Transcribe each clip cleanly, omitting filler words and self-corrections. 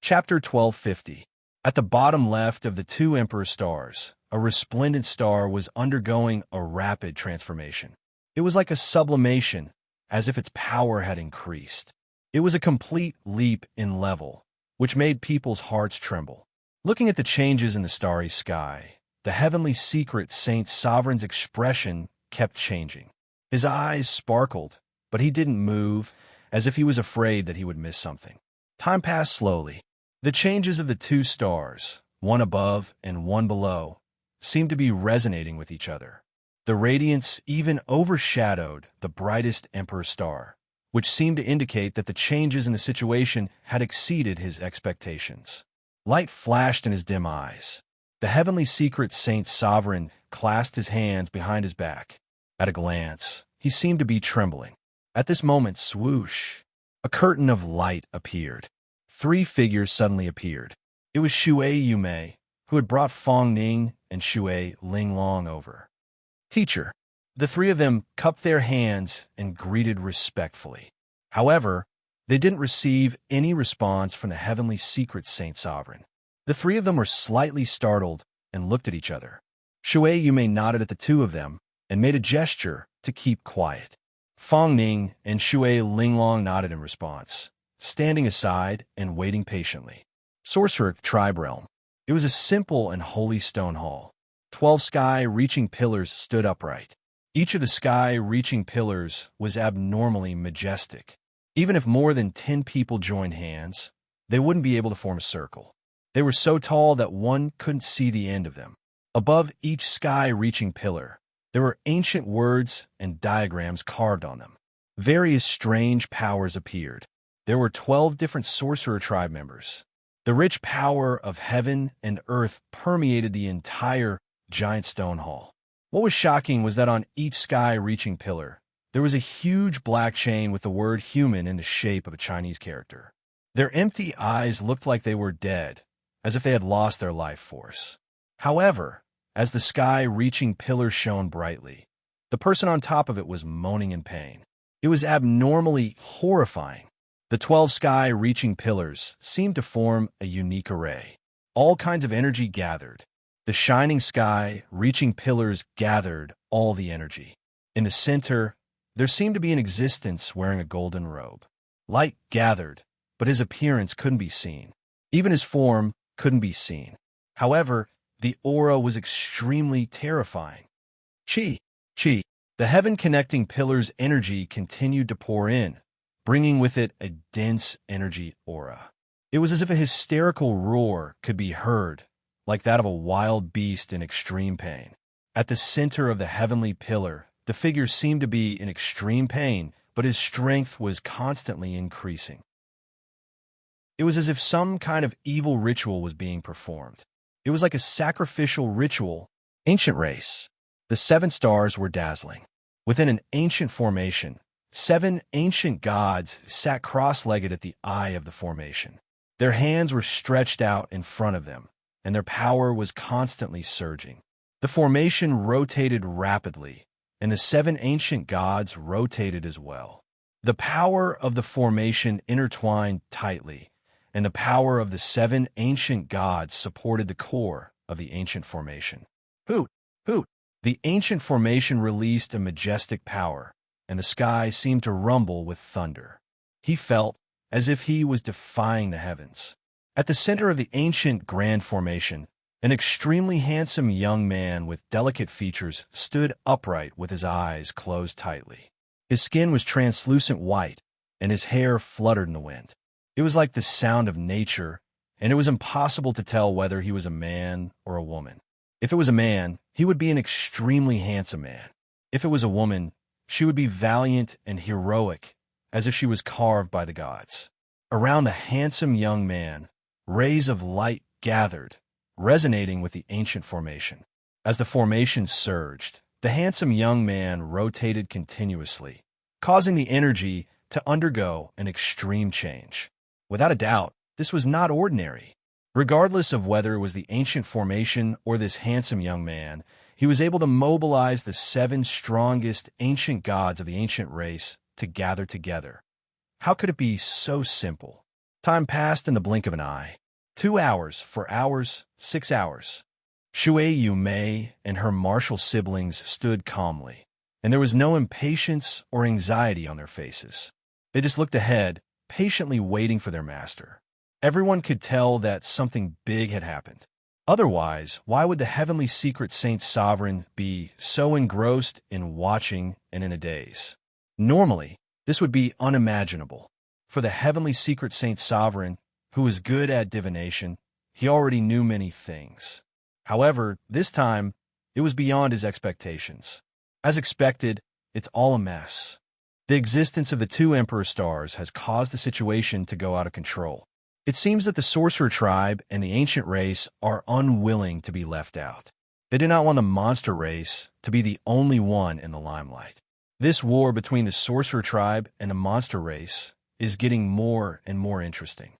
Chapter 1250. At the bottom left of the two emperor stars, a resplendent star was undergoing a rapid transformation. It was like a sublimation, as if its power had increased. It was a complete leap in level, which made people's hearts tremble. Looking at the changes in the starry sky, the heavenly secret Saint Sovereign's expression kept changing. His eyes sparkled, but he didn't move, as if he was afraid that he would miss something. Time passed slowly. The changes of the two stars, one above and one below, seemed to be resonating with each other. The radiance even overshadowed the brightest emperor star, which seemed to indicate that the changes in the situation had exceeded his expectations. Light flashed in his dim eyes. The heavenly secret Saint Sovereign clasped his hands behind his back. At a glance, he seemed to be trembling. At this moment, swoosh, a curtain of light appeared. 3 figures suddenly appeared. It was Shui Yume, who had brought Fong Ning and Shui Linglong over. Teacher. The 3 of them cupped their hands and greeted respectfully. However, they didn't receive any response from the heavenly secret Saint Sovereign. The 3 of them were slightly startled and looked at each other. Shui Yume nodded at the 2 of them and made a gesture to keep quiet. Fong Ning and Shui Linglong nodded in response, standing aside and waiting patiently. Sorcerer Tribe Realm. It was a simple and holy stone hall. 12 sky-reaching pillars stood upright. Each of the sky-reaching pillars was abnormally majestic. Even if more than 10 people joined hands, they wouldn't be able to form a circle. They were so tall that one couldn't see the end of them. Above each sky-reaching pillar, there were ancient words and diagrams carved on them. Various strange powers appeared. There were 12 different sorcerer tribe members. The rich power of heaven and earth permeated the entire giant stone hall. What was shocking was that on each sky-reaching pillar, there was a huge black chain with the word human in the shape of a Chinese character. Their empty eyes looked like they were dead, as if they had lost their life force. However, as the sky-reaching pillar shone brightly, the person on top of it was moaning in pain. It was abnormally horrifying. The 12 sky-reaching pillars seemed to form a unique array. All kinds of energy gathered. The shining sky-reaching pillars gathered all the energy. In the center, there seemed to be an existence wearing a golden robe. Light gathered, but his appearance couldn't be seen. Even his form couldn't be seen. However, the aura was extremely terrifying. Chi. The heaven-connecting pillar's energy continued to pour in, bringing with it a dense energy aura. It was as if a hysterical roar could be heard, like that of a wild beast in extreme pain. At the center of the heavenly pillar, the figure seemed to be in extreme pain, but his strength was constantly increasing. It was as if some kind of evil ritual was being performed. It was like a sacrificial ritual. Ancient race. The 7 stars were dazzling. Within an ancient formation, 7 ancient gods sat cross-legged at the eye of the formation. Their hands were stretched out in front of them, and their power was constantly surging. The formation rotated rapidly, and the 7 ancient gods rotated as well. The power of the formation intertwined tightly, and the power of the 7 ancient gods supported the core of the ancient formation. Hoot! The ancient formation released a majestic power, and the sky seemed to rumble with thunder. He felt as if he was defying the heavens. At the center of the ancient grand formation, an extremely handsome young man with delicate features stood upright with his eyes closed tightly. His skin was translucent white, and his hair fluttered in the wind. It was like the sound of nature, and it was impossible to tell whether he was a man or a woman. If it was a man, he would be an extremely handsome man. If it was a woman, she would be valiant and heroic, as if she was carved by the gods. Around the handsome young man, rays of light gathered, resonating with the ancient formation. As the formation surged, the handsome young man rotated continuously, causing the energy to undergo an extreme change. Without a doubt, this was not ordinary. Regardless of whether it was the ancient formation or this handsome young man, he was able to mobilize the 7 strongest ancient gods of the ancient race to gather together. How could it be so simple? Time passed in the blink of an eye. 2 hours, 4 hours, 6 hours. Shui Yu Mei and her martial siblings stood calmly, and there was no impatience or anxiety on their faces. They just looked ahead, patiently waiting for their master. Everyone could tell that something big had happened. Otherwise, why would the heavenly secret Saint Sovereign be so engrossed in watching and in a daze? Normally, this would be unimaginable. For the heavenly secret Saint Sovereign, who was good at divination, he already knew many things. However, this time, it was beyond his expectations. As expected, it's all a mess. The existence of the two Emperor stars has caused the situation to go out of control. It seems that the sorcerer tribe and the ancient race are unwilling to be left out. They do not want the monster race to be the only one in the limelight. This war between the sorcerer tribe and the monster race is getting more and more interesting.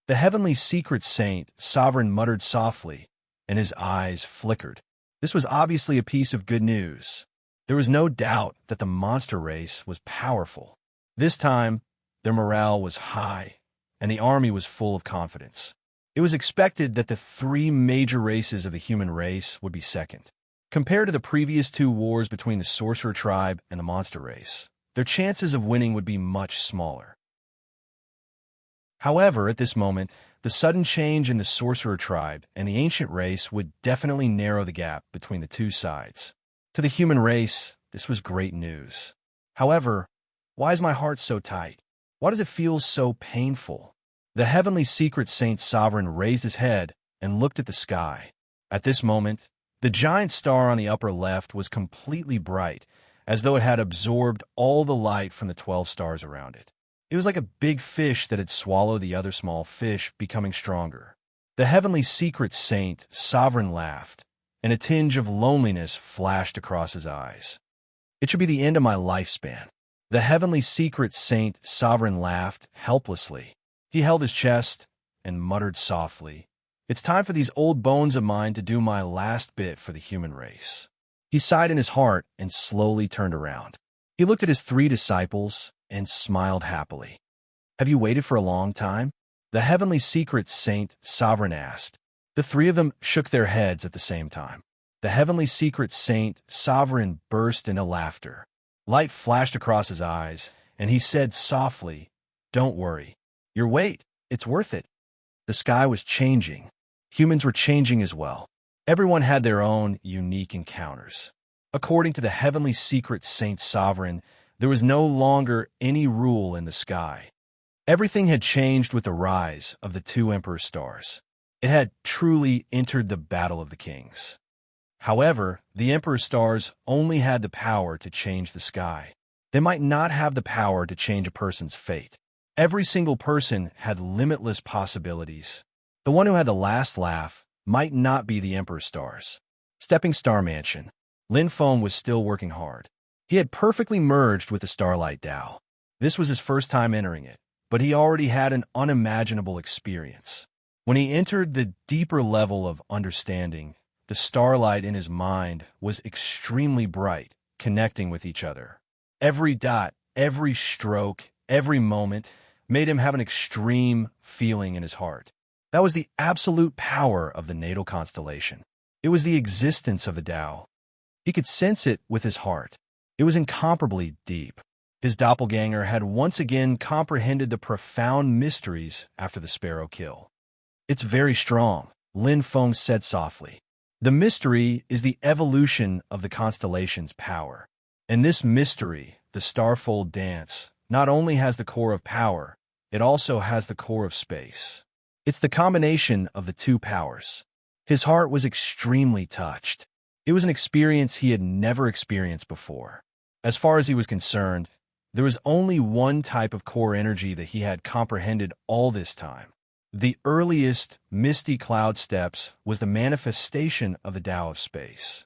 The heavenly secret saint, Sovereign, muttered softly, and his eyes flickered. This was obviously a piece of good news. There was no doubt that the monster race was powerful. This time, their morale was high, and the army was full of confidence. It was expected that the three major races of the human race would be second. Compared to the previous two wars between the sorcerer tribe and the monster race, their chances of winning would be much smaller. However, at this moment, the sudden change in the sorcerer tribe and the ancient race would definitely narrow the gap between the two sides. To the human race, this was great news. However, why is my heart so tight? Why does it feel so painful? The heavenly secret Saint Sovereign raised his head and looked at the sky. At this moment, the giant star on the upper left was completely bright, as though it had absorbed all the light from the 12 stars around it. It was like a big fish that had swallowed the other small fish, becoming stronger. The heavenly secret Saint Sovereign laughed, and a tinge of loneliness flashed across his eyes. It should be the end of my lifespan. The heavenly secret Saint Sovereign laughed helplessly. He held his chest and muttered softly, "It's time for these old bones of mine to do my last bit for the human race." He sighed in his heart and slowly turned around. He looked at his three disciples and smiled happily. "Have you waited for a long time?" The heavenly secret Saint Sovereign asked. The three of them shook their heads at the same time. The heavenly secret Saint Sovereign burst into laughter. Light flashed across his eyes, and he said softly, "Don't worry. Your wait, it's worth it." The sky was changing. Humans were changing as well. Everyone had their own unique encounters. According to the heavenly secret Saint Sovereign, there was no longer any rule in the sky. Everything had changed with the rise of the two Emperor stars. It had truly entered the battle of the kings. However, the Emperor stars only had the power to change the sky. They might not have the power to change a person's fate. Every single person had limitless possibilities. The one who had the last laugh might not be the Emperor stars. Stepping Star Mansion. Lin Feng was still working hard. He had perfectly merged with the Starlight Dao. This was his first time entering it, but he already had an unimaginable experience. When he entered the deeper level of understanding, the starlight in his mind was extremely bright, connecting with each other. Every dot, every stroke, every moment made him have an extreme feeling in his heart. That was the absolute power of the natal constellation. It was the existence of the Tao. He could sense it with his heart. It was incomparably deep. His doppelganger had once again comprehended the profound mysteries after the sparrow kill. "It's very strong," Lin Feng said softly. "The mystery is the evolution of the constellation's power. And this mystery, the starfold dance, not only has the core of power, it also has the core of space. It's the combination of the two powers." His heart was extremely touched. It was an experience he had never experienced before. As far as he was concerned, there was only one type of core energy that he had comprehended all this time. The earliest misty cloud steps was the manifestation of the Tao of space.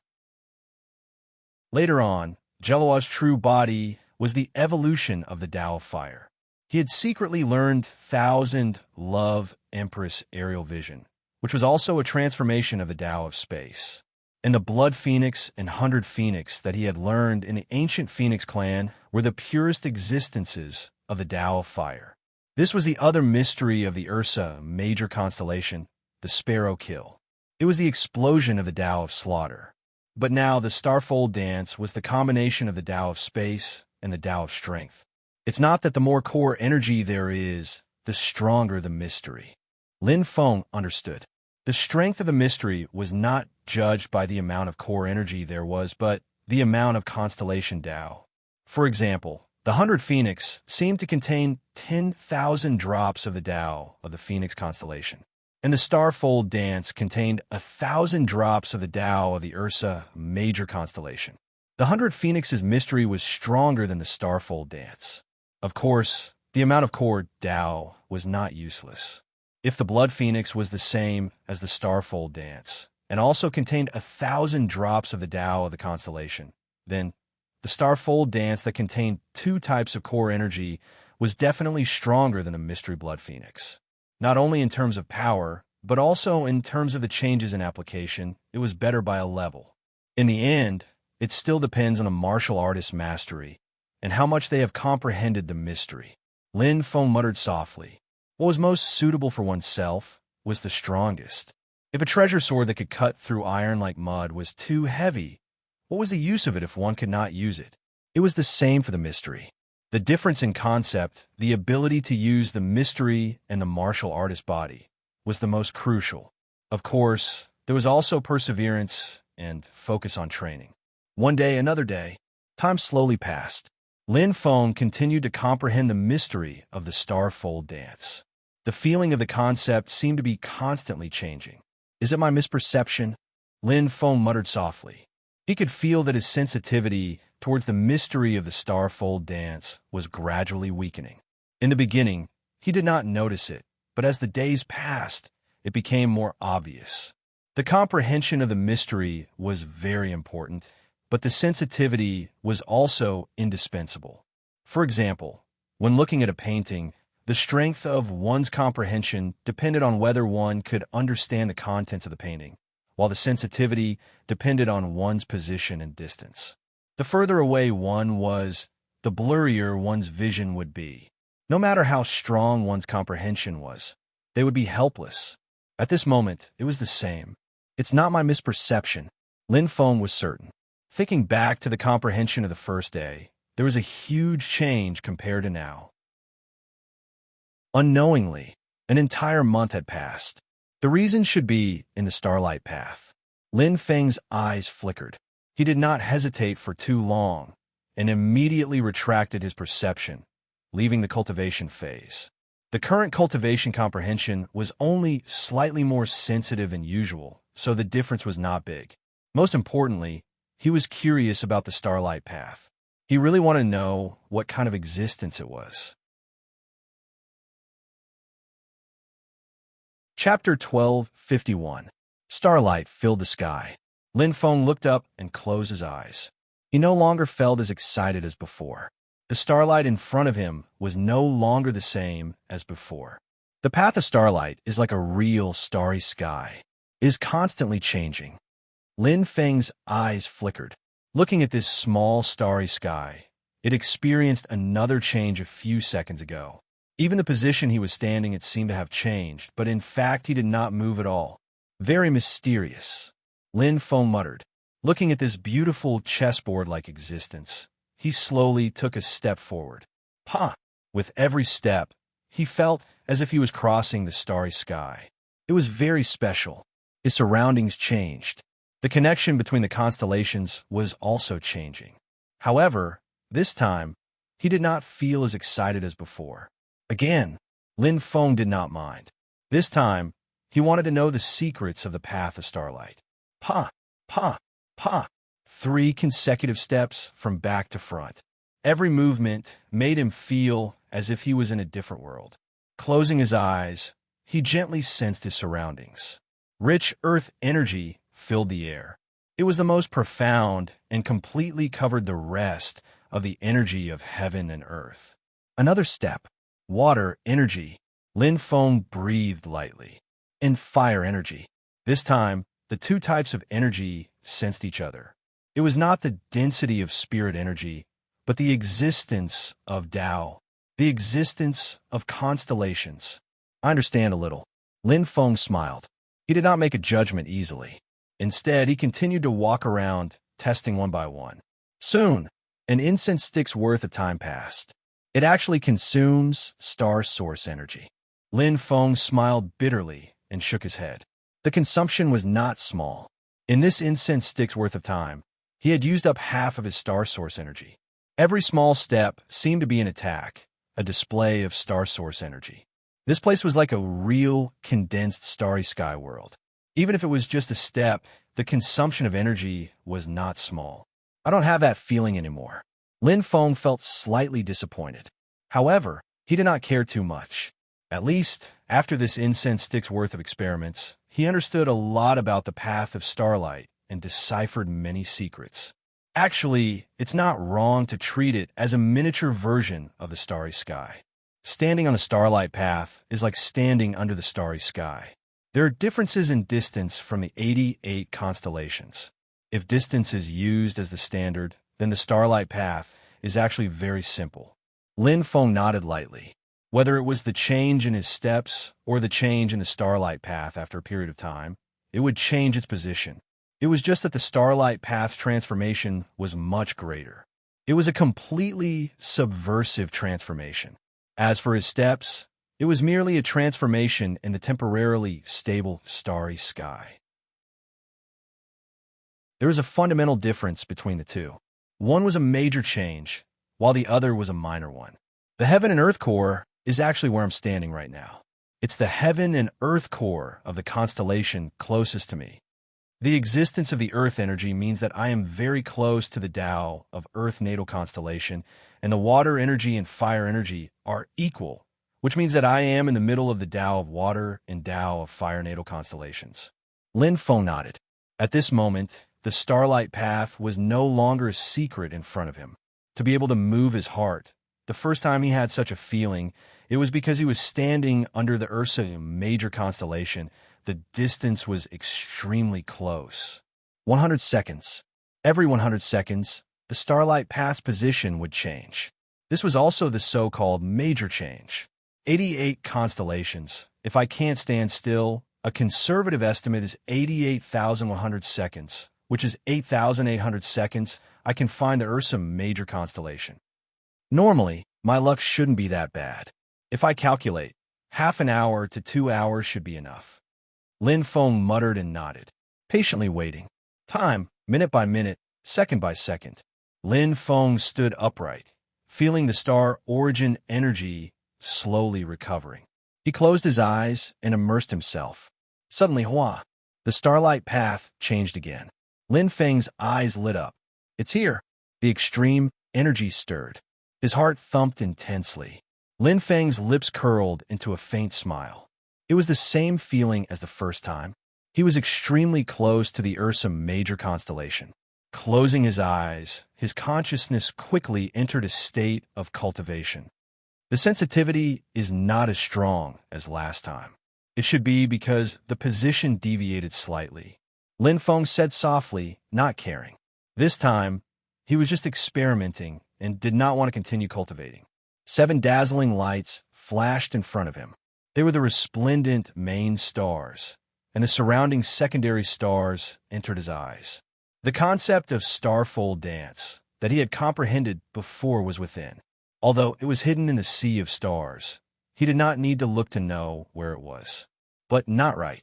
Later on, Jelua's true body was the evolution of the Tao of fire. He had secretly learned Thousand Love Empress aerial vision, which was also a transformation of the Tao of space. And the Blood Phoenix and 100 Phoenix that he had learned in the ancient Phoenix clan were the purest existences of the Tao of fire. This was the other mystery of the Ursa major constellation, the Sparrow Kill. It was the explosion of the Tao of Slaughter. But now the Starfold Dance was the combination of the Tao of Space and the Tao of Strength. It's not that the more core energy there is, the stronger the mystery. Lin Feng understood. The strength of the mystery was not judged by the amount of core energy there was, but the amount of constellation Tao. For example, the 100 Phoenix seemed to contain 10,000 drops of the Tao of the Phoenix constellation, and the Starfold Dance contained 1,000 drops of the Tao of the Ursa major constellation. The 100 Phoenix's mystery was stronger than the Starfold Dance. Of course, the amount of core Tao was not useless. If the Blood Phoenix was the same as the Starfold Dance, and also contained 1,000 drops of the Tao of the constellation, then the Starfold Dance that contained 2 types of core energy was definitely stronger than the Mystery Blood Phoenix. Not only in terms of power, but also in terms of the changes in application, it was better by a level. In the end, it still depends on a martial artist's mastery and how much they have comprehended the mystery. Lin Feng muttered softly. What was most suitable for oneself was the strongest. If a treasure sword that could cut through iron like mud was too heavy, what was the use of it if one could not use it? It was the same for the mystery. The difference in concept, the ability to use the mystery and the martial artist body, was the most crucial. Of course, there was also perseverance and focus on training. One day, another day, time slowly passed. Lin Feng continued to comprehend the mystery of the Starfold Dance. The feeling of the concept seemed to be constantly changing. Is it my misperception? Lin Feng muttered softly. He could feel that his sensitivity towards the mystery of the Starfold Dance was gradually weakening. In the beginning, he did not notice it, but as the days passed, it became more obvious. The comprehension of the mystery was very important, but the sensitivity was also indispensable. For example, when looking at a painting, the strength of one's comprehension depended on whether one could understand the contents of the painting, while the sensitivity depended on one's position and distance. The further away one was, the blurrier one's vision would be. No matter how strong one's comprehension was, they would be helpless. At this moment, it was the same. It's not my misperception. Lin Feng was certain. Thinking back to the comprehension of the first day, there was a huge change compared to now. Unknowingly, an entire month had passed. The reason should be in the starlight path. Lin Feng's eyes flickered. He did not hesitate for too long and immediately retracted his perception, leaving the cultivation phase. The current cultivation comprehension was only slightly more sensitive than usual, so the difference was not big. Most importantly, he was curious about the starlight path. He really wanted to know what kind of existence it was. Chapter 1251. Starlight filled the sky. Lin Feng looked up and closed his eyes. He no longer felt as excited as before. The starlight in front of him was no longer the same as before. The path of starlight is like a real starry sky. It is constantly changing. Lin Feng's eyes flickered. Looking at this small starry sky, it experienced another change a few seconds ago. Even the position he was standing, it seemed to have changed, but in fact he did not move at all. Very mysterious. Lin Feng muttered. Looking at this beautiful chessboard-like existence, he slowly took a step forward. With every step, he felt as if he was crossing the starry sky. It was very special. His surroundings changed. The connection between the constellations was also changing. However, this time, he did not feel as excited as before. Again, Lin Feng did not mind. This time, he wanted to know the secrets of the path of starlight. 3 consecutive steps from back to front. Every movement made him feel as if he was in a different world. Closing his eyes, he gently sensed his surroundings. Rich earth energy filled the air. It was the most profound and completely covered the rest of the energy of heaven and earth. Another step. Water energy. Lin Feng breathed lightly. And fire energy. This time, the 2 types of energy sensed each other. It was not the density of spirit energy, but the existence of Tao. The existence of constellations. I understand a little. Lin Feng smiled. He did not make a judgment easily. Instead, he continued to walk around, testing one by one. Soon, an incense stick's worth of time passed. It actually consumes star source energy. Lin Feng smiled bitterly and shook his head. The consumption was not small. In this incense stick's worth of time, he had used up half of his star source energy. Every small step seemed to be an attack, a display of star source energy. This place was like a real, condensed starry sky world. Even if it was just a step, the consumption of energy was not small. I don't have that feeling anymore. Lin Feng felt slightly disappointed. However, he did not care too much. At least, after this incense stick's worth of experiments, he understood a lot about the path of starlight and deciphered many secrets. Actually, it's not wrong to treat it as a miniature version of the starry sky. Standing on the starlight path is like standing under the starry sky. There are differences in distance from the 88 constellations. If distance is used as the standard, then the starlight path is actually very simple. Lin Feng nodded lightly. Whether it was the change in his steps or the change in the starlight path after a period of time, it would change its position. It was just that the starlight path's transformation was much greater. It was a completely subversive transformation. As for his steps, it was merely a transformation in the temporarily stable starry sky. There is a fundamental difference between the two. One was a major change, while the other was a minor one. The Heaven and Earth core is actually where I'm standing right now. It's the Heaven and Earth core of the constellation closest to me. The existence of the Earth energy means that I am very close to the Tao of Earth natal constellation, and the water energy and fire energy are equal, which means that I am in the middle of the Tao of water and Tao of fire natal constellations. Lin Feng nodded. At this moment, the starlight path was no longer a secret in front of him. To be able to move his heart, the first time he had such a feeling, it was because he was standing under the Ursa major constellation. The distance was extremely close. 100 seconds. Every 100 seconds, the starlight path's position would change. This was also the so-called major change. 88 constellations. If I can't stand still, a conservative estimate is 88,100 seconds, which is 8,800 seconds I can find the Ursa major constellation. Normally, my luck shouldn't be that bad. If I calculate, half an hour to 2 hours should be enough. Lin Feng muttered and nodded, patiently waiting. Time, minute by minute, second by second. Lin Feng stood upright, feeling the star origin energy slowly recovering. He closed his eyes and immersed himself. Suddenly, the starlight path changed again. Lin Feng's eyes lit up. It's here. The extreme energy stirred. His heart thumped intensely. Lin Feng's lips curled into a faint smile. It was the same feeling as the first time. He was extremely close to the Ursa major constellation. Closing his eyes, his consciousness quickly entered a state of cultivation. The sensitivity is not as strong as last time. It should be because the position deviated slightly. Lin Feng said softly, not caring. This time, he was just experimenting and did not want to continue cultivating. 7 dazzling lights flashed in front of him. They were the resplendent main stars, and the surrounding secondary stars entered his eyes. The concept of starfold dance that he had comprehended before was within. Although it was hidden in the sea of stars, he did not need to look to know where it was. But not right.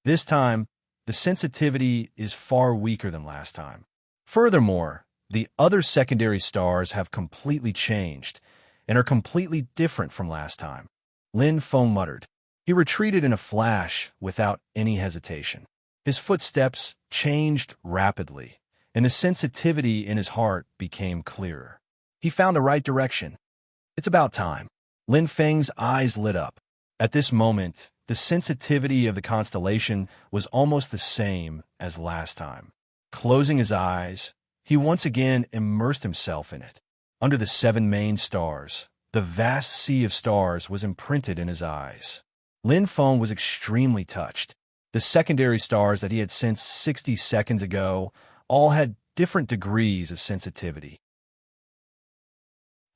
This time, the sensitivity is far weaker than last time. Furthermore, the other secondary stars have completely changed and are completely different from last time. Lin Feng muttered. He retreated in a flash without any hesitation. His footsteps changed rapidly, and the sensitivity in his heart became clearer. He found the right direction. It's about time. Lin Feng's eyes lit up. At this moment, the sensitivity of the constellation was almost the same as last time. Closing his eyes, he once again immersed himself in it. Under the 7 main stars, the vast sea of stars was imprinted in his eyes. Lin Feng was extremely touched. The secondary stars that he had sensed 60 seconds ago all had different degrees of sensitivity.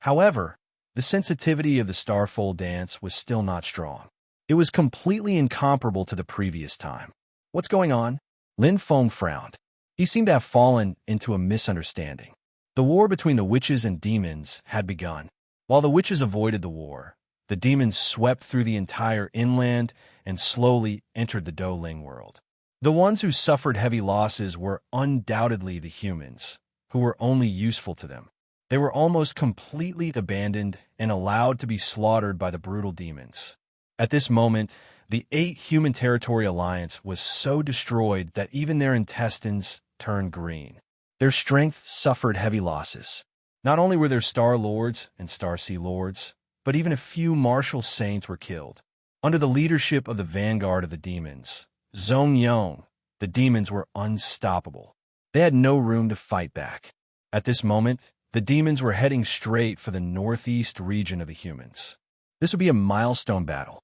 However, The sensitivity of the starfold dance was still not strong. It was completely incomparable to the previous time. What's going on? Lin Feng frowned. He seemed to have fallen into a misunderstanding. The war between the witches and demons had begun. While the witches avoided the war, the demons swept through the entire inland and slowly entered the Douling world. The ones who suffered heavy losses were undoubtedly the humans, who were only useful to them. They were almost completely abandoned and allowed to be slaughtered by the brutal demons. At this moment, the 8 Human Territory Alliance was so destroyed that even their intestines turned green. Their strength suffered heavy losses. Not only were there Star Lords and Star Sea Lords, but even a few martial saints were killed. Under the leadership of the vanguard of the demons, Zhong Yong, the demons were unstoppable. They had no room to fight back. At this moment, the demons were heading straight for the northeast region of the humans. This would be a milestone battle.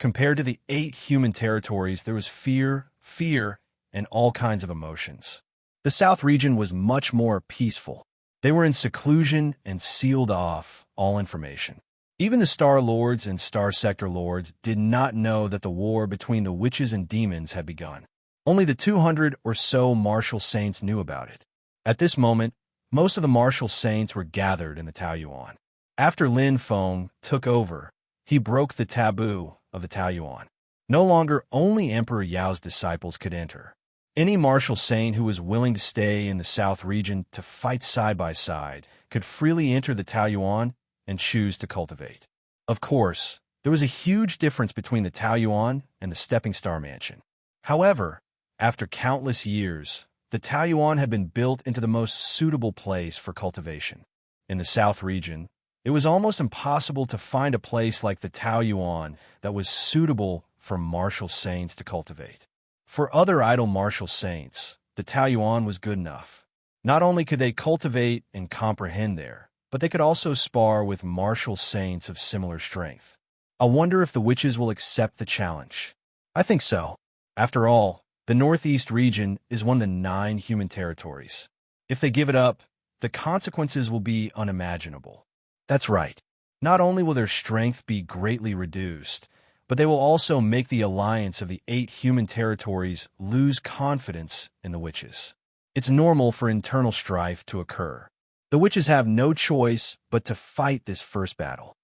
Compared to the 8 human territories, there was fear, and all kinds of emotions. The south region was much more peaceful. They were in seclusion and sealed off all information. Even the Star Lords and Star Sector Lords did not know that the war between the witches and demons had begun. Only the 200 or so martial saints knew about it. At this moment, most of the martial saints were gathered in the Taoyuan. After Lin Feng took over, he broke the taboo of the Taoyuan. No longer only Emperor Yao's disciples could enter. Any martial saint who was willing to stay in the south region to fight side by side could freely enter the Taoyuan and choose to cultivate. Of course, there was a huge difference between the Taoyuan and the Stepping Star Mansion. However, after countless years, the Taoyuan had been built into the most suitable place for cultivation. In the south region, it was almost impossible to find a place like the Taoyuan that was suitable for martial saints to cultivate. For other idle martial saints, the Taoyuan was good enough. Not only could they cultivate and comprehend there, but they could also spar with martial saints of similar strength. I wonder if the witches will accept the challenge. I think so. After all, the northeast region is one of the 9 human territories. If they give it up, the consequences will be unimaginable. That's right. Not only will their strength be greatly reduced, but they will also make the alliance of the 8 human territories lose confidence in the witches. It's normal for internal strife to occur. The witches have no choice but to fight this first battle.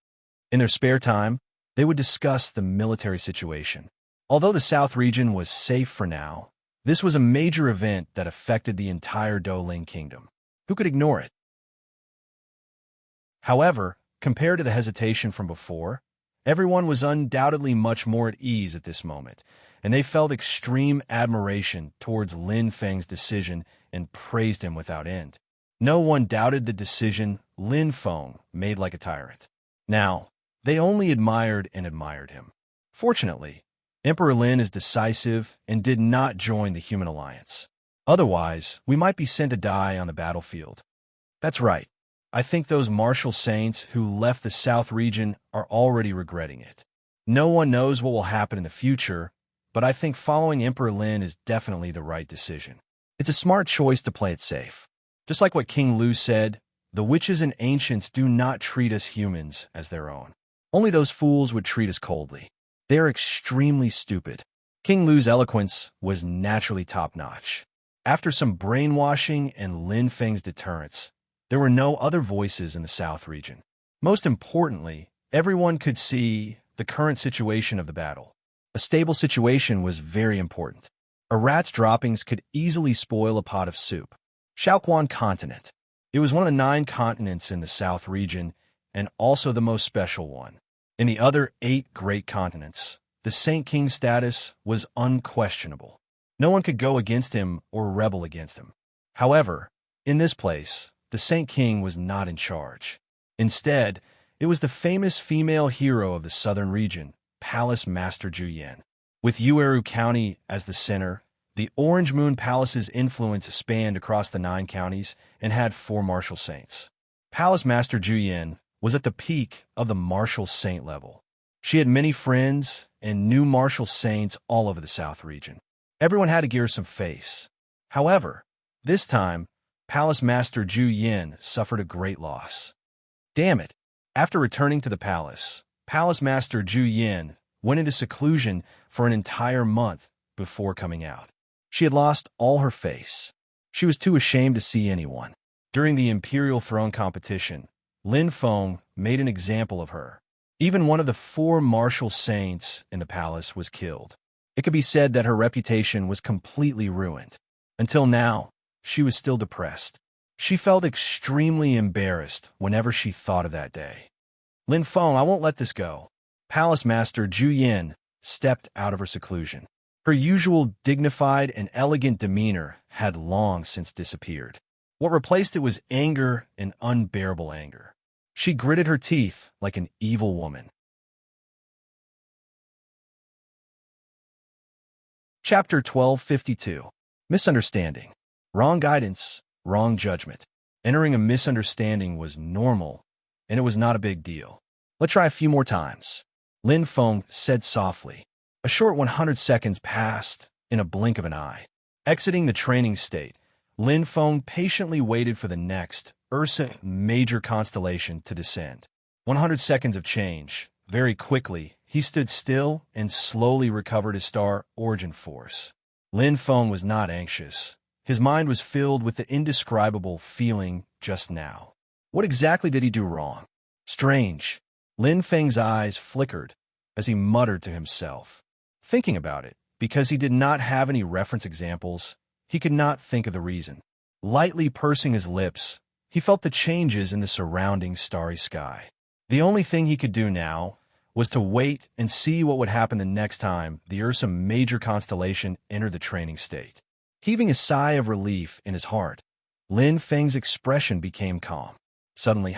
In their spare time, they would discuss the military situation. Although the south region was safe for now, this was a major event that affected the entire Douling kingdom. Who could ignore it? However, compared to the hesitation from before, everyone was undoubtedly much more at ease at this moment, and they felt extreme admiration towards Lin Feng's decision and praised him without end. No one doubted the decision Lin Feng made like a tyrant. Now, they only admired him. Fortunately, Emperor Lin is decisive and did not join the human alliance. Otherwise, we might be sent to die on the battlefield. That's right. I think those martial saints who left the south region are already regretting it. No one knows what will happen in the future, but I think following Emperor Lin is definitely the right decision. It's a smart choice to play it safe. Just like what King Lu said, the witches and ancients do not treat us humans as their own. Only those fools would treat us coldly. They are extremely stupid. King Lu's eloquence was naturally top-notch. After some brainwashing and Lin Feng's deterrence, there were no other voices in the south region. Most importantly, everyone could see the current situation of the battle. A stable situation was very important. A rat's droppings could easily spoil a pot of soup. Shaoquan Continent. It was one of the 9 continents in the south region, and also the most special one. In the other 8 great continents, the Saint King status was unquestionable. No one could go against him or rebel against him. However, in this place, the Saint King was not in charge. Instead, it was the famous female hero of the southern region, Palace Master Juyen. With Yueru County as the center, the Orange Moon Palace's influence spanned across the 9 counties and had 4 martial saints. Palace Master Juyen was at the peak of the martial saint level. She had many friends and new martial saints all over the south region. Everyone had to give her some face. However, this time, Palace Master Ju Yin suffered a great loss. Damn it, After returning to the Palace Master Zhu Yin went into seclusion for an entire month before coming out. She had lost all her face. She was too ashamed to see anyone. During the Imperial Throne competition, Lin Feng made an example of her. Even one of the 4 martial saints in the palace was killed. It could be said that her reputation was completely ruined. Until now, she was still depressed. She felt extremely embarrassed whenever she thought of that day. Lin Feng, I won't let this go. Palace Master Zhu Yin stepped out of her seclusion. Her usual dignified and elegant demeanor had long since disappeared. What replaced it was anger and unbearable anger. She gritted her teeth like an evil woman. Chapter 1252. Misunderstanding. Wrong guidance, wrong judgment. Entering a misunderstanding was normal, and it was not a big deal. Let's try a few more times. Lin Feng said softly. A short 100 seconds passed in a blink of an eye. Exiting the training state, Lin Feng patiently waited for the next Ursa major constellation to descend. 100 seconds of change. Very quickly, he stood still and slowly recovered his star origin force. Lin Feng was not anxious. His mind was filled with the indescribable feeling just now. What exactly did he do wrong? Strange. Lin Feng's eyes flickered as he muttered to himself. Thinking about it, because he did not have any reference examples, he could not think of the reason. Lightly pursing his lips, he felt the changes in the surrounding starry sky. The only thing he could do now was to wait and see what would happen the next time the Ursa major constellation entered the training state. Heaving a sigh of relief in his heart, Lin Feng's expression became calm. Suddenly,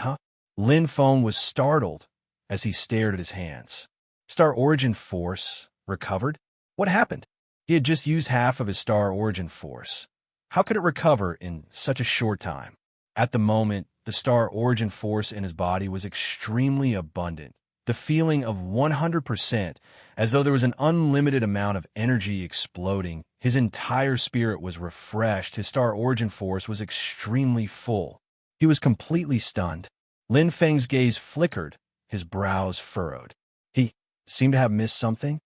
Lin Feng was startled as he stared at his hands. Star origin force recovered? What happened? He had just used half of his star origin force. How could it recover in such a short time? At the moment, the star origin force in his body was extremely abundant. The feeling of 100%, as though there was an unlimited amount of energy exploding. His entire spirit was refreshed. His star origin force was extremely full. He was completely stunned. Lin Feng's gaze flickered, his brows furrowed. He seemed to have missed something.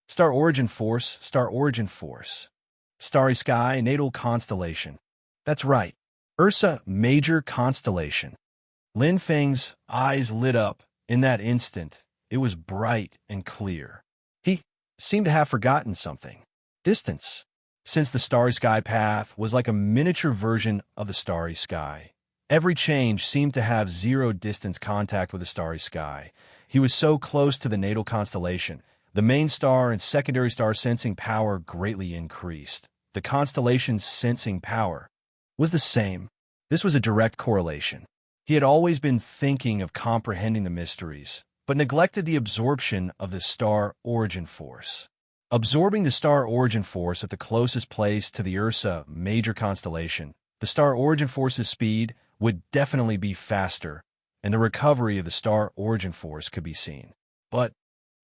Star origin force, star origin force. Starry sky, natal constellation. That's right. Ursa major constellation. Lin Feng's eyes lit up. In that instant, it was bright and clear. He seemed to have forgotten something. Distance. Since the starry sky path was like a miniature version of the starry sky, every change seemed to have zero distance contact with the starry sky. He was so close to the natal constellation. The main star and secondary star sensing power greatly increased. The constellation's sensing power was the same. This was a direct correlation. He had always been thinking of comprehending the mysteries, but neglected the absorption of the star origin force. Absorbing the star origin force at the closest place to the Ursa major constellation, the star origin force's speed would definitely be faster, and the recovery of the star origin force could be seen. But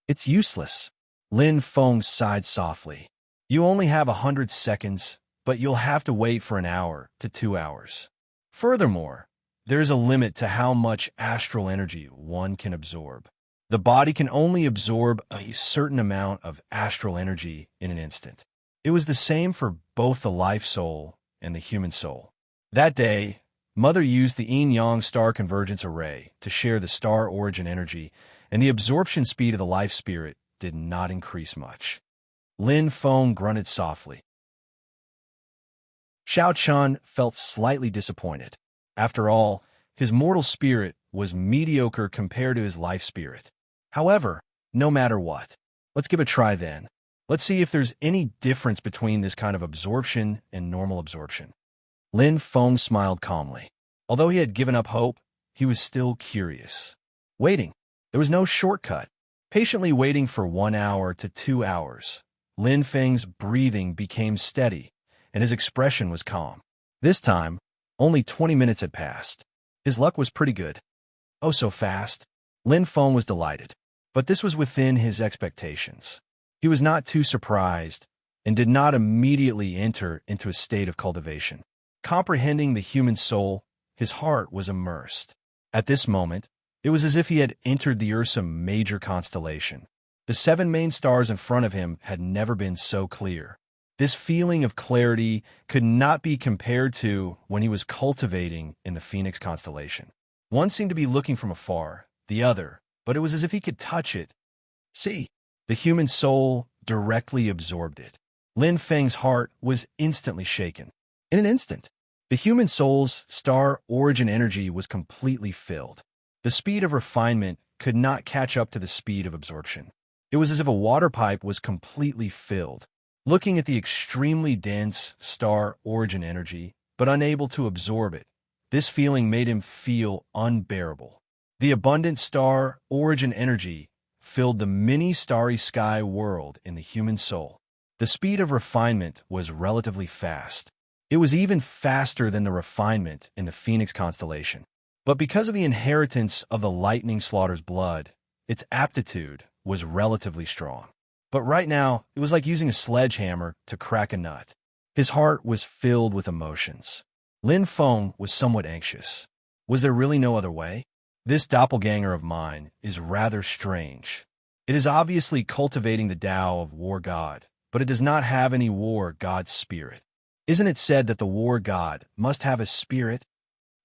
it's useless. Lin Feng sighed softly. You only have 100 seconds, but you'll have to wait for an hour to 2 hours. Furthermore, there is a limit to how much astral energy one can absorb. The body can only absorb a certain amount of astral energy in an instant. It was the same for both the life soul and the human soul. That day, Mother used the yin-yang star convergence array to share the star origin energy, and the absorption speed of the life spirit did not increase much. Lin Feng grunted softly. Xiao Chun felt slightly disappointed. After all, his mortal spirit was mediocre compared to his life spirit. However, no matter what, let's give it a try then. Let's see if there's any difference between this kind of absorption and normal absorption. Lin Feng smiled calmly. Although he had given up hope, he was still curious. Waiting. There was no shortcut. Patiently waiting for 1 hour to 2 hours, Lin Feng's breathing became steady, and his expression was calm. This time, only 20 minutes had passed. His luck was pretty good. Oh, so fast. Lin Feng was delighted. But this was within his expectations. He was not too surprised and did not immediately enter into a state of cultivation. Comprehending the human soul, his heart was immersed. At this moment, It was as if he had entered the Ursa Major constellation. The 7 main stars in front of him had never been so clear. This feeling of clarity could not be compared to when he was cultivating in the Phoenix constellation. One seemed to be looking from afar, the other, but it was as if he could touch it. See, the human soul directly absorbed it. Lin Feng's heart was instantly shaken. In an instant, the human soul's star origin energy was completely filled. The speed of refinement could not catch up to the speed of absorption. It was as if a water pipe was completely filled. Looking at the extremely dense star origin energy, but unable to absorb it, this feeling made him feel unbearable. The abundant star origin energy filled the mini starry sky world in the human soul. The speed of refinement was relatively fast. It was even faster than the refinement in the Phoenix constellation. But because of the inheritance of the lightning slaughter's blood, its aptitude was relatively strong. But right now, it was like using a sledgehammer to crack a nut. His heart was filled with emotions. Lin Feng was somewhat anxious. Was there really no other way? This doppelganger of mine is rather strange. It is obviously cultivating the Tao of War God, but it does not have any War God spirit. Isn't it said that the War God must have a spirit?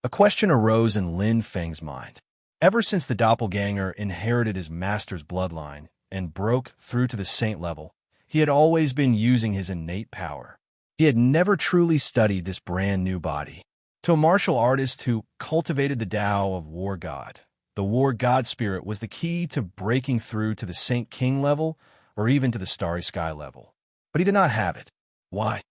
A question arose in Lin Feng's mind. Ever since the doppelganger inherited his master's bloodline and broke through to the saint level, he had always been using his innate power. He had never truly studied this brand new body. To a martial artist who cultivated the Tao of War God, the War God spirit was the key to breaking through to the Saint King level or even to the Starry Sky level. But he did not have it. Why?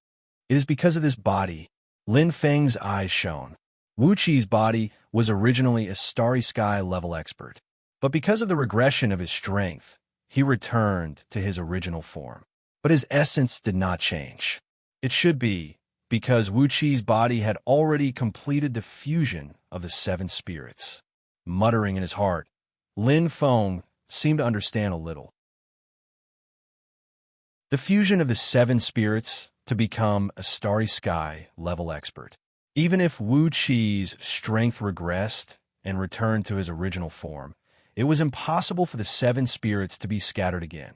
It is because of this body. Lin Feng's eyes shone. Wu Qi's body was originally a Starry Sky level expert, but because of the regression of his strength, he returned to his original form. But his essence did not change. It should be because Wu Qi's body had already completed the fusion of the 7 spirits. Muttering in his heart, Lin Feng seemed to understand a little. The fusion of the 7 spirits to become a Starry Sky level expert. Even if Wu Qi's strength regressed and returned to his original form, it was impossible for the 7 spirits to be scattered again,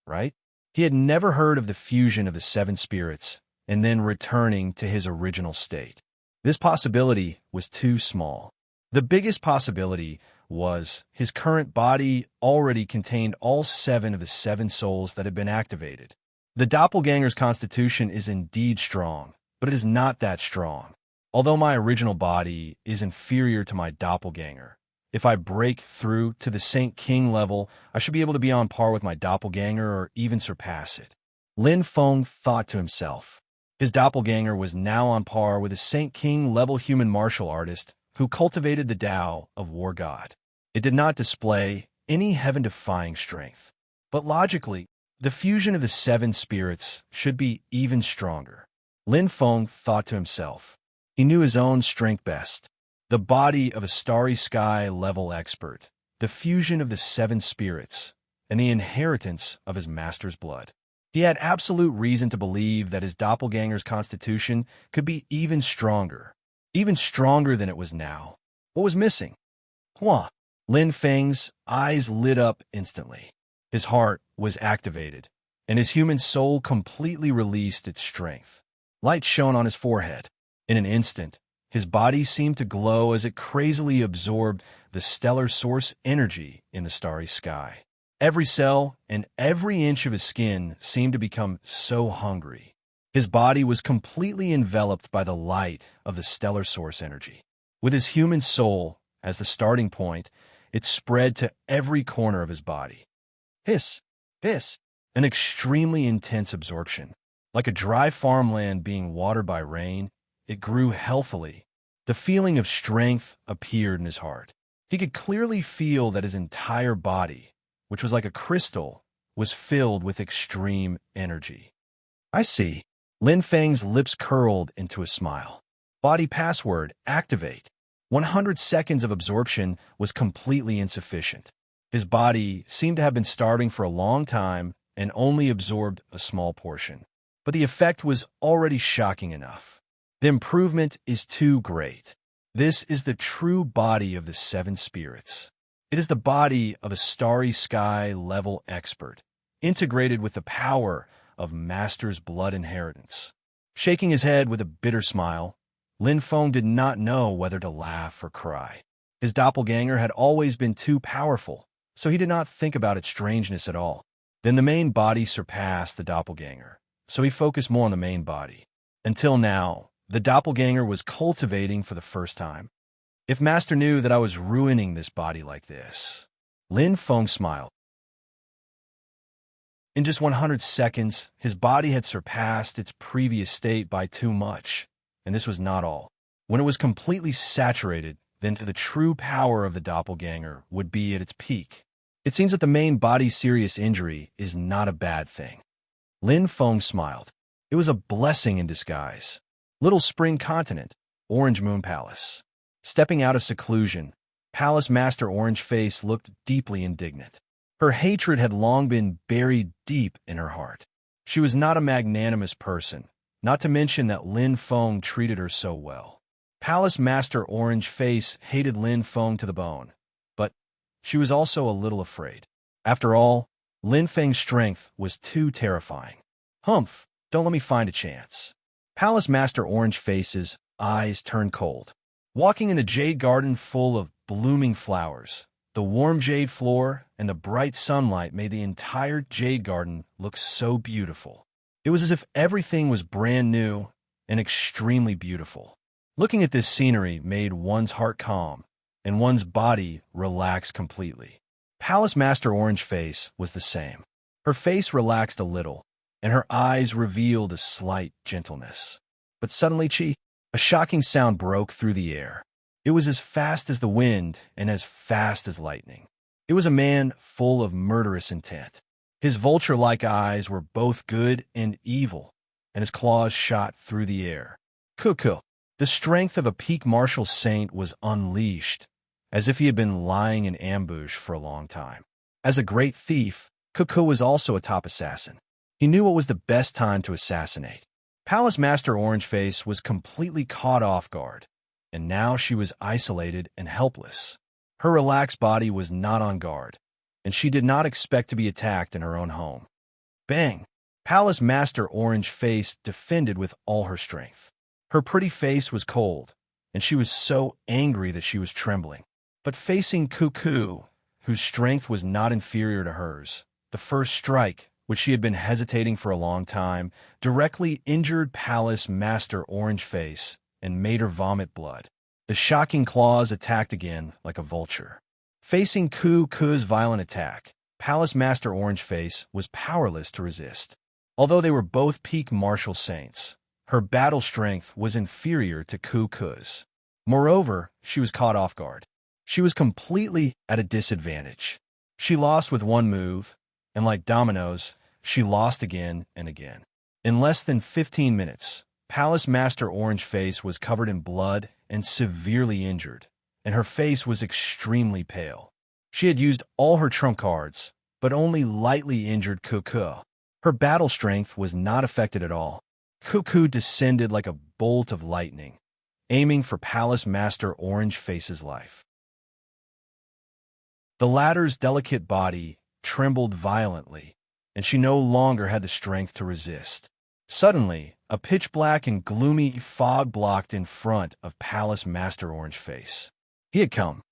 right? He had never heard of the fusion of the 7 spirits and then returning to his original state. This possibility was too small. The biggest possibility was his current body already contained all 7 of the 7 souls that had been activated. The doppelganger's constitution is indeed strong, but it is not that strong. Although my original body is inferior to my doppelganger, if I break through to the Saint King level, I should be able to be on par with my doppelganger or even surpass it. Lin Feng thought to himself. His doppelganger was now on par with a Saint King level human martial artist who cultivated the Tao of War God. It did not display any heaven-defying strength. But logically, the fusion of the 7 spirits should be even stronger. Lin Feng thought to himself. He knew his own strength best. The body of a Starry Sky level expert, the fusion of the 7 spirits, and the inheritance of his master's blood. He had absolute reason to believe that his doppelganger's constitution could be even stronger than it was now. What was missing? Hua! Lin Feng's eyes lit up instantly. His heart was activated, and his human soul completely released its strength. Light shone on his forehead. In an instant, his body seemed to glow as it crazily absorbed the stellar source energy in the starry sky. Every cell and every inch of his skin seemed to become so hungry. His body was completely enveloped by the light of the stellar source energy. With his human soul as the starting point, it spread to every corner of his body. Hiss, hiss, an extremely intense absorption. Like a dry farmland being watered by rain, it grew healthily. The feeling of strength appeared in his heart. He could clearly feel that his entire body, which was like a crystal, was filled with extreme energy. I see. Lin Feng's lips curled into a smile. Body password, activate. 100 seconds of absorption was completely insufficient. His body seemed to have been starving for a long time and only absorbed a small portion. But the effect was already shocking enough. The improvement is too great. This is the true body of the 7 spirits. It is the body of a starry sky-level expert, integrated with the power of Master's blood inheritance. Shaking his head with a bitter smile, Lin Feng did not know whether to laugh or cry. His doppelganger had always been too powerful, so he did not think about its strangeness at all. Then the main body surpassed the doppelganger, so he focused more on the main body. Until now, the doppelganger was cultivating for the first time. If Master knew that I was ruining this body like this. Lin Feng smiled. In just 100 seconds, his body had surpassed its previous state by too much. And this was not all. When it was completely saturated, then the true power of the doppelganger would be at its peak. It seems that the main body's serious injury is not a bad thing. Lin Feng smiled. It was a blessing in disguise. Little Spring Continent, Orange Moon Palace. Stepping out of seclusion, Palace Master Orange Face looked deeply indignant. Her hatred had long been buried deep in her heart. She was not a magnanimous person, not to mention that Lin Feng treated her so well. Palace Master Orange Face hated Lin Feng to the bone, but she was also a little afraid. After all, Lin Feng's strength was too terrifying. Humph, don't let me find a chance. Palace Master Orange Face's eyes turned cold. Walking in the jade garden full of blooming flowers, the warm jade floor and the bright sunlight made the entire jade garden look so beautiful. It was as if everything was brand new and extremely beautiful. Looking at this scenery made one's heart calm and one's body relax completely. Palace Master Orange Face was the same. Her face relaxed a little, and her eyes revealed a slight gentleness. But suddenly, a shocking sound broke through the air. It was as fast as the wind and as fast as lightning. It was a man full of murderous intent. His vulture-like eyes were both good and evil, and his claws shot through the air. Cuckoo! The strength of a peak martial saint was unleashed, as if he had been lying in ambush for a long time. As a great thief, Cuckoo was also a top assassin. He knew what was the best time to assassinate. Palace Master Orange Face was completely caught off guard, and now she was isolated and helpless. Her relaxed body was not on guard, and she did not expect to be attacked in her own home. Bang! Palace Master Orange Face defended with all her strength. Her pretty face was cold, and she was so angry that she was trembling. But facing Cuckoo, whose strength was not inferior to hers, the first strike, which she had been hesitating for a long time, directly injured Palace Master Orange Face and made her vomit blood. The shocking claws attacked again like a vulture. Facing Cuckoo's violent attack, Palace Master Orange Face was powerless to resist. Although they were both peak martial saints, her battle strength was inferior to Cuckoo's. Moreover, she was caught off guard. She was completely at a disadvantage. She lost with one move, and like dominoes, she lost again and again. In less than 15 minutes, Palace Master Orange Face was covered in blood and severely injured, and her face was extremely pale. She had used all her trump cards, but only lightly injured Cuckoo. Her battle strength was not affected at all. Cuckoo descended like a bolt of lightning, aiming for Palace Master Orange Face's life. The latter's delicate body trembled violently, and she no longer had the strength to resist. Suddenly, a pitch-black and gloomy fog blocked in front of Palace Master Orange Face. He had come.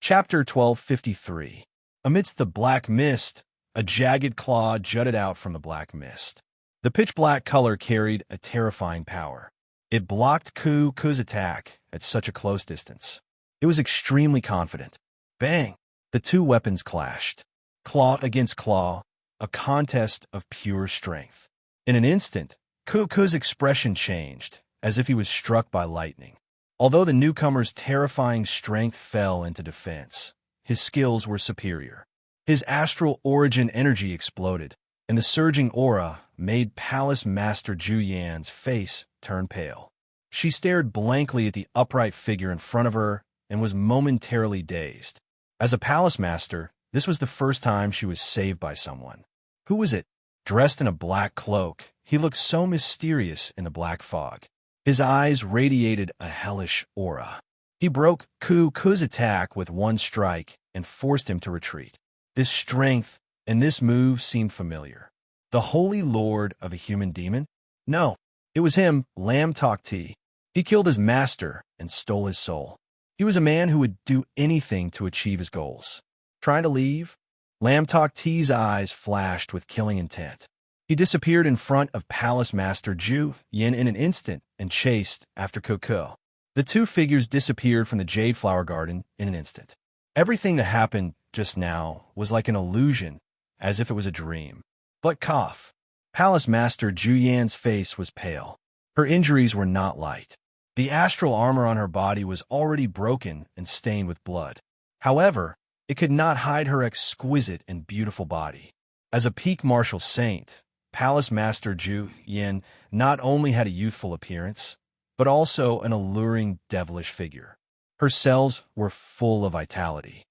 Chapter 1253. Amidst the black mist, a jagged claw jutted out from the black mist. The pitch-black color carried a terrifying power. It blocked Cuckoo's attack at such a close distance. It was extremely confident. Bang! The two weapons clashed. Claw against claw, a contest of pure strength. In an instant, Cuckoo's expression changed, as if he was struck by lightning. Although the newcomer's terrifying strength fell into defense, his skills were superior. His astral origin energy exploded, and the surging aura made Palace Master Ju Yan's face turn pale. She stared blankly at the upright figure in front of her and was momentarily dazed. As a palace master, this was the first time she was saved by someone. Who was it? Dressed in a black cloak, he looked so mysterious in the black fog. His eyes radiated a hellish aura. He broke Ku's attack with one strike and forced him to retreat. This strength and this move seemed familiar. The holy lord of a human demon? No, it was him, Lam Tok Ti. He killed his master and stole his soul. He was a man who would do anything to achieve his goals. Trying to leave? Lam Tok Ti's eyes flashed with killing intent. He disappeared in front of Palace Master Zhu Yin in an instant and chased after Ku. The two figures disappeared from the Jade Flower Garden in an instant. Everything that happened just now was like an illusion, as if it was a dream. But cough. Palace Master Zhu Yan's face was pale. Her injuries were not light. The astral armor on her body was already broken and stained with blood. However, it could not hide her exquisite and beautiful body. As a peak martial saint, Palace Master Zhu Yan not only had a youthful appearance, but also an alluring devilish figure. Her cells were full of vitality.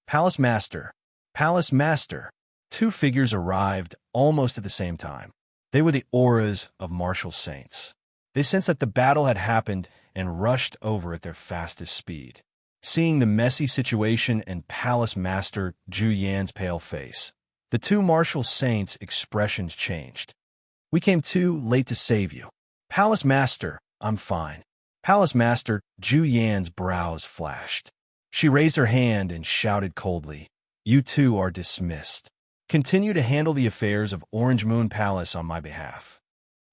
Palace Master. Palace Master. Two figures arrived almost at the same time. They were the auras of martial saints. They sensed that the battle had happened and rushed over at their fastest speed. Seeing the messy situation and Palace Master Zhu Yan's pale face, the two martial saints' expressions changed. "We came too late to save you." "Palace Master, I'm fine." Palace Master Zhu Yan's brows flashed. She raised her hand and shouted coldly, "You two are dismissed. Continue to handle the affairs of Orange Moon Palace on my behalf."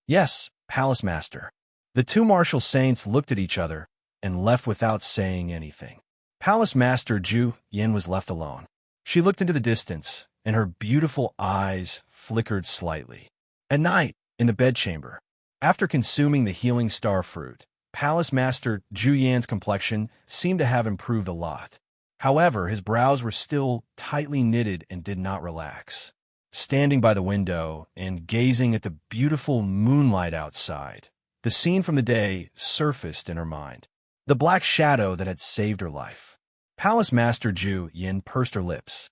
"Yes, Palace Master." The two martial saints looked at each other and left without saying anything. Palace Master Zhu Yan was left alone. She looked into the distance, and her beautiful eyes flickered slightly. At night, in the bedchamber, after consuming the healing star fruit, Palace Master Zhu Yan's complexion seemed to have improved a lot. However, his brows were still tightly knitted and did not relax. Standing by the window and gazing at the beautiful moonlight outside, the scene from the day surfaced in her mind. The black shadow that had saved her life. Palace Master Zhu Yan pursed her lips.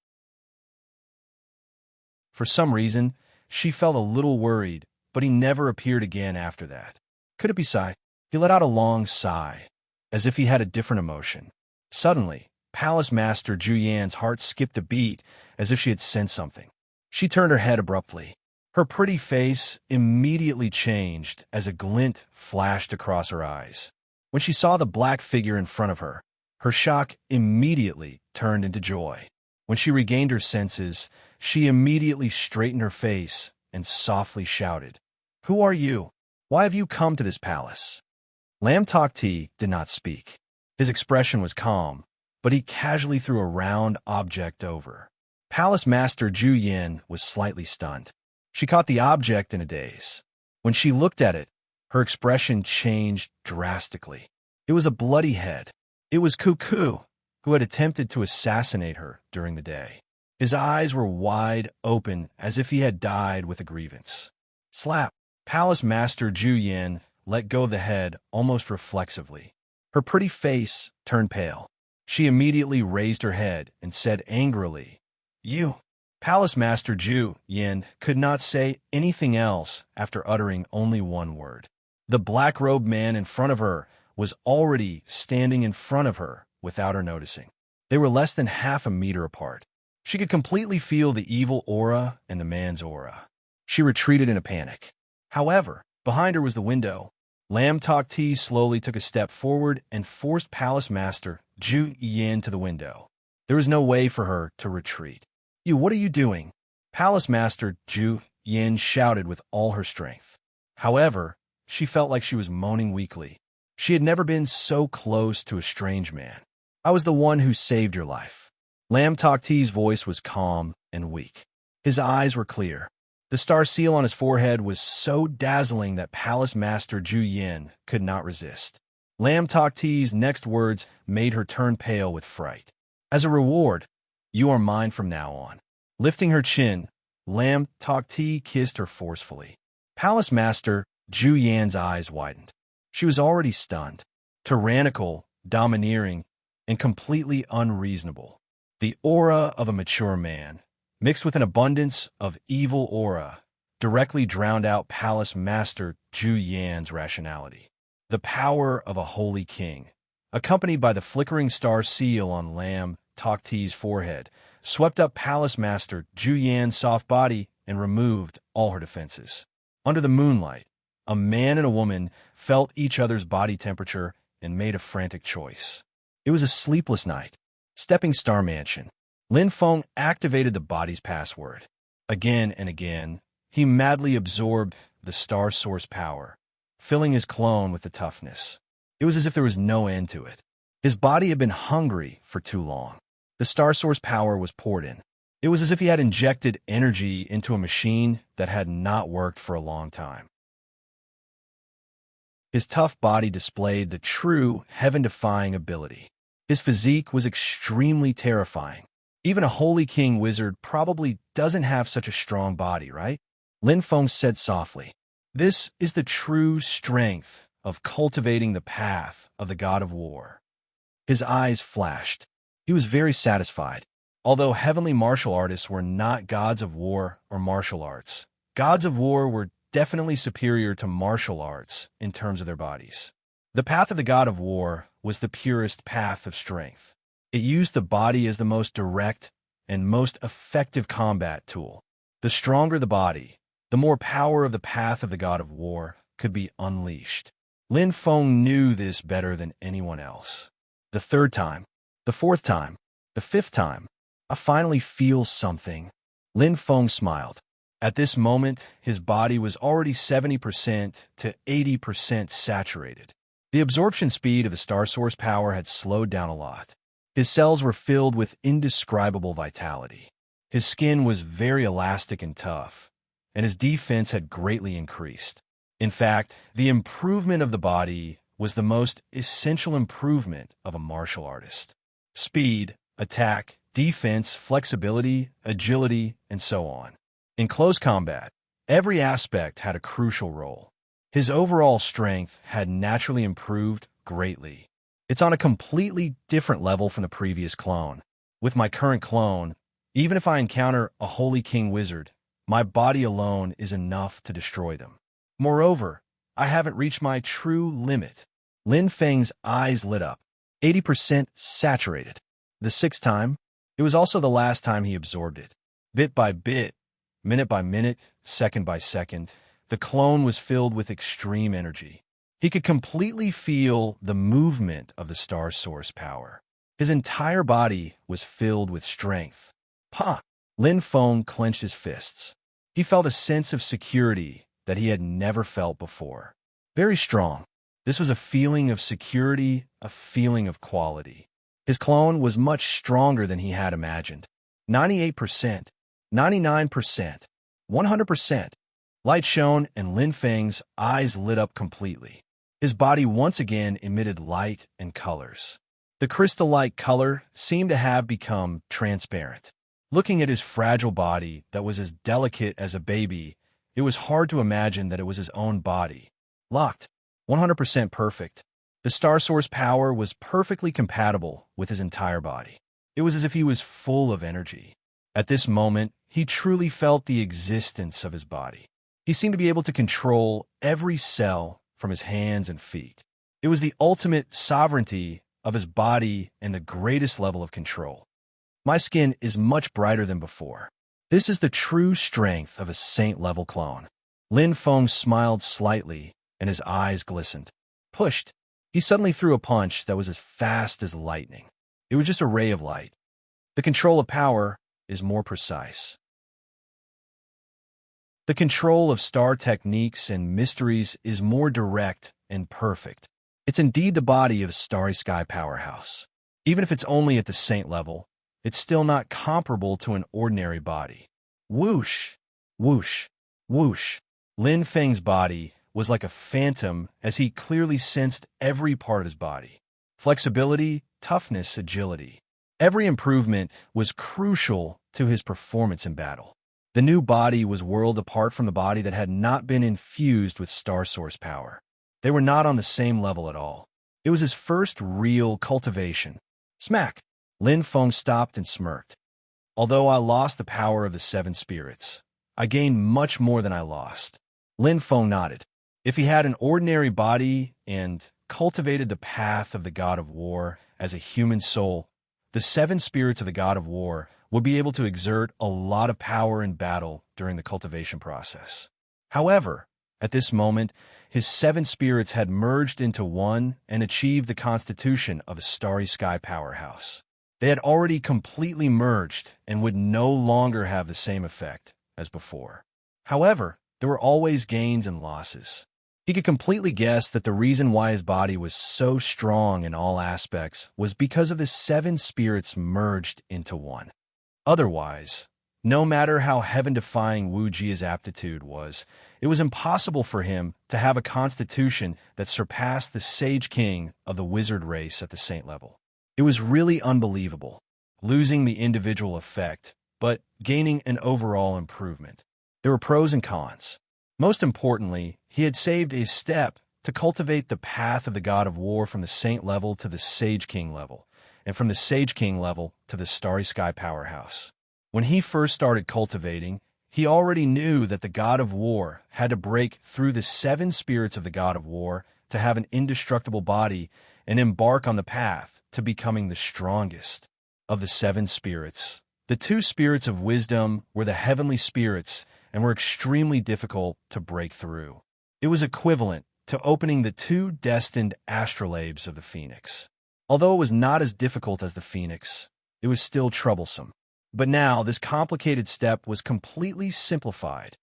For some reason, she felt a little worried, but he never appeared again after that. Could it be sigh? He let out a long sigh, as if he had a different emotion. Suddenly, Palace Master Zhu Yan's heart skipped a beat, as if she had sensed something. She turned her head abruptly. Her pretty face immediately changed as a glint flashed across her eyes. When she saw the black figure in front of her, her shock immediately turned into joy. When she regained her senses, she immediately straightened her face and softly shouted, "Who are you? Why have you come to this palace?" Lam Tok Ti did not speak. His expression was calm, but he casually threw a round object over. Palace Master Zhu Yan was slightly stunned. She caught the object in a daze. When she looked at it, her expression changed drastically. It was a bloody head. It was Ku, who had attempted to assassinate her during the day. His eyes were wide open as if he had died with a grievance. Slap! Palace Master Zhu Yan let go of the head almost reflexively. Her pretty face turned pale. She immediately raised her head and said angrily, "You." Palace Master Zhu Yan could not say anything else after uttering only one word. The black-robed man in front of her was already standing in front of her without her noticing. They were less than half a meter apart. She could completely feel the evil aura and the man's aura. She retreated in a panic. However, behind her was the window. Lam Tok Ti slowly took a step forward and forced Palace Master Zhu Yan to the window. There was no way for her to retreat. "You, what are you doing?" Palace Master Zhu Yan shouted with all her strength. However, she felt like she was moaning weakly. She had never been so close to a strange man. "I was the one who saved your life." Lam Tok Ti's voice was calm and weak. His eyes were clear. The star seal on his forehead was so dazzling that Palace Master Zhu Yan could not resist. Lam Tok Ti's next words made her turn pale with fright. "As a reward, you are mine from now on." Lifting her chin, Lam Tok Ti kissed her forcefully. Palace Master Zhu Yan's eyes widened. She was already stunned, tyrannical, domineering, and completely unreasonable. The aura of a mature man, mixed with an abundance of evil aura, directly drowned out Palace Master Zhu Yan's rationality. the power of a holy king, accompanied by the flickering star seal on Lam Tokti's forehead, swept up Palace Master Ju Yan's soft body and removed all her defenses. Under the moonlight, a man and a woman felt each other's body temperature and made a frantic choice. It was a sleepless night. Stepping Star Mansion. Lin Feng activated the body's password. Again and again, he madly absorbed the star source power, filling his clone with the toughness. It was as if there was no end to it. His body had been hungry for too long. The star source power was poured in. It was as if he had injected energy into a machine that had not worked for a long time. His tough body displayed the true heaven-defying ability. His physique was extremely terrifying. Even a holy king wizard probably doesn't have such a strong body, right? Lin Feng said softly. This is the true strength of cultivating the path of the god of war. His eyes flashed. He was very satisfied. Although heavenly martial artists were not gods of war or martial arts, gods of war were definitely superior to martial arts in terms of their bodies. The path of the god of war was the purest path of strength. It used the body as the most direct and most effective combat tool. The stronger the body, the more power of the path of the god of war could be unleashed. Lin Feng knew this better than anyone else. The third time, the fourth time, the fifth time, I finally feel something. Lin Feng smiled. At this moment, his body was already 70% to 80% saturated. The absorption speed of the star source power had slowed down a lot. His cells were filled with indescribable vitality. His skin was very elastic and tough, and his defense had greatly increased. In fact, the improvement of the body was the most essential improvement of a martial artist. Speed, attack, defense, flexibility, agility, and so on. In close combat, every aspect had a crucial role. His overall strength had naturally improved greatly. It's on a completely different level from the previous clone. With my current clone, even if I encounter a Holy King wizard, my body alone is enough to destroy them. Moreover, I haven't reached my true limit. Lin Feng's eyes lit up. 80% saturated. The sixth time, it was also the last time he absorbed it. Bit by bit, minute by minute, second by second, the clone was filled with extreme energy. He could completely feel the movement of the star source power. His entire body was filled with strength. Ha! Lin Feng clenched his fists. He felt a sense of security that he had never felt before. Very strong. This was a feeling of security, a feeling of quality. His clone was much stronger than he had imagined. 98%, 99%, 100%. Light shone and Lin Feng's eyes lit up completely. His body once again emitted light and colors. The crystal-like color seemed to have become transparent. Looking at his fragile body that was as delicate as a baby, it was hard to imagine that it was his own body. Locked. 100% perfect. The star source power was perfectly compatible with his entire body. It was as if he was full of energy. At this moment, he truly felt the existence of his body. He seemed to be able to control every cell from his hands and feet. It was the ultimate sovereignty of his body and the greatest level of control. My skin is much brighter than before. This is the true strength of a saint-level clone. Lin Feng smiled slightly, and his eyes glistened. Pushed. He suddenly threw a punch that was as fast as lightning. It was just a ray of light. The control of power is more precise. The control of star techniques and mysteries is more direct and perfect. It's indeed the body of a starry sky powerhouse. Even if it's only at the saint level, it's still not comparable to an ordinary body. Whoosh, whoosh, whoosh. Lin Feng's body was like a phantom as he clearly sensed every part of his body. Flexibility, toughness, agility. Every improvement was crucial to his performance in battle. The new body was worlds apart from the body that had not been infused with star source power. They were not on the same level at all. It was his first real cultivation. Smack! Lin Feng stopped and smirked. Although I lost the power of the seven spirits, I gained much more than I lost. Lin Feng nodded. If he had an ordinary body and cultivated the path of the god of war as a human soul, the 7 spirits of the god of war would be able to exert a lot of power in battle during the cultivation process. However, at this moment, his 7 spirits had merged into one and achieved the constitution of a starry sky powerhouse. They had already completely merged and would no longer have the same effect as before. However, there were always gains and losses. He could completely guess that the reason why his body was so strong in all aspects was because of the 7 spirits merged into one. Otherwise, no matter how heaven-defying Wu Jia's aptitude was, it was impossible for him to have a constitution that surpassed the Sage King of the wizard race at the saint level. It was really unbelievable, losing the individual effect, but gaining an overall improvement. There were pros and cons. Most importantly, he had saved a step to cultivate the path of the god of war from the saint level to the Sage King level, and from the Sage King level to the Starry Sky powerhouse. When he first started cultivating, he already knew that the god of war had to break through the 7 spirits of the god of war to have an indestructible body and embark on the path to becoming the strongest of the 7 spirits. The 2 spirits of wisdom were the heavenly spirits and were extremely difficult to break through. It was equivalent to opening the 2 destined astrolabes of the phoenix. Although it was not as difficult as the phoenix, it was still troublesome. But now, this complicated step was completely simplified.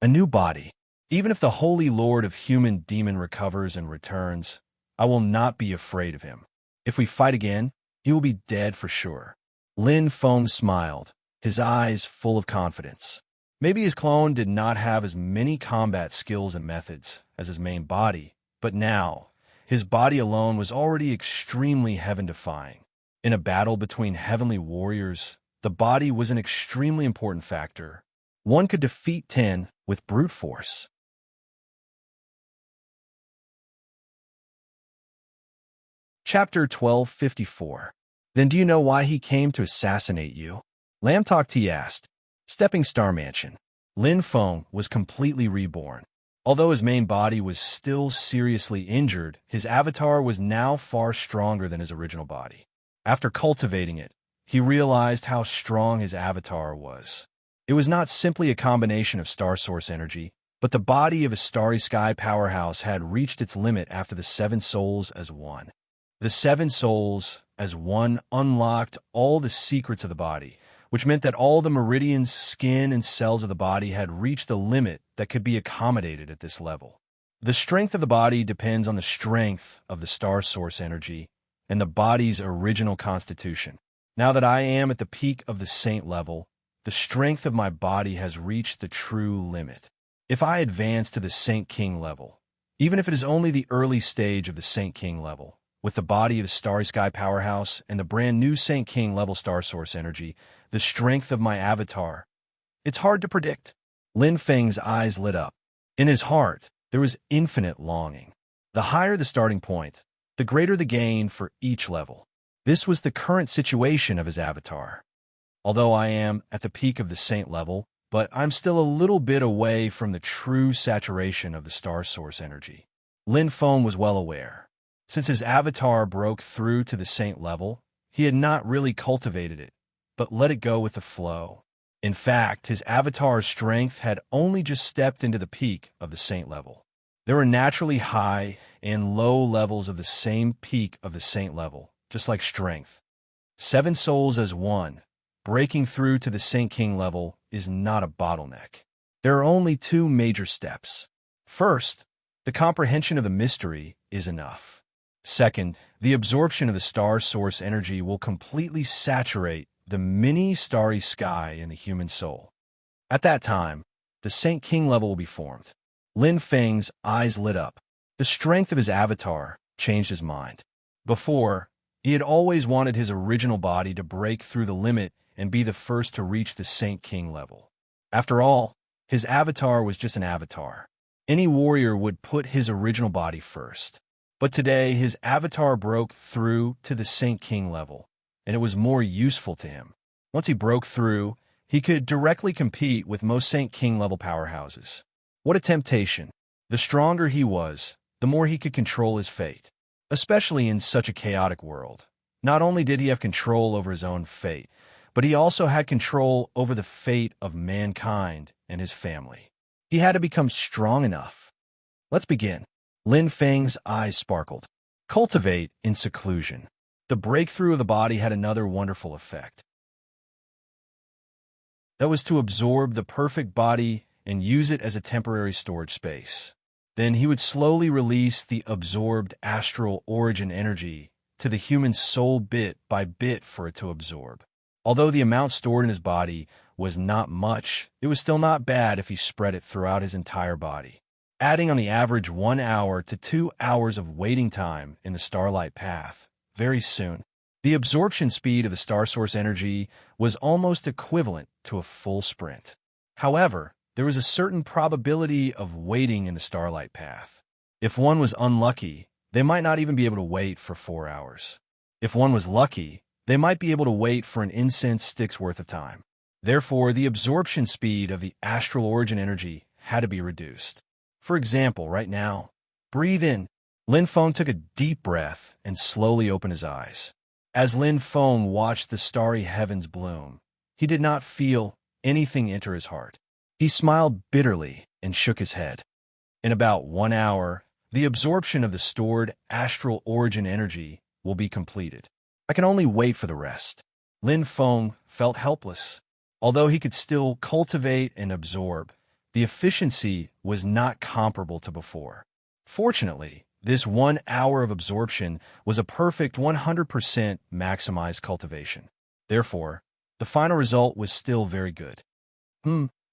A new body. Even if the Holy Lord of Human Demon recovers and returns, I will not be afraid of him. If we fight again, he will be dead for sure. Lin Feng smiled, his eyes full of confidence. Maybe his clone did not have as many combat skills and methods as his main body, but now, his body alone was already extremely heaven-defying. In a battle between heavenly warriors, the body was an extremely important factor. One could defeat 10 with brute force. Chapter 1254. Then do you know why he came to assassinate you? Lam Tok Ti asked. Stepping Star Mansion. Lin Feng was completely reborn. Although his main body was still seriously injured, his avatar was now far stronger than his original body. After cultivating it, he realized how strong his avatar was. It was not simply a combination of star source energy, but the body of a starry sky powerhouse had reached its limit after the 7 souls as one. The 7 souls as one unlocked all the secrets of the body, which meant that all the meridians, skin, and cells of the body had reached the limit that could be accommodated at this level. The strength of the body depends on the strength of the star source energy and the body's original constitution. Now that I am at the peak of the saint level, the strength of my body has reached the true limit. If I advance to the Saint King level, even if it is only the early stage of the Saint King level, with the body of the Starry Sky Powerhouse and the brand new Saint King level star source energy, the strength of my avatar, it's hard to predict. Lin Feng's eyes lit up. In his heart, there was infinite longing. The higher the starting point, the greater the gain for each level. This was the current situation of his avatar. Although I am at the peak of the saint level, but I'm still a little bit away from the true saturation of the star source energy. Lin Feng was well aware. Since his avatar broke through to the saint level, he had not really cultivated it, but let it go with the flow. In fact, his avatar's strength had only just stepped into the peak of the saint level. There were naturally high and low levels of the same peak of the saint level, just like strength. 7 souls as one, breaking through to the Saint King level is not a bottleneck. There are only 2 major steps. First, the comprehension of the mystery is enough. Second, the absorption of the star source energy will completely saturate the mini starry sky in the human soul. At that time, the Saint King level will be formed. Lin Feng's eyes lit up. The strength of his avatar changed his mind. Before, he had always wanted his original body to break through the limit and be the first to reach the Saint King level. After all, his avatar was just an avatar. Any warrior would put his original body first. But today, his avatar broke through to the Saint King level, and it was more useful to him. Once he broke through, he could directly compete with most Saint King level powerhouses. What a temptation. The stronger he was, the more he could control his fate, especially in such a chaotic world. Not only did he have control over his own fate, but he also had control over the fate of mankind and his family. He had to become strong enough. Let's begin. Lin Feng's eyes sparkled. Cultivate in seclusion. The breakthrough of the body had another wonderful effect. That was to absorb the perfect body and use it as a temporary storage space. Then he would slowly release the absorbed astral origin energy to the human soul bit by bit for it to absorb. Although the amount stored in his body was not much, it was still not bad if he spread it throughout his entire body. Adding on the average 1 hour to 2 hours of waiting time in the starlight path, very soon, the absorption speed of the star source energy was almost equivalent to a full sprint. However, there was a certain probability of waiting in the starlight path. If one was unlucky, they might not even be able to wait for 4 hours. If one was lucky, they might be able to wait for an incense stick's worth of time. Therefore, the absorption speed of the astral origin energy had to be reduced. For example, right now, breathe in. Lin Feng took a deep breath and slowly opened his eyes. As Lin Feng watched the starry heavens bloom, he did not feel anything enter his heart. He smiled bitterly and shook his head. In about 1 hour, the absorption of the stored astral origin energy will be completed. I can only wait for the rest. Lin Feng felt helpless. Although he could still cultivate and absorb, the efficiency was not comparable to before. Fortunately, this 1 hour of absorption was a perfect 100% maximized cultivation. Therefore, the final result was still very good.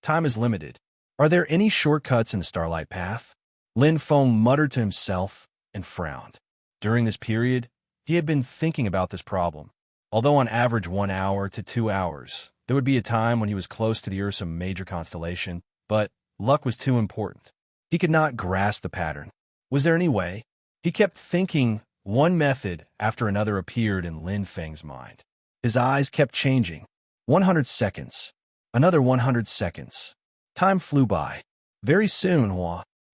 Time is limited. Are there any shortcuts in the starlight path? Lin Feng muttered to himself and frowned. During this period, he had been thinking about this problem. Although on average 1 hour to 2 hours, there would be a time when he was close to the Ursa Major constellation, but luck was too important. He could not grasp the pattern. Was there any way? He kept thinking. One method after another appeared in Lin Feng's mind. His eyes kept changing. 100 seconds. Another 100 seconds. Time flew by. Very soon,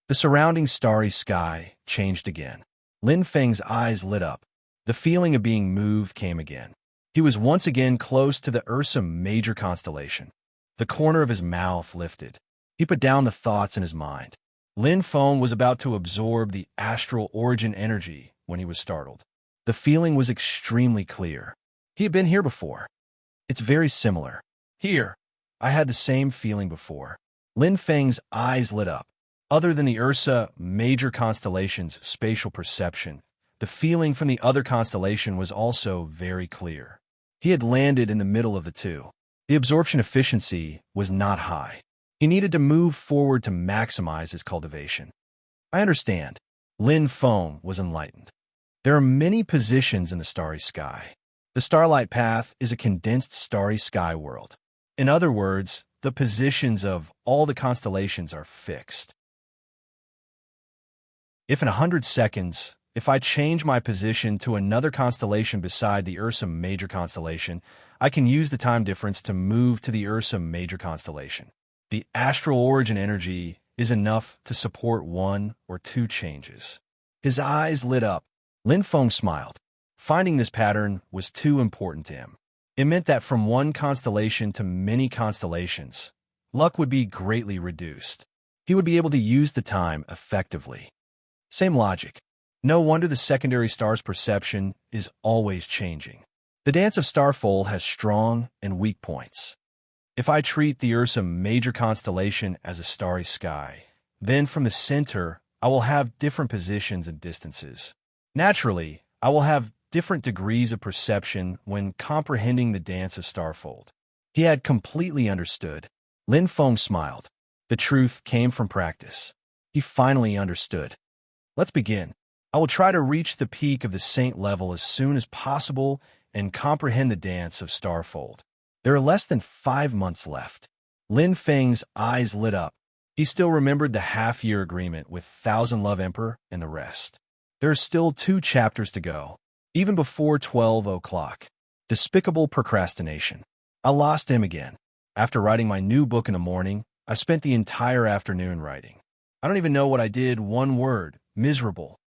the surrounding starry sky changed again. Lin Feng's eyes lit up. The feeling of being moved came again. He was once again close to the Ursa Major constellation. The corner of his mouth lifted. He put down the thoughts in his mind. Lin Feng was about to absorb the astral origin energy when he was startled. The feeling was extremely clear. He had been here before. It's very similar. Here, I had the same feeling before. Lin Feng's eyes lit up. Other than the Ursa Major constellation's spatial perception, the feeling from the other constellation was also very clear. He had landed in the middle of the two. The absorption efficiency was not high. He needed to move forward to maximize his cultivation. I understand. Lin Feng was enlightened. There are many positions in the starry sky. The starlight path is a condensed starry sky world. In other words, the positions of all the constellations are fixed. If in 100 seconds, if I change my position to another constellation beside the Ursa Major constellation, I can use the time difference to move to the Ursa Major constellation. The astral origin energy is enough to support 1 or 2 changes. His eyes lit up. Lin Feng smiled. Finding this pattern was too important to him. It meant that from one constellation to many constellations, luck would be greatly reduced. He would be able to use the time effectively. Same logic. No wonder the secondary star's perception is always changing. The dance of starfold has strong and weak points. If I treat the Ursa Major constellation as a starry sky, then from the center, I will have different positions and distances. Naturally, I will have different degrees of perception when comprehending the dance of starfold. He had completely understood. Lin Feng smiled. The truth came from practice. He finally understood. Let's begin. I will try to reach the peak of the saint level as soon as possible and comprehend the dance of starfold. There are less than 5 months left. Lin Feng's eyes lit up. He still remembered the half-year agreement with Thousand Love Emperor and the rest. There are still 2 chapters to go, even before 12 o'clock. Despicable procrastination. I lost him again. After writing my new book in the morning, I spent the entire afternoon writing. I don't even know what I did 1 word, miserable.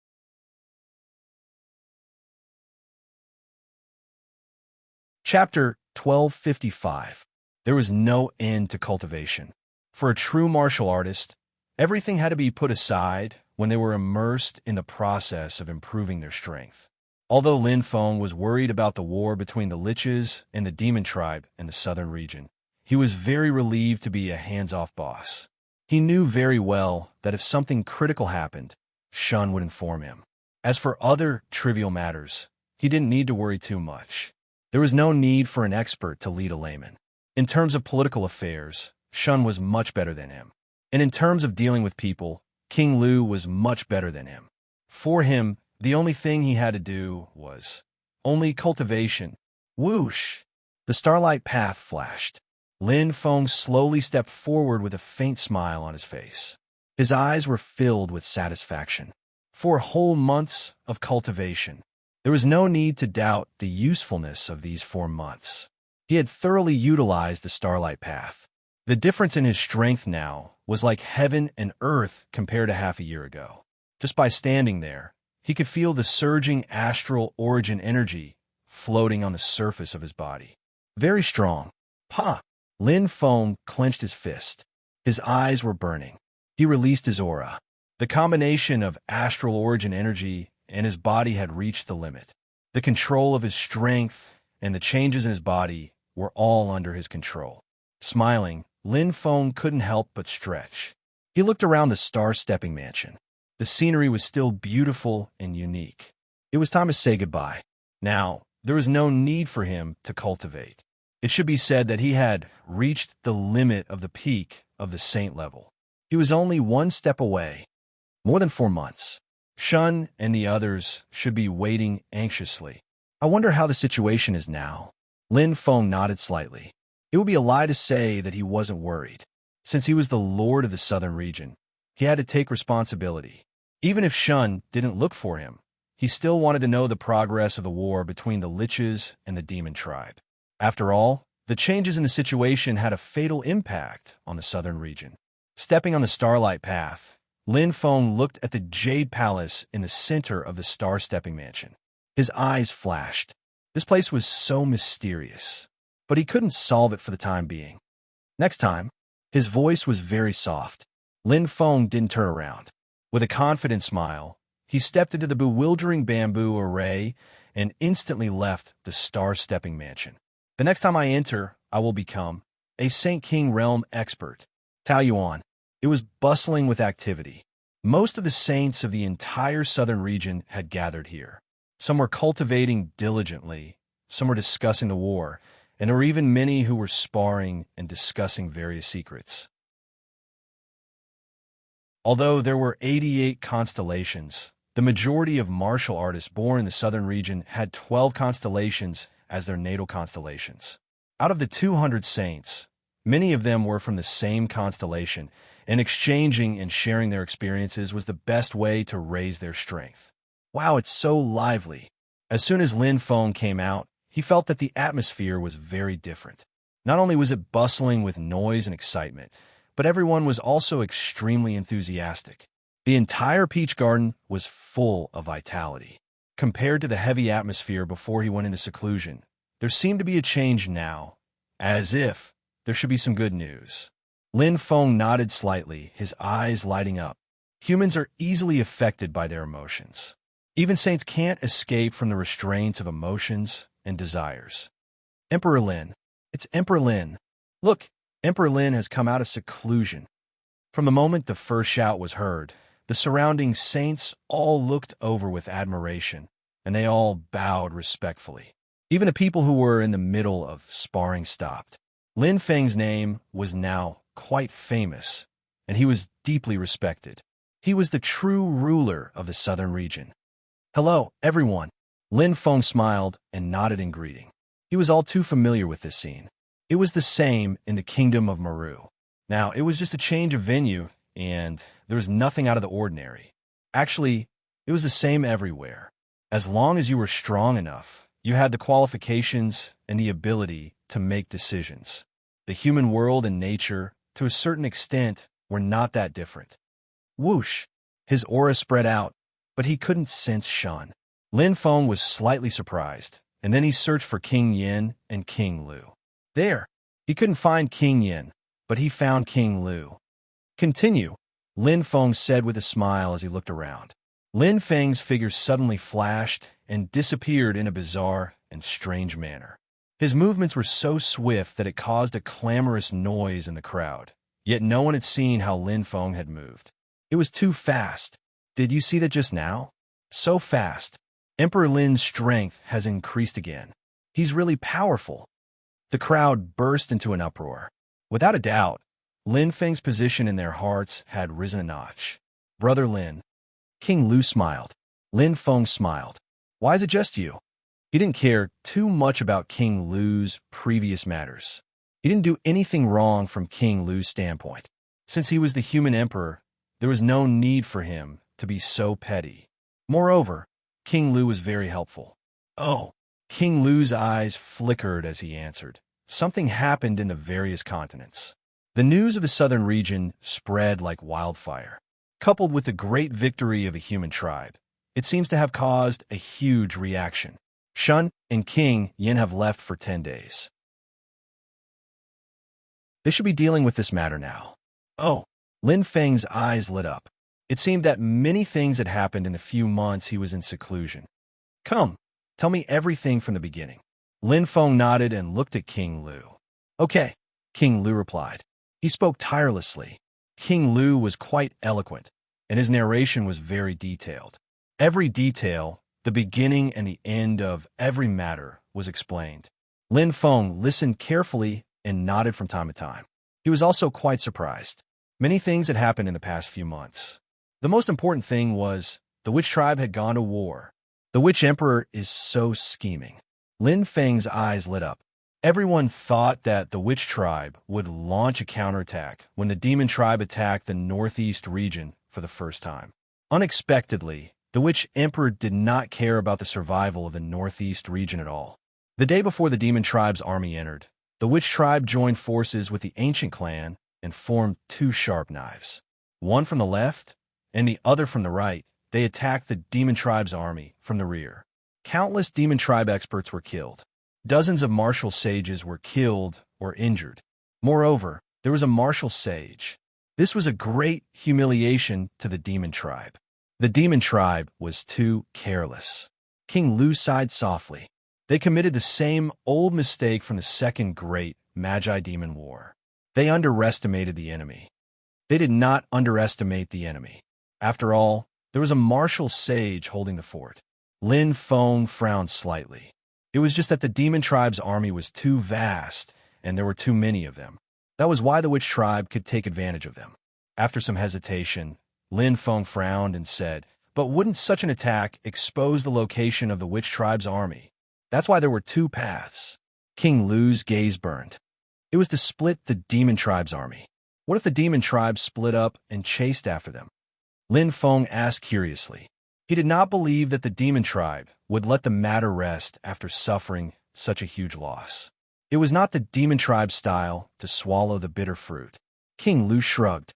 Chapter 1255. There was no end to cultivation. For a true martial artist, everything had to be put aside when they were immersed in the process of improving their strength. Although Lin Feng was worried about the war between the Liches and the demon tribe in the southern region, he was very relieved to be a hands-off boss. He knew very well that if something critical happened, Shun would inform him. As for other trivial matters, he didn't need to worry too much. There was no need for an expert to lead a layman. In terms of political affairs, Shun was much better than him. And in terms of dealing with people, King Lu was much better than him. For him, the only thing he had to do was only cultivation. Whoosh! The starlight path flashed. Lin Feng slowly stepped forward with a faint smile on his face. His eyes were filled with satisfaction. 4 whole months of cultivation. There was no need to doubt the usefulness of these 4 months. He had thoroughly utilized the starlight path. The difference in his strength now was like heaven and earth compared to half a year ago. Just by standing there, he could feel the surging astral origin energy floating on the surface of his body. Very strong. Pa! Lin Feng clenched his fist. His eyes were burning. He released his aura. The combination of astral origin energy and his body had reached the limit. The control of his strength and the changes in his body were all under his control. Smiling, Lin Feng couldn't help but stretch. He looked around the star-stepping mansion. The scenery was still beautiful and unique. It was time to say goodbye. Now, there was no need for him to cultivate. It should be said that he had reached the limit of the peak of the saint level. He was only 1 step away. More than 4 months. Shun and the others should be waiting anxiously. I wonder how the situation is now. Lin Feng nodded slightly. It would be a lie to say that he wasn't worried. Since he was the lord of the southern region, he had to take responsibility. Even if Shun didn't look for him, he still wanted to know the progress of the war between the Liches and the demon tribe. After all, the changes in the situation had a fatal impact on the southern region. Stepping on the starlight path, Lin Feng looked at the Jade Palace in the center of the star-stepping mansion. His eyes flashed. This place was so mysterious, but he couldn't solve it for the time being. Next time, his voice was very soft. Lin Feng didn't turn around. With a confident smile, he stepped into the bewildering bamboo array and instantly left the star-stepping mansion. The next time I enter, I will become a Saint King realm expert. Taoyuan. It was bustling with activity. Most of the saints of the entire southern region had gathered here. Some were cultivating diligently, some were discussing the war, and there were even many who were sparring and discussing various secrets. Although there were 88 constellations, the majority of martial artists born in the southern region had 12 constellations as their natal constellations. Out of the 200 saints, many of them were from the same constellation, and exchanging and sharing their experiences was the best way to raise their strength. Wow, it's so lively. As soon as Lin Feng came out, he felt that the atmosphere was very different. Not only was it bustling with noise and excitement, but everyone was also extremely enthusiastic. The entire peach garden was full of vitality. Compared to the heavy atmosphere before he went into seclusion, there seemed to be a change now, as if there should be some good news. Lin Feng nodded slightly, his eyes lighting up. Humans are easily affected by their emotions. Even saints can't escape from the restraints of emotions and desires. Emperor Lin. It's Emperor Lin. Look, Emperor Lin has come out of seclusion. From the moment the first shout was heard, the surrounding saints all looked over with admiration, and they all bowed respectfully. Even the people who were in the middle of sparring stopped. Lin Feng's name was now quite famous, and he was deeply respected. He was the true ruler of the southern region. Hello, everyone. Lin Feng smiled and nodded in greeting. He was all too familiar with this scene. It was the same in the kingdom of Meru. Now, it was just a change of venue, and there was nothing out of the ordinary. Actually, it was the same everywhere. As long as you were strong enough, you had the qualifications and the ability to make decisions. The human world and nature, to a certain extent, were not that different. Whoosh! His aura spread out, but he couldn't sense Shun. Lin Feng was slightly surprised, and then he searched for King Yin and King Lu. There, he couldn't find King Yin, but he found King Lu. Continue, Lin Feng said with a smile as he looked around. Lin Feng's figure suddenly flashed and disappeared in a bizarre and strange manner. His movements were so swift that it caused a clamorous noise in the crowd, yet no one had seen how Lin Feng had moved. It was too fast. Did you see that just now? So fast. Emperor Lin's strength has increased again. He's really powerful. The crowd burst into an uproar. Without a doubt, Lin Feng's position in their hearts had risen a notch. Brother Lin. King Lu smiled. Lin Feng smiled. Why is it just you? He didn't care too much about King Lu's previous matters. He didn't do anything wrong from King Lu's standpoint. Since he was the human emperor, there was no need for him to be so petty. Moreover, King Lu was very helpful. Oh, King Lu's eyes flickered as he answered. Something happened in the various continents. The news of the southern region spread like wildfire. Coupled with the great victory of a human tribe, it seems to have caused a huge reaction. Shun and King Yin have left for 10 days. They should be dealing with this matter now. Oh, Lin Feng's eyes lit up. It seemed that many things had happened in the few months he was in seclusion. Come, tell me everything from the beginning. Lin Feng nodded and looked at King Lu. Okay, King Lu replied. He spoke tirelessly. King Lu was quite eloquent, and his narration was very detailed. Every detail, the beginning and the end of every matter, was explained. Lin Feng listened carefully and nodded from time to time. He was also quite surprised. Many things had happened in the past few months. The most important thing was the witch tribe had gone to war. The witch emperor is so scheming. Lin Feng's eyes lit up. Everyone thought that the witch tribe would launch a counterattack when the demon tribe attacked the northeast region for the first time. Unexpectedly, the witch emperor did not care about the survival of the northeast region at all. The day before the demon tribe's army entered, the witch tribe joined forces with the ancient clan and formed two sharp knives. One from the left and the other from the right, they attacked the demon tribe's army from the rear. Countless demon tribe experts were killed. Dozens of martial sages were killed or injured. Moreover, there was a martial sage. This was a great humiliation to the demon tribe. The demon tribe was too careless. King Lu sighed softly. They committed the same old mistake from the Second Great Magi-Demon War. They underestimated the enemy. They did not underestimate the enemy. After all, there was a martial sage holding the fort. Lin Feng frowned slightly. It was just that the demon tribe's army was too vast, and there were too many of them. That was why the witch tribe could take advantage of them. After some hesitation, Lin Feng frowned and said, "But wouldn't such an attack expose the location of the witch tribe's army? That's why there were two paths." King Lu's gaze burned. It was to split the demon tribe's army. What if the demon tribe split up and chased after them? Lin Feng asked curiously. He did not believe that the demon tribe would let the matter rest after suffering such a huge loss. It was not the demon tribe's style to swallow the bitter fruit. King Lu shrugged.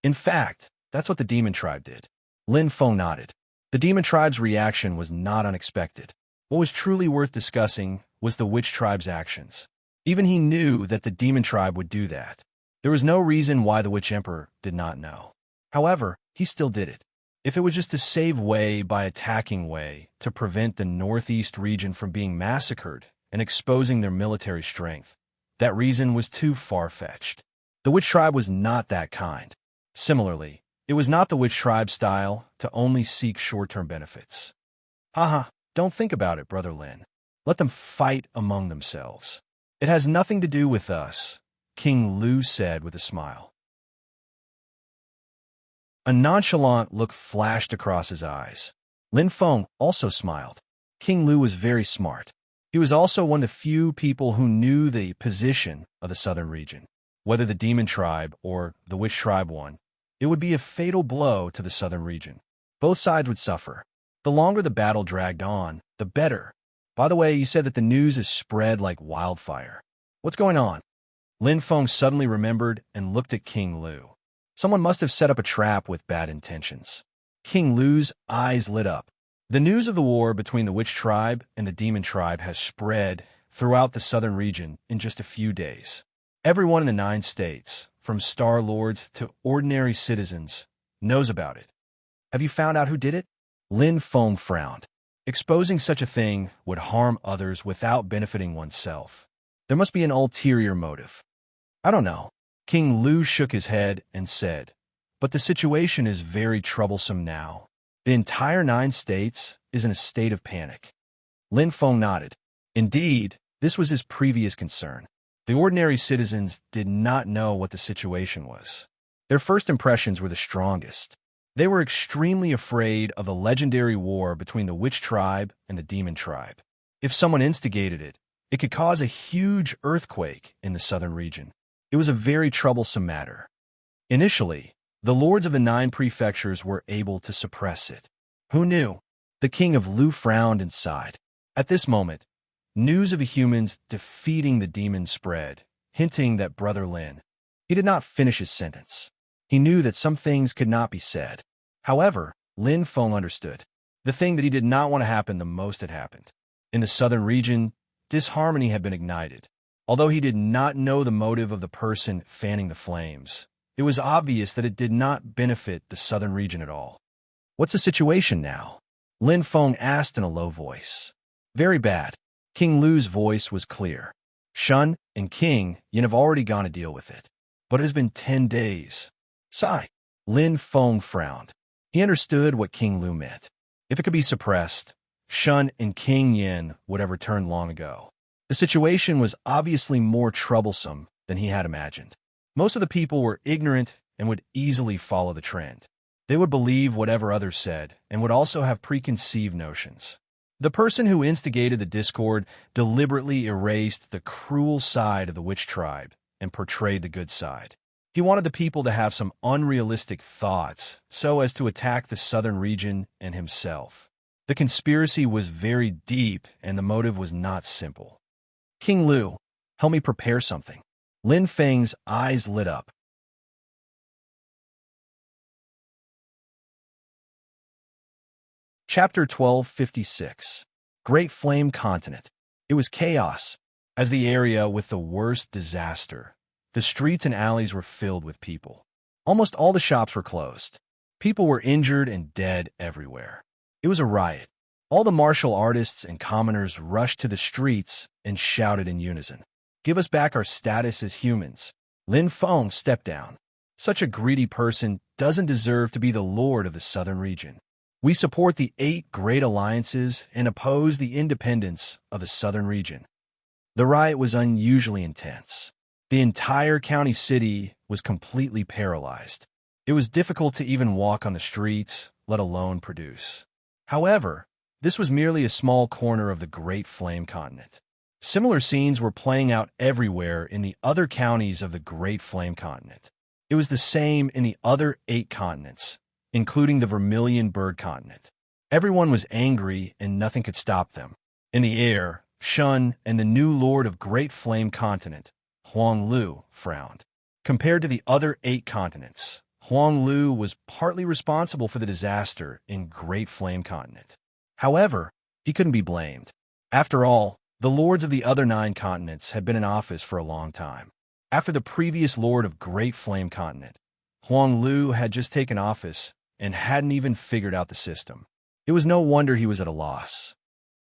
In fact, that's what the demon tribe did. Lin Feng nodded. The demon tribe's reaction was not unexpected. What was truly worth discussing was the witch tribe's actions. Even he knew that the demon tribe would do that. There was no reason why the witch emperor did not know. However, he still did it. If it was just to save Wei by attacking Wei to prevent the northeast region from being massacred and exposing their military strength, that reason was too far-fetched. The witch tribe was not that kind. Similarly, it was not the witch tribe's style to only seek short-term benefits. Haha, don't think about it, Brother Lin. Let them fight among themselves. It has nothing to do with us, King Lu said with a smile. A nonchalant look flashed across his eyes. Lin Feng also smiled. King Lu was very smart. He was also one of the few people who knew the position of the southern region. Whether the demon tribe or the witch tribe won, it would be a fatal blow to the southern region. Both sides would suffer. The longer the battle dragged on, the better. By the way, you said that the news is spread like wildfire. What's going on? Lin Feng suddenly remembered and looked at King Lu. Someone must have set up a trap with bad intentions. King Lu's eyes lit up. The news of the war between the witch tribe and the demon tribe has spread throughout the southern region in just a few days. Everyone in the 9 states, from star lords to ordinary citizens, knows about it. Have you found out who did it? Lin Feng frowned. Exposing such a thing would harm others without benefiting oneself. There must be an ulterior motive. I don't know. King Lu shook his head and said, but the situation is very troublesome now. The entire 9 states is in a state of panic. Lin Feng nodded. Indeed, this was his previous concern. The ordinary citizens did not know what the situation was. Their first impressions were the strongest. They were extremely afraid of the legendary war between the witch tribe and the demon tribe. If someone instigated it, it could cause a huge earthquake in the southern region. It was a very troublesome matter. Initially, the lords of the 9 prefectures were able to suppress it. Who knew? The king of Lu frowned and sighed. At this moment, news of the humans defeating the demons spread, hinting that Brother Lin. He did not finish his sentence. He knew that some things could not be said. However, Lin Feng understood. The thing that he did not want to happen the most had happened. In the southern region, disharmony had been ignited. Although he did not know the motive of the person fanning the flames, it was obvious that it did not benefit the southern region at all. What's the situation now? Lin Feng asked in a low voice. Very bad. King Lu's voice was clear. Shun and King Yin have already gone to deal with it. But it has been 10 days. Sigh. Lin Feng frowned. He understood what King Lu meant. If it could be suppressed, Shun and King Yin would have returned long ago. The situation was obviously more troublesome than he had imagined. Most of the people were ignorant and would easily follow the trend. They would believe whatever others said and would also have preconceived notions. The person who instigated the discord deliberately erased the cruel side of the witch tribe and portrayed the good side. He wanted the people to have some unrealistic thoughts so as to attack the southern region and himself. The conspiracy was very deep and the motive was not simple. King Lu, help me prepare something. Lin Feng's eyes lit up. Chapter 1256. Great Flame Continent. It was chaos, as the area with the worst disaster. The streets and alleys were filled with people. Almost all the shops were closed. People were injured and dead everywhere. It was a riot. All the martial artists and commoners rushed to the streets and shouted in unison. Give us back our status as humans. Lin Feng stepped down. Such a greedy person doesn't deserve to be the lord of the southern region. We support the 8 great alliances and oppose the independence of the southern region. The riot was unusually intense. The entire county city was completely paralyzed. It was difficult to even walk on the streets, let alone produce. However, this was merely a small corner of the Great Flame Continent. Similar scenes were playing out everywhere in the other counties of the Great Flame Continent. It was the same in the other 8 continents, including the Vermilion Bird Continent. Everyone was angry and nothing could stop them. In the air, Shun and the new lord of Great Flame Continent, Huang Lu, frowned. Compared to the other 8 continents, Huang Lu was partly responsible for the disaster in Great Flame Continent. However, he couldn't be blamed. After all, the lords of the other 9 continents had been in office for a long time. After the previous lord of Great Flame Continent, Huang Lu had just taken office and hadn't even figured out the system. It was no wonder he was at a loss.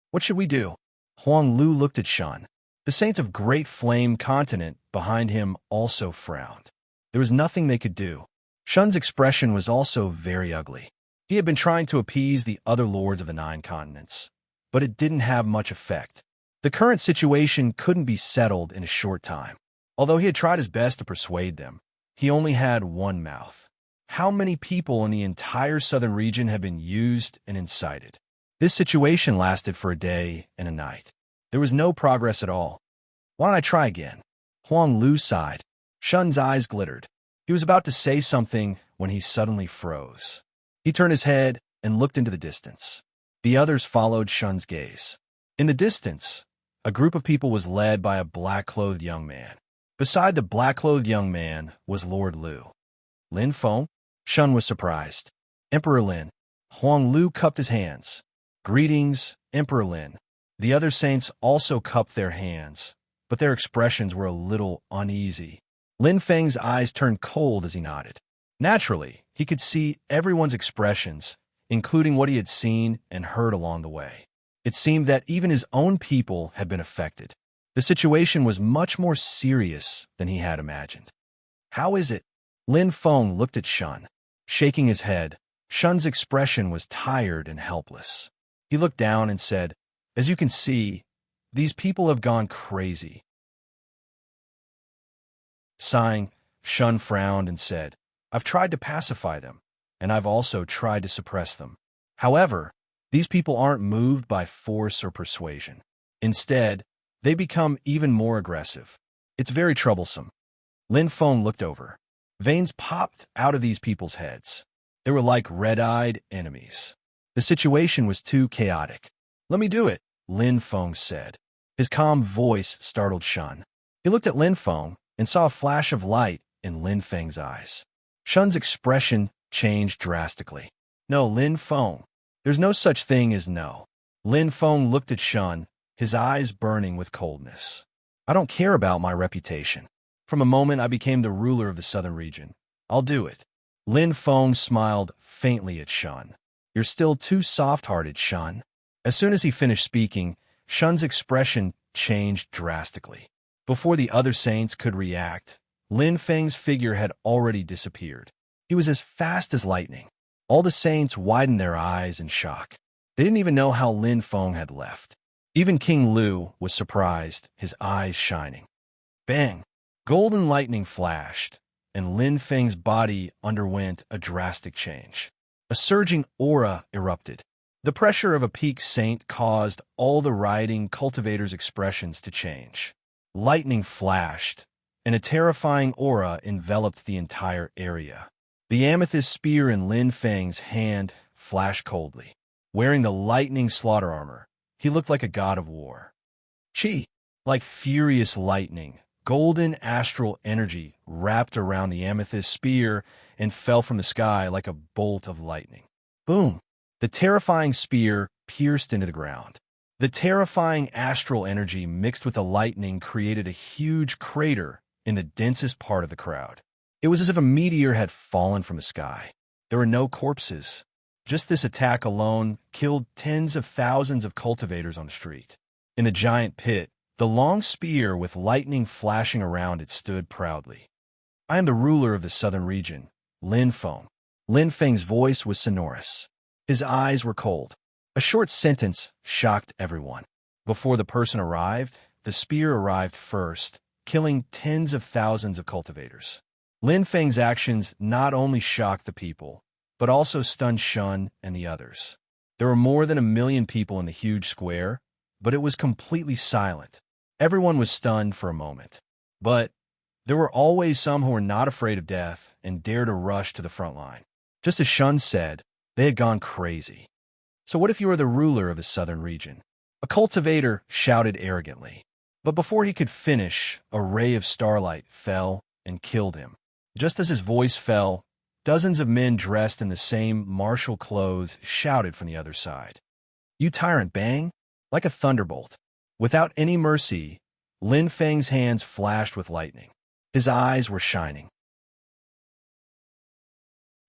What should we do? Huang Lu looked at Shun. The saints of Great Flame Continent behind him also frowned. There was nothing they could do. Shun's expression was also very ugly. He had been trying to appease the other lords of the 9 continents, but it didn't have much effect. The current situation couldn't be settled in a short time. Although he had tried his best to persuade them, he only had one mouth. How many people in the entire southern region had been used and incited? This situation lasted for a day and a night. There was no progress at all. Why don't I try again? Huang Lu sighed. Shun's eyes glittered. He was about to say something when he suddenly froze. He turned his head and looked into the distance. The others followed Shun's gaze. In the distance, a group of people was led by a black-clothed young man. Beside the black-clothed young man was Lord Lu. Lin Feng? Shun was surprised. Emperor Lin, Huang Lu cupped his hands. Greetings, Emperor Lin. The other saints also cupped their hands, but their expressions were a little uneasy. Lin Feng's eyes turned cold as he nodded. Naturally, he could see everyone's expressions, including what he had seen and heard along the way. It seemed that even his own people had been affected. The situation was much more serious than he had imagined. How is it? Lin Feng looked at Shun. Shaking his head, Shun's expression was tired and helpless. He looked down and said, "As you can see, these people have gone crazy." Sighing, Shun frowned and said, "I've tried to pacify them, and I've also tried to suppress them. However, these people aren't moved by force or persuasion. Instead, they become even more aggressive. It's very troublesome." Lin Feng looked over. Veins popped out of these people's heads. They were like red-eyed enemies. The situation was too chaotic. "Let me do it," Lin Feng said. His calm voice startled Shun. He looked at Lin Feng and saw a flash of light in Lin Feng's eyes. Shun's expression changed drastically. "No, Lin Feng. There's no such thing as no." Lin Feng looked at Shun, his eyes burning with coldness. "I don't care about my reputation. From the moment I became the ruler of the southern region, I'll do it." Lin Feng smiled faintly at Shun. "You're still too soft-hearted, Shun." As soon as he finished speaking, Shun's expression changed drastically. Before the other saints could react, Lin Feng's figure had already disappeared. He was as fast as lightning. All the saints widened their eyes in shock. They didn't even know how Lin Feng had left. Even King Lu was surprised, his eyes shining. Bang! Golden lightning flashed, and Lin Feng's body underwent a drastic change. A surging aura erupted. The pressure of a peak saint caused all the rioting cultivators' expressions to change. Lightning flashed, and a terrifying aura enveloped the entire area. The amethyst spear in Lin Feng's hand flashed coldly. Wearing the lightning slaughter armor, he looked like a god of war. Chi! Like furious lightning, golden astral energy wrapped around the amethyst spear and fell from the sky like a bolt of lightning. Boom! The terrifying spear pierced into the ground. The terrifying astral energy mixed with the lightning created a huge crater in the densest part of the crowd. It was as if a meteor had fallen from the sky. There were no corpses. Just this attack alone killed tens of thousands of cultivators on the street. In the giant pit, the long spear with lightning flashing around it stood proudly. "I am the ruler of the southern region, Lin Feng." Lin Feng's voice was sonorous. His eyes were cold. A short sentence shocked everyone. Before the person arrived, the spear arrived first, killing tens of thousands of cultivators. Lin Feng's actions not only shocked the people, but also stunned Shun and the others. There were more than 1 million people in the huge square, but it was completely silent. Everyone was stunned for a moment. But there were always some who were not afraid of death and dared to rush to the front line. Just as Shun said, they had gone crazy. "So what if you were the ruler of the southern region?" A cultivator shouted arrogantly. But before he could finish, a ray of starlight fell and killed him. Just as his voice fell, dozens of men dressed in the same martial clothes shouted from the other side. "You tyrant, bang!" Like a thunderbolt. Without any mercy, Lin Feng's hands flashed with lightning. His eyes were shining.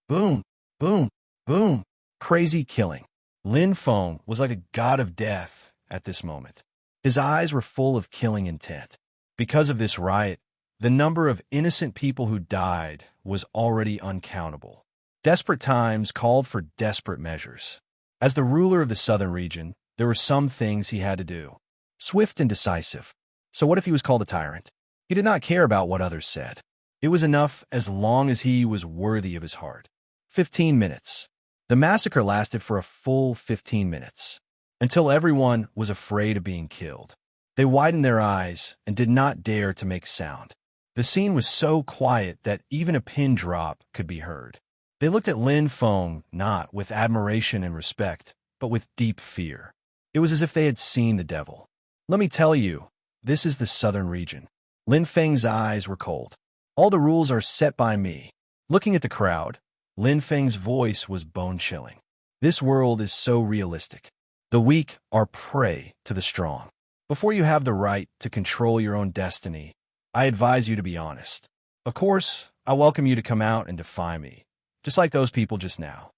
Boom, boom, boom. Crazy killing. Lin Feng was like a god of death at this moment. His eyes were full of killing intent. Because of this riot, the number of innocent people who died was already uncountable. Desperate times called for desperate measures. As the ruler of the southern region, there were some things he had to do. Swift and decisive. So what if he was called a tyrant? He did not care about what others said. It was enough as long as he was worthy of his heart. 15 minutes. The massacre lasted for a full 15 minutes, until everyone was afraid of being killed. They widened their eyes and did not dare to make sound. The scene was so quiet that even a pin drop could be heard. They looked at Lin Feng not with admiration and respect, but with deep fear. It was as if they had seen the devil. "Let me tell you, this is the southern region." Lin Feng's eyes were cold. "All the rules are set by me." Looking at the crowd, Lin Feng's voice was bone-chilling. This world is so realistic. The weak are prey to the strong. Before you have the right to control your own destiny, I advise you to be honest. Of course, I welcome you to come out and defy me, just like those people just now.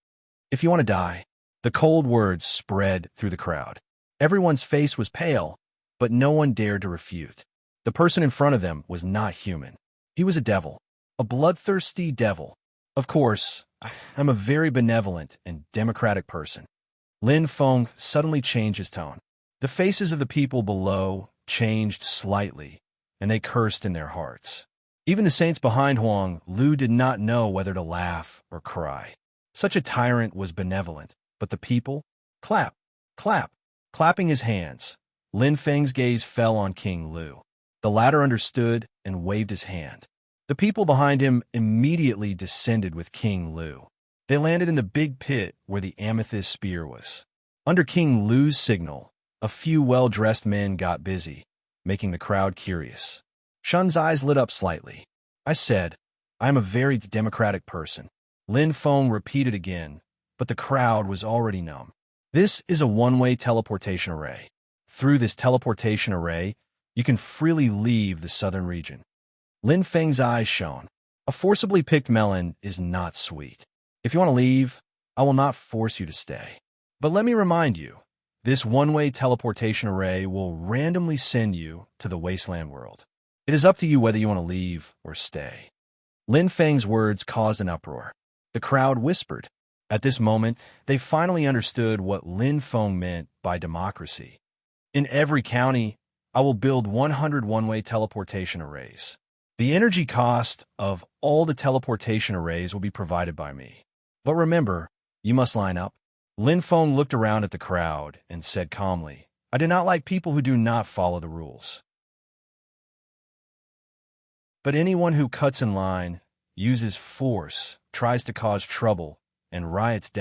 If you want to die, the cold words spread through the crowd. Everyone's face was pale, but no one dared to refute. The person in front of them was not human. He was a devil, a bloodthirsty devil. Of course, I'm a very benevolent and democratic person. Lin Feng suddenly changed his tone. The faces of the people below changed slightly, and they cursed in their hearts. Even the saints behind Huang Lu did not know whether to laugh or cry. Such a tyrant was benevolent, but the people? Clap, clap, clapping his hands. Lin Feng's gaze fell on King Lu. The latter understood and waved his hand. The people behind him immediately descended with King Lu. They landed in the big pit where the amethyst spear was. Under King Lu's signal, a few well-dressed men got busy, making the crowd curious. Shun's eyes lit up slightly. I said, I am a very democratic person. Lin Feng repeated again, but the crowd was already numb. This is a one-way teleportation array. Through this teleportation array, you can freely leave the southern region. Lin Feng's eyes shone. A forcibly picked melon is not sweet. If you want to leave, I will not force you to stay. But let me remind you, this one-way teleportation array will randomly send you to the wasteland world. It is up to you whether you want to leave or stay. Lin Feng's words caused an uproar. The crowd whispered. At this moment, they finally understood what Lin Feng meant by democracy. In every county, I will build 100 one-way teleportation arrays. The energy cost of all the teleportation arrays will be provided by me. But remember, you must line up. Lin Feng looked around at the crowd and said calmly, I do not like people who do not follow the rules. But anyone who cuts in line, uses force, tries to cause trouble, and riots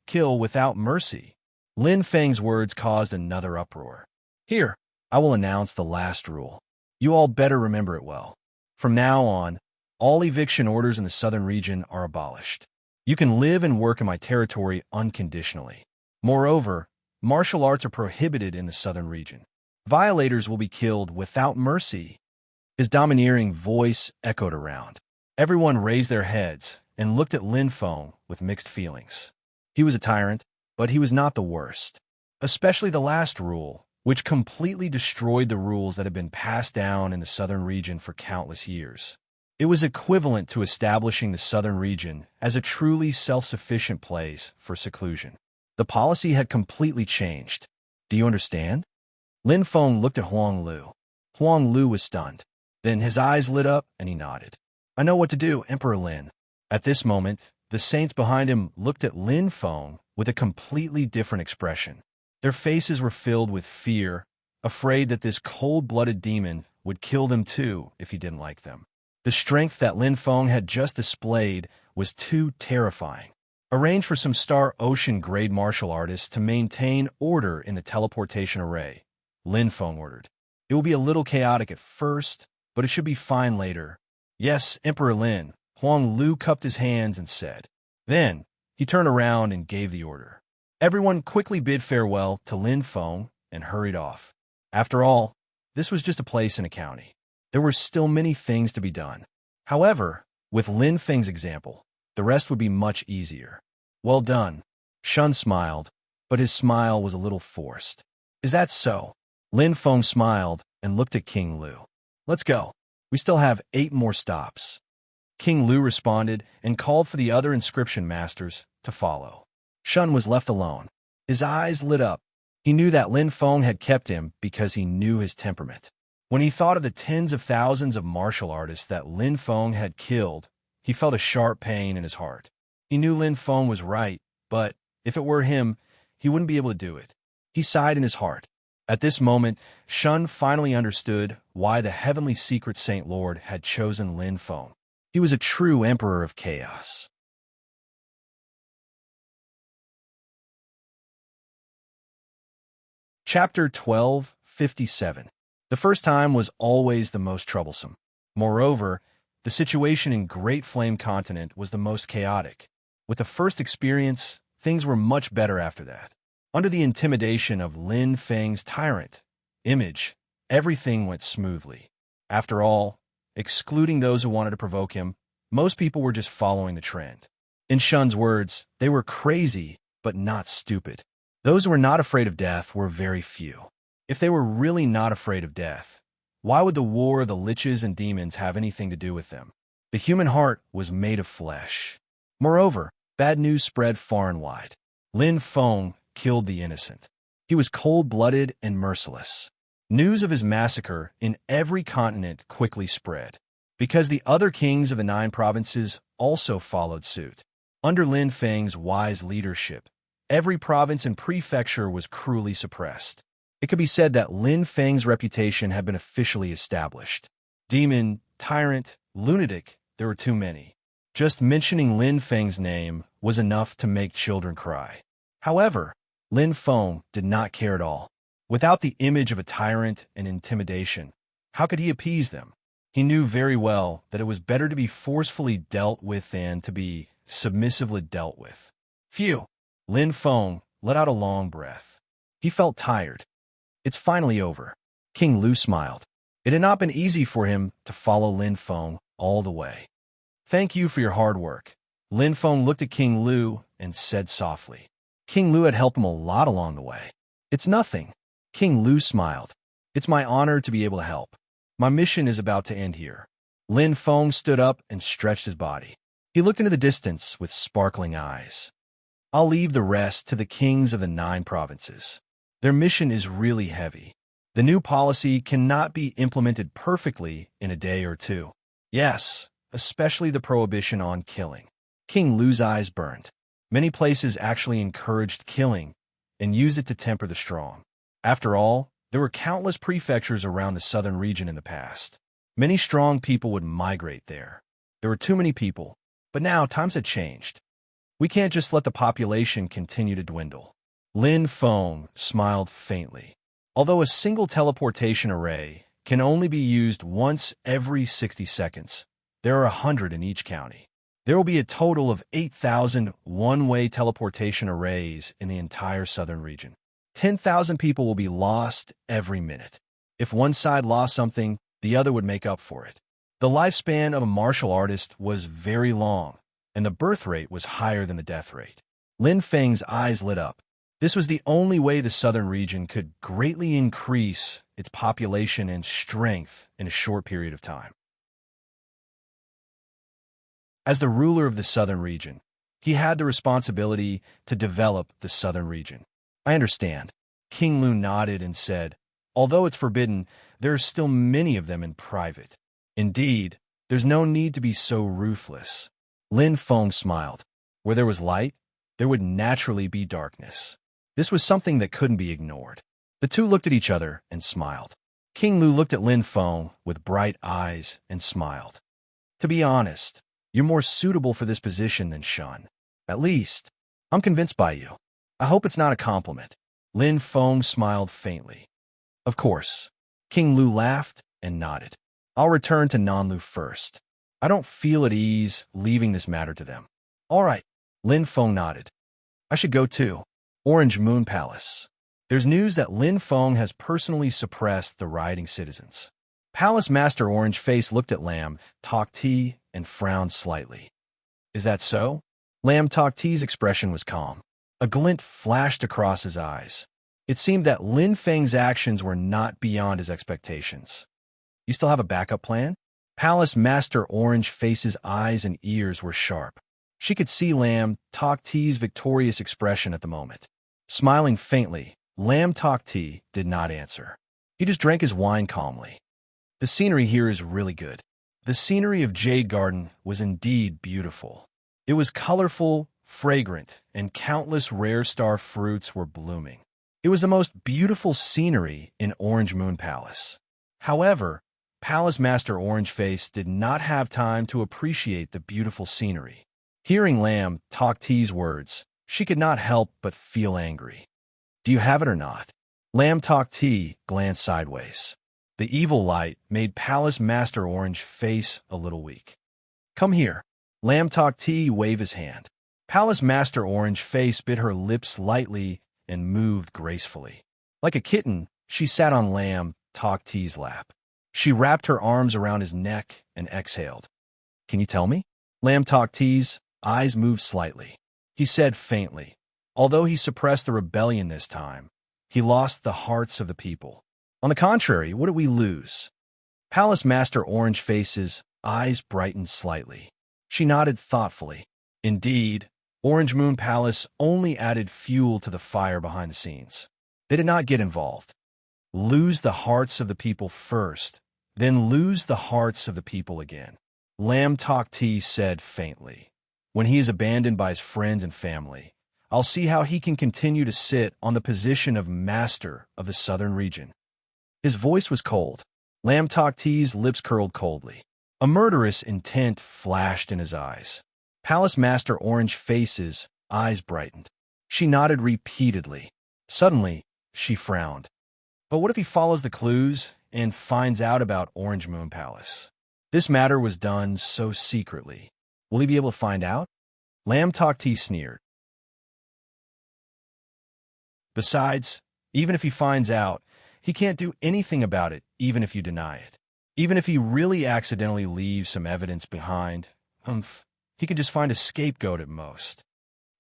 kill without mercy. Lin Feng's words caused another uproar. Here, I will announce the last rule. You all better remember it well. From now on, all eviction orders in the southern region are abolished. You can live and work in my territory unconditionally. Moreover, martial arts are prohibited in the southern region. Violators will be killed without mercy. His domineering voice echoed around. Everyone raised their heads and looked at Lin Feng with mixed feelings. He was a tyrant, but he was not the worst. Especially the last rule, which completely destroyed the rules that had been passed down in the southern region for countless years. It was equivalent to establishing the southern region as a truly self-sufficient place for seclusion. The policy had completely changed. Do you understand? Lin Feng looked at Huang Lu. Huang Lu was stunned. Then his eyes lit up and he nodded. I know what to do, Emperor Lin. At this moment, the saints behind him looked at Lin Feng with a completely different expression. Their faces were filled with fear, afraid that this cold-blooded demon would kill them too if he didn't like them. The strength that Lin Feng had just displayed was too terrifying. Arrange for some Star Ocean-grade martial artists to maintain order in the teleportation array, Lin Feng ordered. It will be a little chaotic at first, but it should be fine later. Yes, Emperor Lin, Huang Lu cupped his hands and said. Then, he turned around and gave the order. Everyone quickly bid farewell to Lin Feng and hurried off. After all, this was just a place in a county. There were still many things to be done. However, with Lin Feng's example, the rest would be much easier. Well done. Shun smiled, but his smile was a little forced. Is that so? Lin Feng smiled and looked at King Lu. Let's go. We still have 8 more stops. King Lu responded and called for the other inscription masters to follow. Shun was left alone. His eyes lit up. He knew that Lin Feng had kept him because he knew his temperament. When he thought of the tens of thousands of martial artists that Lin Feng had killed, he felt a sharp pain in his heart. He knew Lin Feng was right, but if it were him, he wouldn't be able to do it. He sighed in his heart. At this moment, Shun finally understood why the heavenly secret Saint Lord had chosen Lin Feng. He was a true emperor of chaos. Chapter 12:57. The first time was always the most troublesome. Moreover, the situation in Great Flame Continent was the most chaotic. With the first experience, things were much better after that. Under the intimidation of Lin Feng's tyrant image, everything went smoothly. After all, excluding those who wanted to provoke him, most people were just following the trend. In Shun's words, they were crazy, but not stupid. Those who were not afraid of death were very few. If they were really not afraid of death, why would the war of the liches and demons have anything to do with them? The human heart was made of flesh. Moreover, bad news spread far and wide. Lin Feng killed the innocent. He was cold-blooded and merciless. News of his massacre in every continent quickly spread, because the other kings of the 9 provinces also followed suit. Under Lin Feng's wise leadership, every province and prefecture was cruelly suppressed. It could be said that Lin Feng's reputation had been officially established. Demon, tyrant, lunatic, there were too many. Just mentioning Lin Feng's name was enough to make children cry. However, Lin Feng did not care at all. Without the image of a tyrant and intimidation, how could he appease them? He knew very well that it was better to be forcefully dealt with than to be submissively dealt with. Phew! Lin Feng let out a long breath. He felt tired. It's finally over. King Lu smiled. It had not been easy for him to follow Lin Feng all the way. Thank you for your hard work. Lin Feng looked at King Lu and said softly. King Lu had helped him a lot along the way. It's nothing. King Lu smiled. It's my honor to be able to help. My mission is about to end here. Lin Feng stood up and stretched his body. He looked into the distance with sparkling eyes. I'll leave the rest to the kings of the 9 provinces. Their mission is really heavy. The new policy cannot be implemented perfectly in a day or two. Yes, especially the prohibition on killing. King Lu's eyes burned. Many places actually encouraged killing and used it to temper the strong. After all, there were countless prefectures around the southern region in the past. Many strong people would migrate there. There were too many people, but now times had changed. We can't just let the population continue to dwindle. Lin Feng smiled faintly. Although a single teleportation array can only be used once every 60 seconds, there are 100 in each county. There will be a total of 8,000 one-way teleportation arrays in the entire southern region. 10,000 people will be lost every minute. If one side lost something, the other would make up for it. The lifespan of a martial artist was very long, and the birth rate was higher than the death rate. Lin Feng's eyes lit up. This was the only way the southern region could greatly increase its population and strength in a short period of time. As the ruler of the southern region, he had the responsibility to develop the southern region. I understand. King Lu nodded and said, although it's forbidden, there are still many of them in private. Indeed, there's no need to be so ruthless. Lin Feng smiled. Where there was light, there would naturally be darkness. This was something that couldn't be ignored. The two looked at each other and smiled. King Lu looked at Lin Feng with bright eyes and smiled. To be honest, you're more suitable for this position than Shun. At least, I'm convinced by you. I hope it's not a compliment. Lin Feng smiled faintly. Of course. King Lu laughed and nodded. I'll return to Nanlu first. I don't feel at ease leaving this matter to them. All right. Lin Feng nodded. I should go too. Orange Moon Palace. There's news that Lin Feng has personally suppressed the rioting citizens. Palace Master Orange Face looked at Lam Tok Ti and frowned slightly. Is that so? Lam Tok Ti's expression was calm. A glint flashed across his eyes. It seemed that Lin Feng's actions were not beyond his expectations. You still have a backup plan? Palace Master Orange Face's eyes and ears were sharp. She could see Lam Tok Ti's victorious expression at the moment. Smiling faintly, Lam Tok Ti did not answer. He just drank his wine calmly. The scenery here is really good. The scenery of Jade Garden was indeed beautiful. It was colorful, fragrant, and countless rare star fruits were blooming. It was the most beautiful scenery in Orange Moon Palace. However, Palace Master Orange Face did not have time to appreciate the beautiful scenery. Hearing Lam Tok Ti's words, she could not help but feel angry. Do you have it or not? Lam Tok Ti glanced sideways. The evil light made Palace Master Orange Face a little weak. Come here. Lam Tok Ti waved his hand. Palace Master Orange Face bit her lips lightly and moved gracefully. Like a kitten, she sat on Lamb Talk T's lap. She wrapped her arms around his neck and exhaled. "Can you tell me?" Lamb Talk T's eyes moved slightly. He said faintly, although he suppressed the rebellion this time, he lost the hearts of the people. "On the contrary, what did we lose?" Palace Master Orange Face's eyes brightened slightly. She nodded thoughtfully. Indeed, Orange Moon Palace only added fuel to the fire behind the scenes. They did not get involved. Lose the hearts of the people first, then lose the hearts of the people again. Lamb Talk T said faintly. When he is abandoned by his friends and family, I'll see how he can continue to sit on the position of master of the southern region. His voice was cold. Lamb Talk T's lips curled coldly. A murderous intent flashed in his eyes. Palace Master Orange Face's eyes brightened. She nodded repeatedly. Suddenly, she frowned. But what if he follows the clues and finds out about Orange Moon Palace? This matter was done so secretly. Will he be able to find out? Lamb Talk T sneered. Besides, even if he finds out, he can't do anything about it, even if you deny it. Even if he really accidentally leaves some evidence behind, he can just find a scapegoat at most.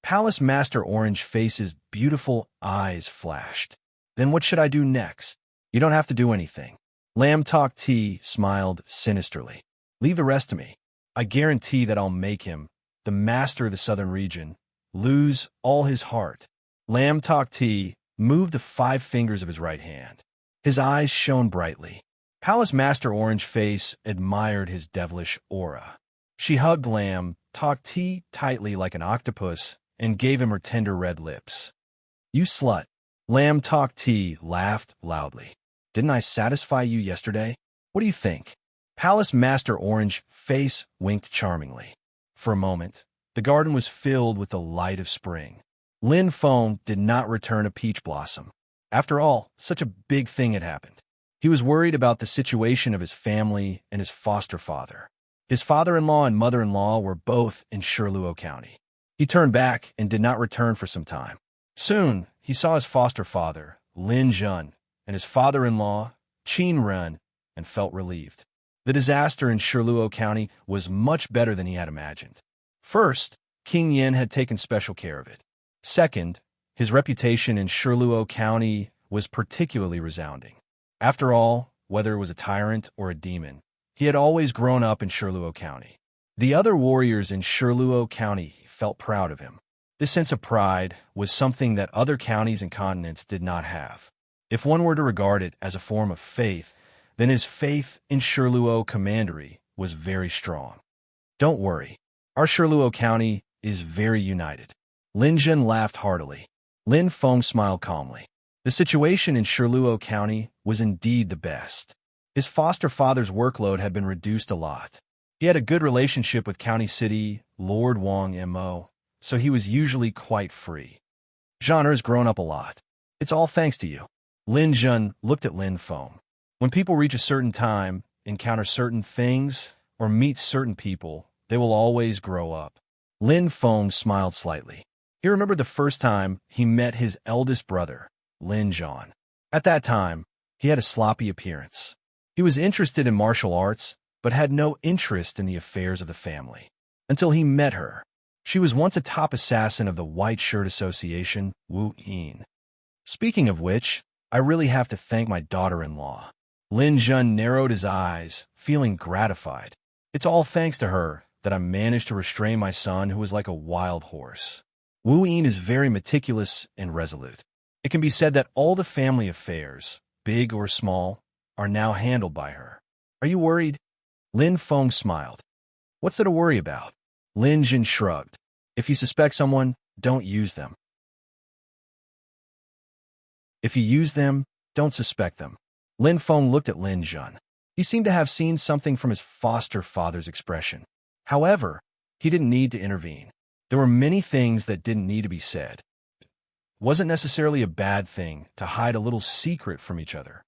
Palace Master Orange Face's beautiful eyes flashed. Then what should I do next? You don't have to do anything. Lamb Talk T smiled sinisterly. Leave the rest to me. I guarantee that I'll make him, the master of the southern region, lose all his heart. Lamb Talk T moved the 5 fingers of his right hand. His eyes shone brightly. Palace Master Orange Face admired his devilish aura. She hugged Lamb Talk T tightly like an octopus and gave him her tender red lips. You slut. Lamb Talk T laughed loudly. Didn't I satisfy you yesterday? What do you think? Palace Master Orange Face winked charmingly. For a moment, the garden was filled with the light of spring. Lin Feng did not return a peach blossom. After all, such a big thing had happened. He was worried about the situation of his family and his foster father. His father-in-law and mother-in-law were both in Shirluo County. He turned back and did not return for some time. Soon, he saw his foster father, Lin Jun, and his father-in-law, Qin Ren, and felt relieved. The disaster in Shirluo County was much better than he had imagined. First, King Yin had taken special care of it. Second, his reputation in Shirluo County was particularly resounding. After all, whether it was a tyrant or a demon, he had always grown up in Shirluo County. The other warriors in Shirluo County felt proud of him. This sense of pride was something that other counties and continents did not have. If one were to regard it as a form of faith, then his faith in Shirluo Commandery was very strong. Don't worry, our Shirluo County is very united. Lin Jun laughed heartily. Lin Feng smiled calmly. The situation in Shirluo County was indeed the best. His foster father's workload had been reduced a lot. He had a good relationship with County City Lord Wang Mo, so he was usually quite free. Genre has grown up a lot. It's all thanks to you. Lin Jun looked at Lin Feng. When people reach a certain time, encounter certain things, or meet certain people, they will always grow up. Lin Feng smiled slightly. He remembered the first time he met his eldest brother, Lin Zhan. At that time, he had a sloppy appearance. He was interested in martial arts, but had no interest in the affairs of the family. Until he met her. She was once a top assassin of the White Shirt Association, Wu Yin. Speaking of which, I really have to thank my daughter-in-law. Lin Jun narrowed his eyes, feeling gratified. It's all thanks to her that I managed to restrain my son who was like a wild horse. Wu Yin is very meticulous and resolute. It can be said that all the family affairs, big or small, are now handled by her. Are you worried? Lin Feng smiled. What's there to worry about? Lin Jun shrugged. If you suspect someone, don't use them. If you use them, don't suspect them. Lin Feng looked at Lin Jun. He seemed to have seen something from his foster father's expression. However, he didn't need to intervene. There were many things that didn't need to be said. It wasn't necessarily a bad thing to hide a little secret from each other.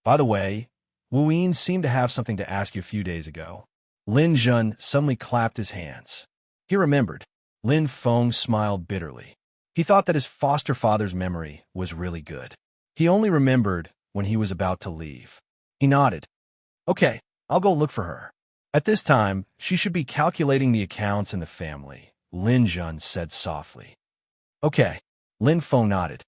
By the way, Wu Yin seemed to have something to ask you a few days ago. Lin Jun suddenly clapped his hands. He remembered. Lin Feng smiled bitterly. He thought that his foster father's memory was really good. He only remembered when he was about to leave. He nodded. Okay, I'll go look for her. At this time, she should be calculating the accounts in the family, Lin Jun said softly. Okay, Lin Feng nodded.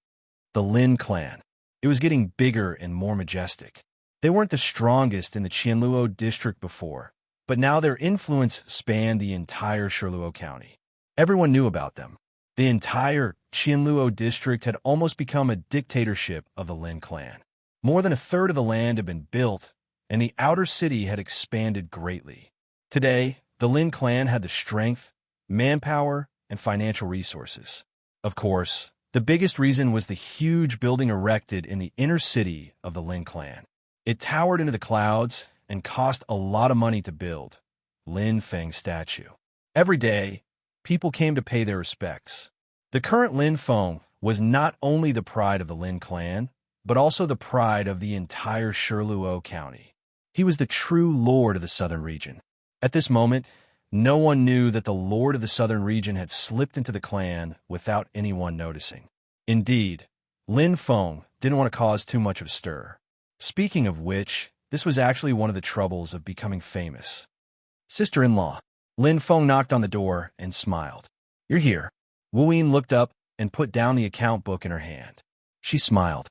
The Lin clan. It was getting bigger and more majestic. They weren't the strongest in the Qianluo district before, but now their influence spanned the entire Shiluo County. Everyone knew about them. The entire Qianluo district had almost become a dictatorship of the Lin clan. More than a third of the land had been built, and the outer city had expanded greatly. Today, the Lin clan had the strength, manpower, and financial resources. Of course, the biggest reason was the huge building erected in the inner city of the Lin clan. It towered into the clouds and cost a lot of money to build. Lin Feng's statue. Every day, people came to pay their respects. The current Lin Feng was not only the pride of the Lin clan, but also the pride of the entire Shiluo County. He was the true lord of the southern region. At this moment, no one knew that the lord of the southern region had slipped into the clan without anyone noticing. Indeed, Lin Feng didn't want to cause too much of a stir. Speaking of which, this was actually one of the troubles of becoming famous. Sister-in-law. Lin Feng knocked on the door and smiled. You're here. Wu Yin looked up and put down the account book in her hand. She smiled.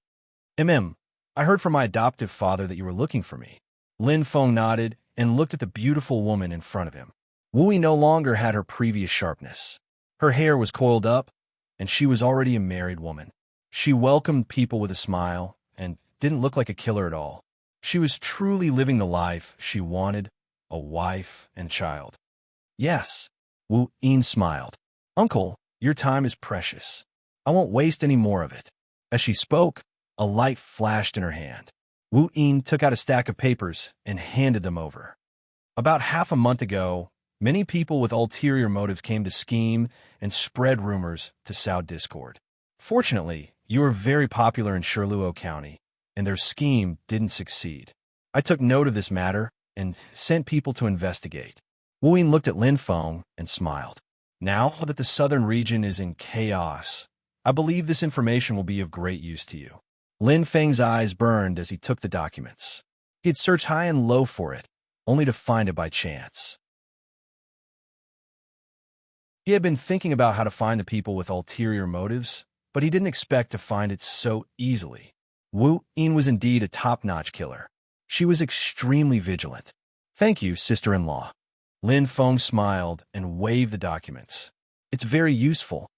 I heard from my adoptive father that you were looking for me. Lin Feng nodded and looked at the beautiful woman in front of him. Wu Yin no longer had her previous sharpness. Her hair was coiled up, and she was already a married woman. She welcomed people with a smile and didn't look like a killer at all. She was truly living the life she wanted, a wife and child. Yes, Wu Yin smiled. Uncle, your time is precious. I won't waste any more of it. As she spoke, a light flashed in her hand. Wu Yin took out a stack of papers and handed them over. About half a month ago, many people with ulterior motives came to scheme and spread rumors to sow discord. Fortunately, you were very popular in Shiluo County, and their scheme didn't succeed. I took note of this matter and sent people to investigate. Wu Yin looked at Lin Feng and smiled. Now that the southern region is in chaos, I believe this information will be of great use to you. Lin Feng's eyes burned as he took the documents. He had searched high and low for it, only to find it by chance. He had been thinking about how to find the people with ulterior motives, but he didn't expect to find it so easily. Wu Yin was indeed a top-notch killer. She was extremely vigilant. Thank you, sister-in-law. Lin Feng smiled and waved the documents. It's very useful.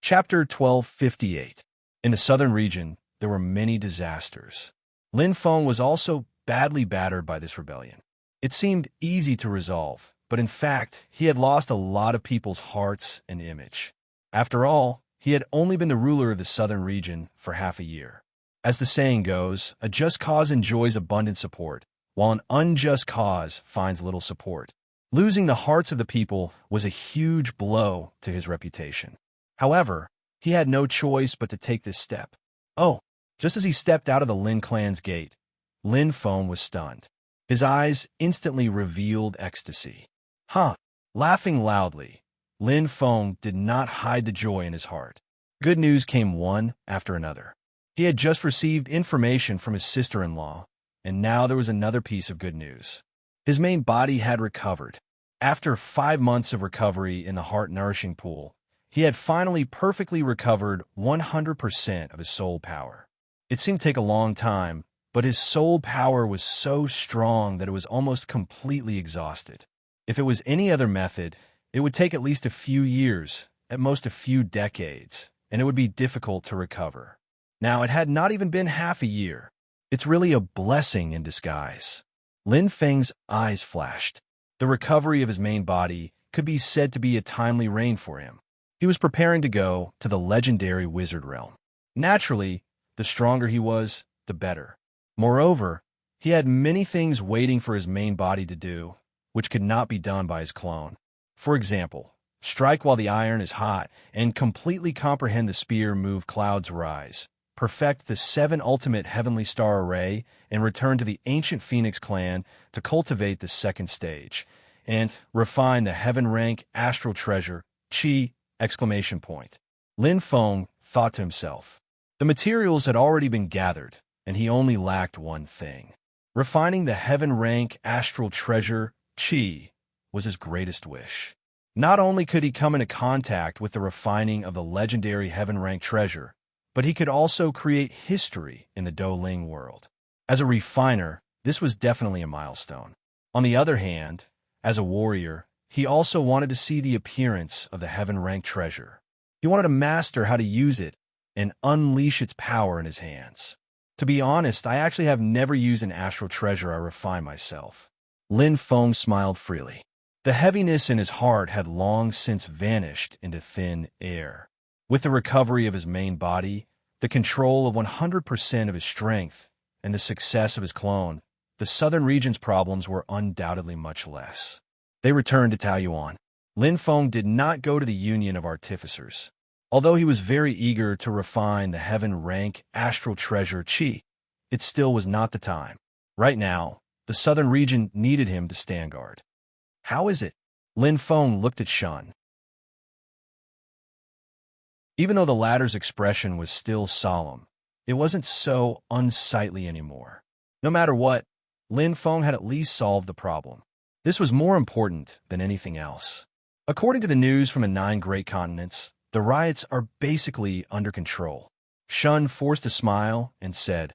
Chapter 1258. In the southern region, there were many disasters. Lin Feng was also badly battered by this rebellion. It seemed easy to resolve, but in fact, he had lost a lot of people's hearts and image. After all, he had only been the ruler of the southern region for half a year. As the saying goes, a just cause enjoys abundant support, while an unjust cause finds little support. Losing the hearts of the people was a huge blow to his reputation. However, he had no choice but to take this step. Oh, just as he stepped out of the Lin clan's gate, Lin Feng was stunned. His eyes instantly revealed ecstasy. Laughing loudly, Lin Feng did not hide the joy in his heart. Good news came one after another. He had just received information from his sister-in-law, and now there was another piece of good news. His main body had recovered. After 5 months of recovery in the heart-nourishing pool, he had finally perfectly recovered 100% of his soul power. It seemed to take a long time, but his soul power was so strong that it was almost completely exhausted. If it was any other method, it would take at least a few years, at most a few decades, and it would be difficult to recover. Now, it had not even been half a year. It's really a blessing in disguise. Lin Feng's eyes flashed. The recovery of his main body could be said to be a timely rain for him. He was preparing to go to the legendary wizard realm. Naturally, the stronger he was, the better. Moreover, he had many things waiting for his main body to do, which could not be done by his clone. For example, strike while the iron is hot and completely comprehend the spear move clouds rise. perfect the 7 ultimate heavenly star array, and return to the ancient Phoenix clan to cultivate the second stage, and refine the heaven rank astral treasure, Qi! Exclamation point. Lin Feng thought to himself. The materials had already been gathered, and he only lacked one thing. Refining the heaven rank astral treasure, Qi, was his greatest wish. Not only could he come into contact with the refining of the legendary heaven rank treasure, but he could also create history in the Douling world. As a refiner, this was definitely a milestone. On the other hand, as a warrior, he also wanted to see the appearance of the heaven rank treasure. He wanted to master how to use it and unleash its power in his hands. To be honest, I actually have never used an astral treasure I refine myself. Lin Feng smiled freely. The heaviness in his heart had long since vanished into thin air. With the recovery of his main body, the control of 100% of his strength, and the success of his clone, the southern region's problems were undoubtedly much less. They returned to Taoyuan. Lin Feng did not go to the Union of Artificers. Although he was very eager to refine the heaven rank astral treasure Qi, it still was not the time. Right now, the southern region needed him to stand guard. How is it? Lin Feng looked at Shun. Even though the latter's expression was still solemn, it wasn't so unsightly anymore. No matter what, Lin Feng had at least solved the problem. This was more important than anything else. According to the news from the 9 great continents, the riots are basically under control. Shun forced a smile and said,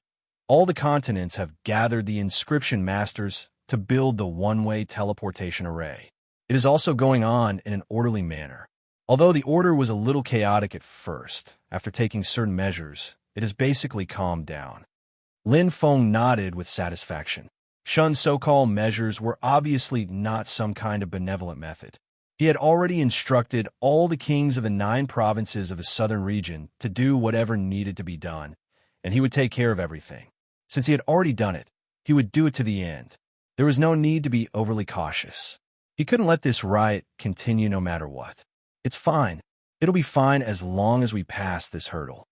"All the continents have gathered the inscription masters to build the one-way teleportation array. It is also going on in an orderly manner. Although the order was a little chaotic at first, after taking certain measures, it has basically calmed down." Lin Feng nodded with satisfaction. Shun's so-called measures were obviously not some kind of benevolent method. He had already instructed all the kings of the 9 provinces of the southern region to do whatever needed to be done, and he would take care of everything. Since he had already done it, he would do it to the end. There was no need to be overly cautious. He couldn't let this riot continue no matter what. It's fine. It'll be fine as long as we pass this hurdle.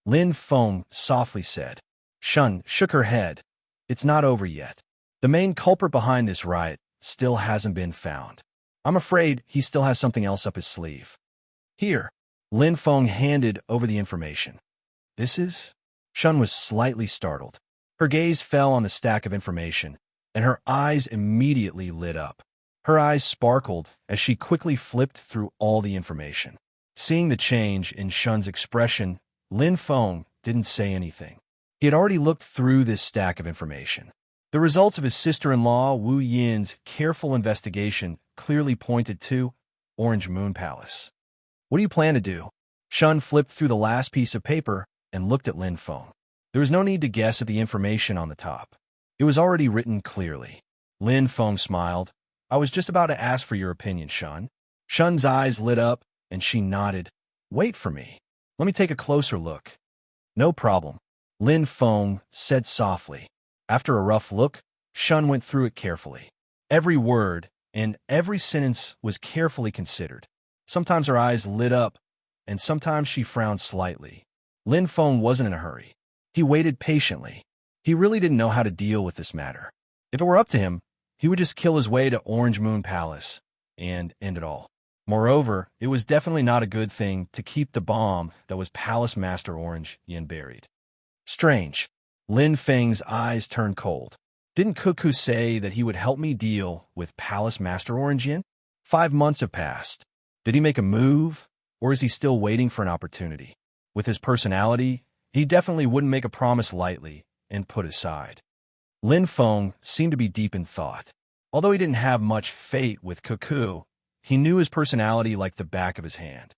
Lin Feng softly said. Shun shook her head. It's not over yet. The main culprit behind this riot still hasn't been found. I'm afraid he still has something else up his sleeve. Here, Lin Feng handed over the information. This is? Shun was slightly startled. Her gaze fell on the stack of information, and her eyes immediately lit up. Her eyes sparkled as she quickly flipped through all the information. Seeing the change in Shun's expression, Lin Feng didn't say anything. He had already looked through this stack of information. The results of his sister-in-law Wu Yin's careful investigation clearly pointed to Orange Moon Palace. What do you plan to do? Shun flipped through the last piece of paper and looked at Lin Feng. There was no need to guess at the information on the top. It was already written clearly. Lin Feng smiled. I was just about to ask for your opinion, Shun. Shun's eyes lit up, and she nodded. Wait for me. Let me take a closer look. No problem, Lin Feng said softly. After a rough look, Shun went through it carefully. Every word and every sentence was carefully considered. Sometimes her eyes lit up, and sometimes she frowned slightly. Lin Feng wasn't in a hurry. He waited patiently. He really didn't know how to deal with this matter. If it were up to him, he would just kill his way to Orange Moon Palace and end it all. Moreover, it was definitely not a good thing to keep the bomb that was Palace Master Orange Yin buried. Strange. Lin Feng's eyes turned cold. Didn't Cuckoo say that he would help me deal with Palace Master Orange Yin? 5 months have passed. Did he make a move, or is he still waiting for an opportunity? With his personality, he definitely wouldn't make a promise lightly and put aside. Lin Feng seemed to be deep in thought. Although he didn't have much fate with Cuckoo, he knew his personality like the back of his hand.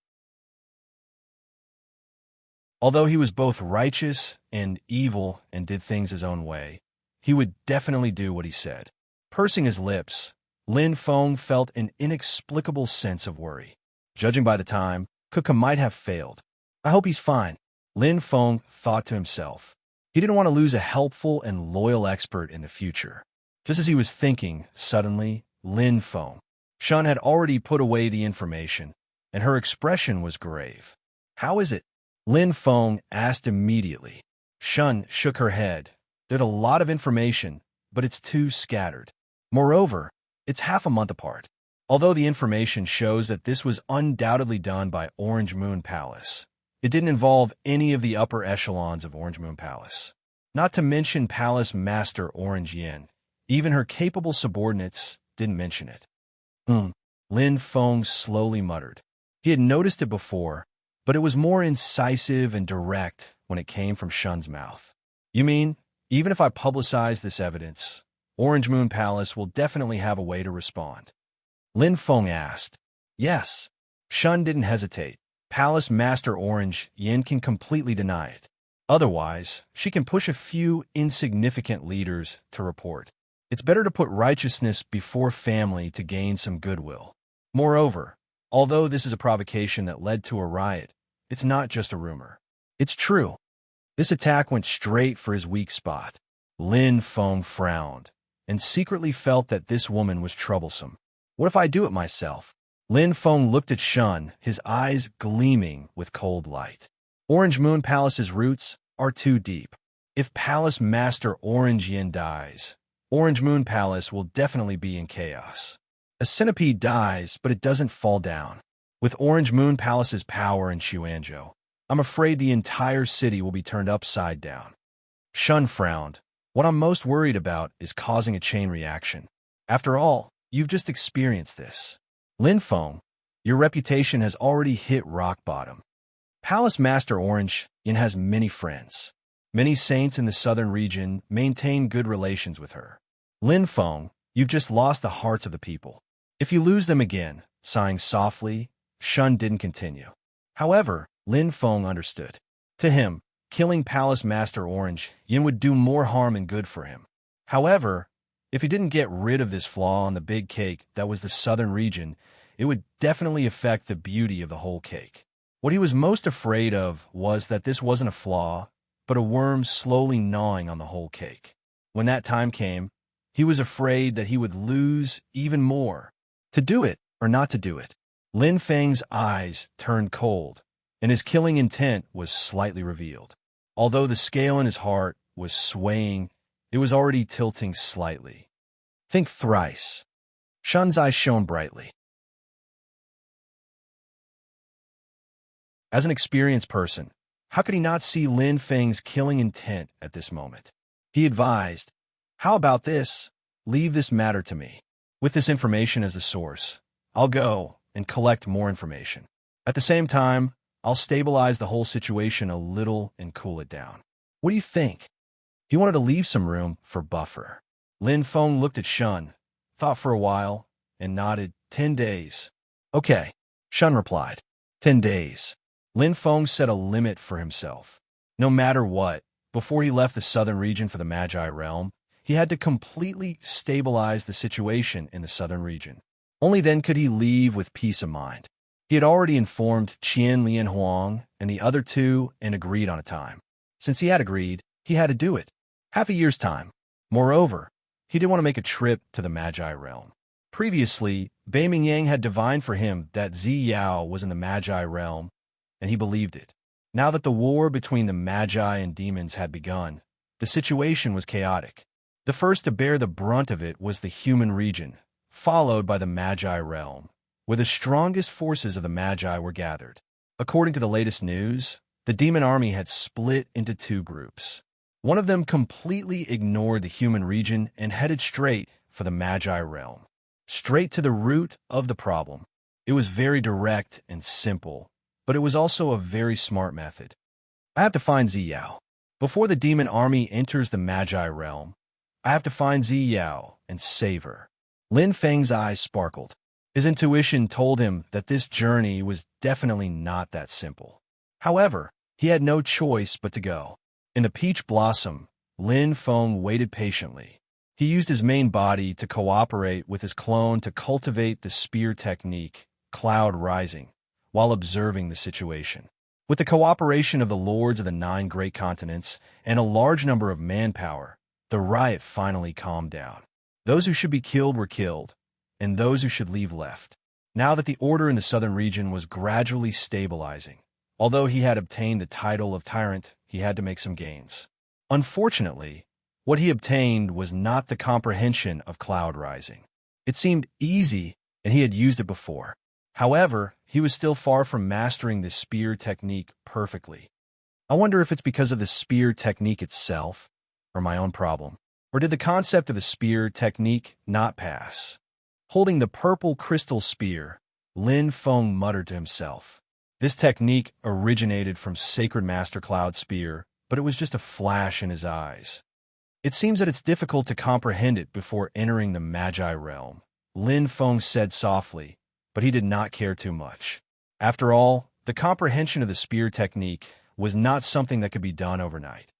Although he was both righteous and evil and did things his own way, he would definitely do what he said. Pursing his lips, Lin Feng felt an inexplicable sense of worry. Judging by the time, Cuckoo might have failed. I hope he's fine, Lin Feng thought to himself. He didn't want to lose a helpful and loyal expert in the future. Just as he was thinking, suddenly, Lin Feng. Shun had already put away the information, and her expression was grave. How is it? Lin Feng asked immediately. Shun shook her head. There's a lot of information, but it's too scattered. Moreover, it's half a month apart. Although the information shows that this was undoubtedly done by Orange Moon Palace, it didn't involve any of the upper echelons of Orange Moon Palace. Not to mention Palace Master Orange Yin. Even her capable subordinates didn't mention it. Lin Feng slowly muttered. He had noticed it before, but it was more incisive and direct when it came from Shun's mouth. You mean, even if I publicize this evidence, Orange Moon Palace will definitely have a way to respond? Lin Feng asked. Yes. Shun didn't hesitate. Palace Master Orange Yin can completely deny it. Otherwise, she can push a few insignificant leaders to report. It's better to put righteousness before family to gain some goodwill. Moreover, although this is a provocation that led to a riot, it's not just a rumor. It's true. This attack went straight for his weak spot. Lin Feng frowned and secretly felt that this woman was troublesome. What if I do it myself? Lin Feng looked at Shun, his eyes gleaming with cold light. Orange Moon Palace's roots are too deep. If Palace Master Orange Yin dies, Orange Moon Palace will definitely be in chaos. A centipede dies, but it doesn't fall down. With Orange Moon Palace's power in Xuanzhou, I'm afraid the entire city will be turned upside down. Shun frowned. What I'm most worried about is causing a chain reaction. After all, you've just experienced this. Lin Feng, your reputation has already hit rock bottom. Palace Master Orange Yin has many friends. Many saints in the southern region maintain good relations with her. Lin Feng, you've just lost the hearts of the people. If you lose them again, sighing softly, Shun didn't continue. However, Lin Feng understood. To him, killing Palace Master Orange Yin would do more harm than good for him. However, if he didn't get rid of this flaw on the big cake that was the southern region, it would definitely affect the beauty of the whole cake. What he was most afraid of was that this wasn't a flaw, but a worm slowly gnawing on the whole cake. When that time came, he was afraid that he would lose even more. To do it or not to do it. Lin Feng's eyes turned cold, and his killing intent was slightly revealed. Although the scale in his heart was swaying, it was already tilting slightly. Think thrice. Shun's eyes shone brightly. As an experienced person, how could he not see Lin Feng's killing intent at this moment? He advised, how about this? Leave this matter to me. With this information as the source, I'll go and collect more information. At the same time, I'll stabilize the whole situation a little and cool it down. What do you think? He wanted to leave some room for buffer. Lin Feng looked at Shun, thought for a while, and nodded. 10 days. Okay, Shun replied. 10 days. Lin Feng set a limit for himself. No matter what, before he left the southern region for the Magi realm, he had to completely stabilize the situation in the southern region. Only then could he leave with peace of mind. He had already informed Qian Lian Huang and the other two and agreed on a time. Since he had agreed, he had to do it. Half a year's time. Moreover, he didn't want to make a trip to the Magi realm. Previously, Bai Mingyang had divined for him that Zi Yao was in the Magi realm, and he believed it. Now that the war between the Magi and demons had begun, the situation was chaotic. The first to bear the brunt of it was the human region, followed by the Magi realm, where the strongest forces of the Magi were gathered. According to the latest news, the demon army had split into two groups. One of them completely ignored the human region and headed straight for the Magi realm, straight to the root of the problem. It was very direct and simple, but it was also a very smart method. I have to find Zi Yao. Before the demon army enters the Magi realm, I have to find Zi Yao and save her. Lin Feng's eyes sparkled. His intuition told him that this journey was definitely not that simple. However, he had no choice but to go. In the peach blossom, Lin Feng waited patiently. He used his main body to cooperate with his clone to cultivate the spear technique, Cloud Rising, while observing the situation. With the cooperation of the lords of the 9 great continents and a large number of manpower, the riot finally calmed down. Those who should be killed were killed, and those who should leave left. Now that the order in the southern region was gradually stabilizing, Although he had obtained the title of tyrant, he had to make some gains. Unfortunately, what he obtained was not the comprehension of cloud rising. It seemed easy, and he had used it before. However, he was still far from mastering the spear technique perfectly. I wonder if it's because of the spear technique itself, or my own problem. Or did the concept of the spear technique not pass? Holding the purple crystal spear, Lin Feng muttered to himself. This technique originated from Sacred Master Cloud Spear, but it was just a flash in his eyes. It seems that it's difficult to comprehend it before entering the Magi realm, Lin Feng said softly, but he did not care too much. After all, the comprehension of the spear technique was not something that could be done overnight.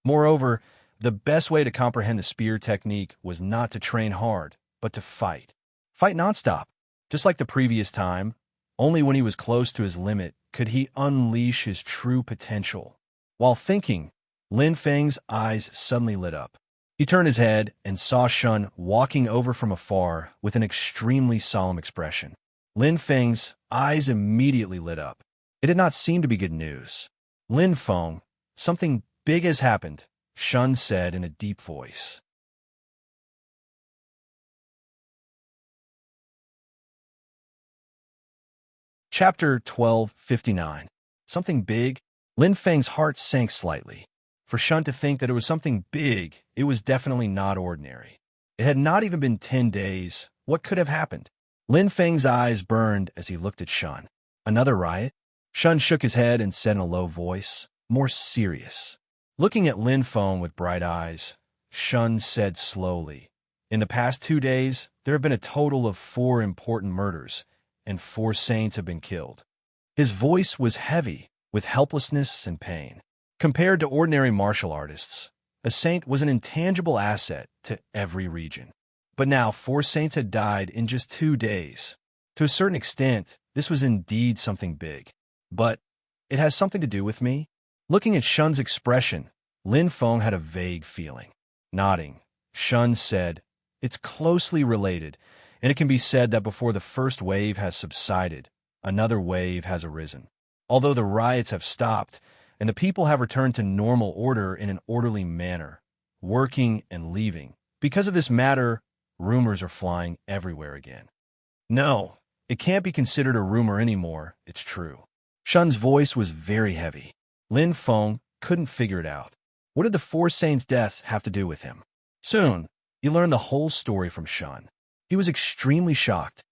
Moreover, the best way to comprehend the spear technique was not to train hard, but to fight. Fight nonstop. Just like the previous time, only when he was close to his limit could he unleash his true potential. While thinking, Lin Feng's eyes suddenly lit up. He turned his head and saw Shun walking over from afar with an extremely solemn expression. Lin Feng's eyes immediately lit up. It did not seem to be good news. Lin Feng, something big has happened, Shun said in a deep voice. Chapter 1259. Something big? Lin Feng's heart sank slightly. For Shun to think that it was something big, it was definitely not ordinary. It had not even been 10 days. What could have happened? Lin Feng's eyes burned as he looked at Shun. Another riot? Shun shook his head and said in a low voice, more serious. Looking at Lin Feng with bright eyes, Shun said slowly, in the past 2 days, there have been a total of 4 important murders, and 4 saints have been killed. His voice was heavy with helplessness and pain. Compared to ordinary martial artists, a saint was an intangible asset to every region. But now 4 saints had died in just 2 days. To a certain extent, this was indeed something big. But it has something to do with me? Looking at Shun's expression, Lin Feng had a vague feeling. Nodding, Shun said, it's closely related, and it can be said that before the first wave has subsided, another wave has arisen. Although the riots have stopped, and the people have returned to normal order in an orderly manner, working and leaving. Because of this matter, rumors are flying everywhere again. No, it can't be considered a rumor anymore, it's true. Shun's voice was very heavy. Lin Feng couldn't figure it out. What did the 4 saints' deaths have to do with him? Soon, he learned the whole story from Shun. He was extremely shocked.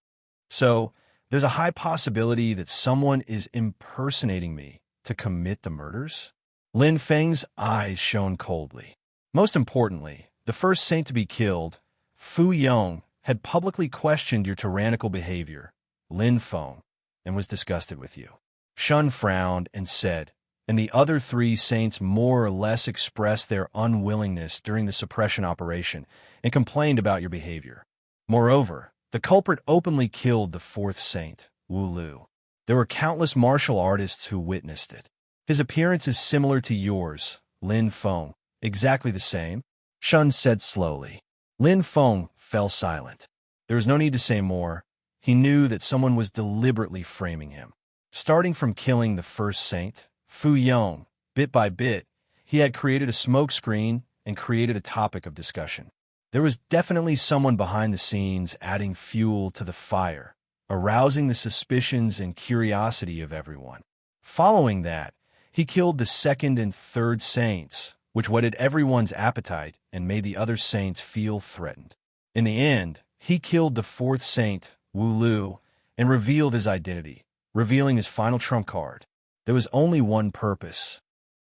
So, there's a high possibility that someone is impersonating me to commit the murders? Lin Feng's eyes shone coldly. Most importantly, the first saint to be killed, Fu Yong, had publicly questioned your tyrannical behavior, Lin Feng, and was disgusted with you. Shun frowned and said, and the other 3 saints more or less expressed their unwillingness during the suppression operation and complained about your behavior. Moreover, the culprit openly killed the 4th saint, Wu Lu. There were countless martial artists who witnessed it. His appearance is similar to yours, Lin Feng. Exactly the same, Shun said slowly. Lin Feng fell silent. There was no need to say more. He knew that someone was deliberately framing him. Starting from killing the first saint, Fu Yong, bit by bit, he had created a smokescreen and created a topic of discussion. There was definitely someone behind the scenes adding fuel to the fire, arousing the suspicions and curiosity of everyone. Following that, he killed the 2nd and 3rd saints, which whetted everyone's appetite and made the other saints feel threatened. In the end, he killed the 4th saint, Wu Lu, and revealed his identity, revealing his final trump card. There was only one purpose.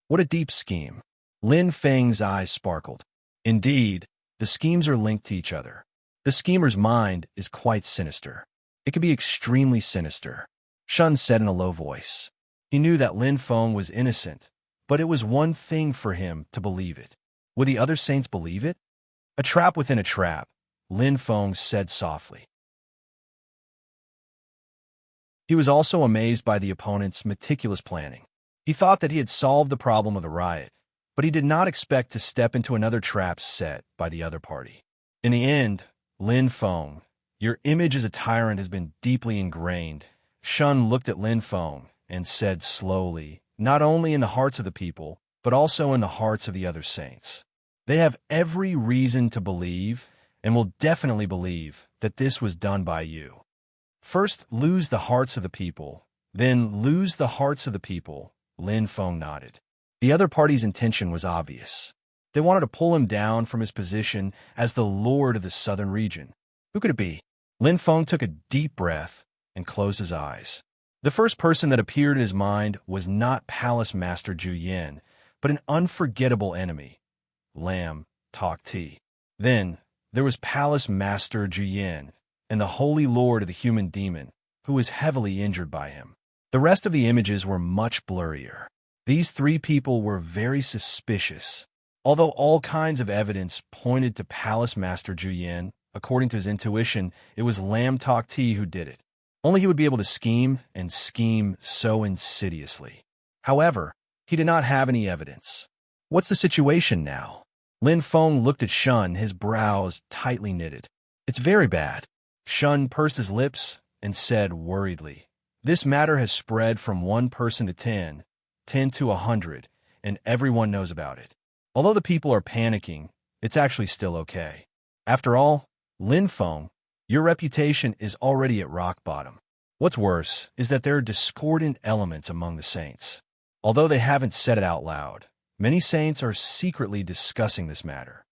What a deep scheme. Lin Feng's eyes sparkled. Indeed, the schemes are linked to each other. The schemer's mind is quite sinister. It can be extremely sinister, Shun said in a low voice. He knew that Lin Feng was innocent, but it was one thing for him to believe it. Would the other saints believe it? A trap within a trap, Lin Feng said softly. He was also amazed by the opponent's meticulous planning. He thought that he had solved the problem of the riot, but he did not expect to step into another trap set by the other party. In the end, Lin Feng, your image as a tyrant has been deeply ingrained, Shun looked at Lin Feng and said slowly, not only in the hearts of the people, but also in the hearts of the other saints. They have every reason to believe, and will definitely believe, that this was done by you. First, lose the hearts of the people, then lose the hearts of the people, Lin Feng nodded. The other party's intention was obvious. They wanted to pull him down from his position as the lord of the southern region. Who could it be? Lin Feng took a deep breath and closed his eyes. The first person that appeared in his mind was not Palace Master Zhu Yin, but an unforgettable enemy, Lam Tok Ti. Then, there was Palace Master Zhu Yin and the Holy Lord of the Human Demon, who was heavily injured by him. The rest of the images were much blurrier. These three people were very suspicious. Although all kinds of evidence pointed to Palace Master Zhu Yin, according to his intuition, it was Lam Tok Ti who did it. Only he would be able to scheme and scheme so insidiously. However, he did not have any evidence. What's the situation now? Lin Feng looked at Shun, his brows tightly knitted. It's very bad. Shun pursed his lips and said worriedly, this matter has spread from 1 person to 10 to 100, and everyone knows about it. Although the people are panicking, it's actually still okay. After all, Lin Feng, your reputation is already at rock bottom. What's worse is that there are discordant elements among the saints. Although they haven't said it out loud, many saints are secretly discussing this matter.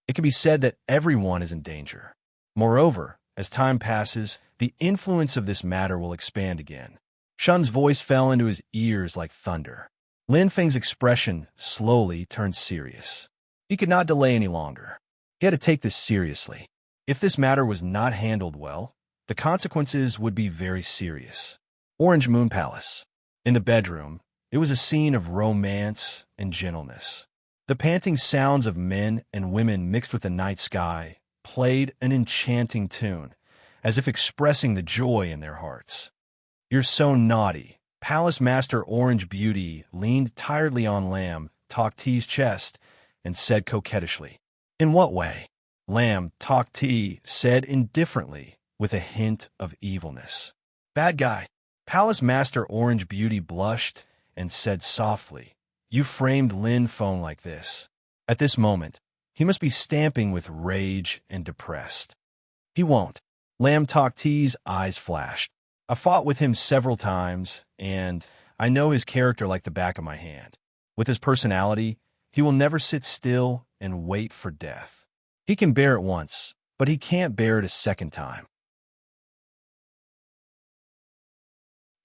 It can be said that everyone is in danger. Moreover, as time passes, the influence of this matter will expand again. Shun's voice fell into his ears like thunder. Lin Feng's expression slowly turned serious. He could not delay any longer. He had to take this seriously. If this matter was not handled well, the consequences would be very serious. Orange Moon Palace. In the bedroom, it was a scene of romance and gentleness. The panting sounds of men and women mixed with the night sky played an enchanting tune, as if expressing the joy in their hearts. You're so naughty. Palace Master Orange Beauty leaned tiredly on Lam Tok Ti's chest and said coquettishly, in what way? Lam Tok Ti said indifferently, with a hint of evilness. Bad guy. Palace Master Orange Beauty blushed and said softly, you framed Lin Feng like this. At this moment, he must be stamping with rage and depressed. He won't. Lam Tok Ti's eyes flashed. I fought with him several times, and I know his character like the back of my hand. With his personality, he will never sit still and wait for death. He can bear it once, but he can't bear it a second time.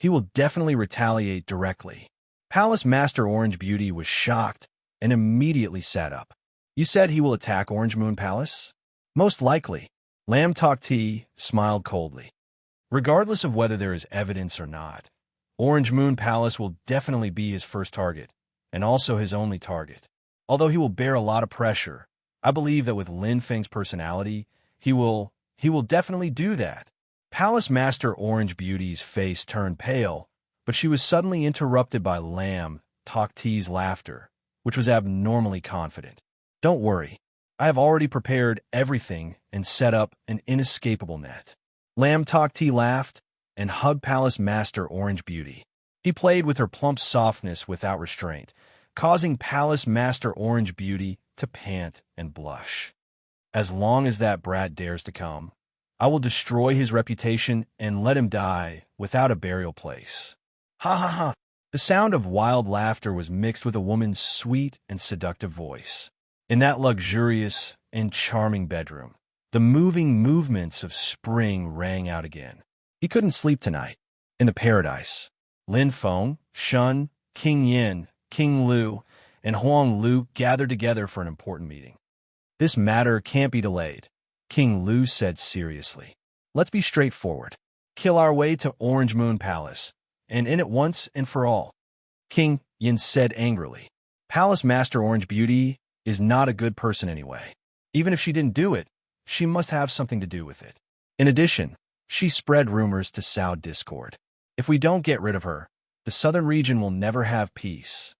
He will definitely retaliate directly. Palace Master Orange Beauty was shocked and immediately sat up. You said he will attack Orange Moon Palace? Most likely. Lam Tok Ti smiled coldly. Regardless of whether there is evidence or not, Orange Moon Palace will definitely be his first target, and also his only target. Although he will bear a lot of pressure, I believe that with Lin Feng's personality, he will definitely do that. Palace Master Orange Beauty's face turned pale, but she was suddenly interrupted by Lam Tok Ti's laughter, which was abnormally confident. Don't worry, I have already prepared everything and set up an inescapable net. Lam Tok Ti laughed and hugged Palace Master Orange Beauty. He played with her plump softness without restraint, causing Palace Master Orange Beauty to pant and blush. As long as that brat dares to come, I will destroy his reputation and let him die without a burial place. Ha ha ha! The sound of wild laughter was mixed with a woman's sweet and seductive voice. In that luxurious and charming bedroom, the moving movements of spring rang out again. He couldn't sleep tonight. In the paradise, Lin Feng, Shun, King Yin, King Lu, and Huang Lu gathered together for an important meeting. This matter can't be delayed, King Lu said seriously. Let's be straightforward. Kill our way to Orange Moon Palace, and end it once and for all. King Yin said angrily. Palace Master Orange Beauty is not a good person anyway. Even if she didn't do it, she must have something to do with it. In addition, she spread rumors to sow discord. If we don't get rid of her, the southern region will never have peace.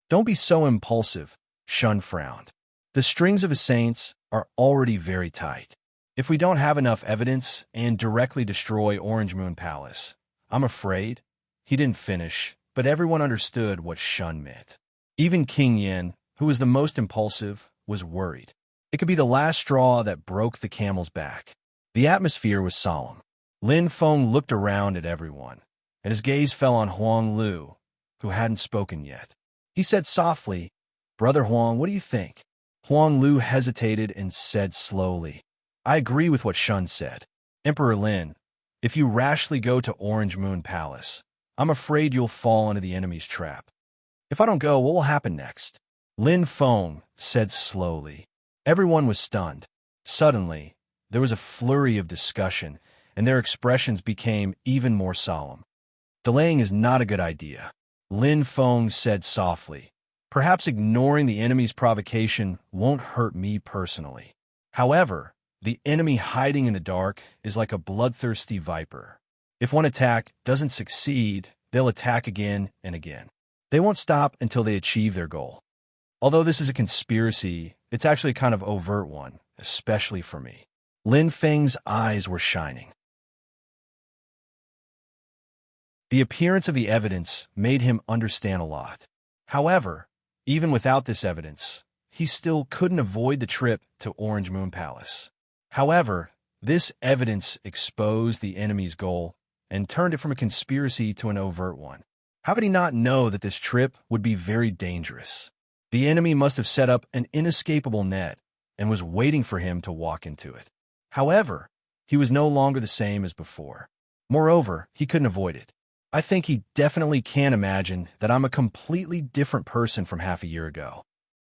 Don't be so impulsive, Shun frowned. The strings of his saints are already very tight. If we don't have enough evidence and directly destroy Orange Moon Palace, I'm afraid. He didn't finish, but everyone understood what Shun meant. Even King Yin, who was the most impulsive, was worried. It could be the last straw that broke the camel's back. The atmosphere was solemn. Lin Feng looked around at everyone, and his gaze fell on Huang Lu, who hadn't spoken yet. He said softly, "Brother Huang, what do you think?" Huang Lu hesitated and said slowly, "I agree with what Shun said. Emperor Lin, if you rashly go to Orange Moon Palace, I'm afraid you'll fall into the enemy's trap. If I don't go, what will happen next?" Lin Feng said slowly. Everyone was stunned. Suddenly, there was a flurry of discussion, and their expressions became even more solemn. "Delaying is not a good idea," Lin Feng said softly. "Perhaps ignoring the enemy's provocation won't hurt me personally. However, the enemy hiding in the dark is like a bloodthirsty viper. If one attack doesn't succeed, they'll attack again and again. They won't stop until they achieve their goal. Although this is a conspiracy, it's actually a kind of overt one, especially for me." Lin Feng's eyes were shining. The appearance of the evidence made him understand a lot. However, even without this evidence, he still couldn't avoid the trip to Orange Moon Palace. However, this evidence exposed the enemy's goal and turned it from a conspiracy to an overt one. How could he not know that this trip would be very dangerous? The enemy must have set up an inescapable net and was waiting for him to walk into it. However, he was no longer the same as before. Moreover, he couldn't avoid it. I think he definitely can't imagine that I'm a completely different person from half a year ago.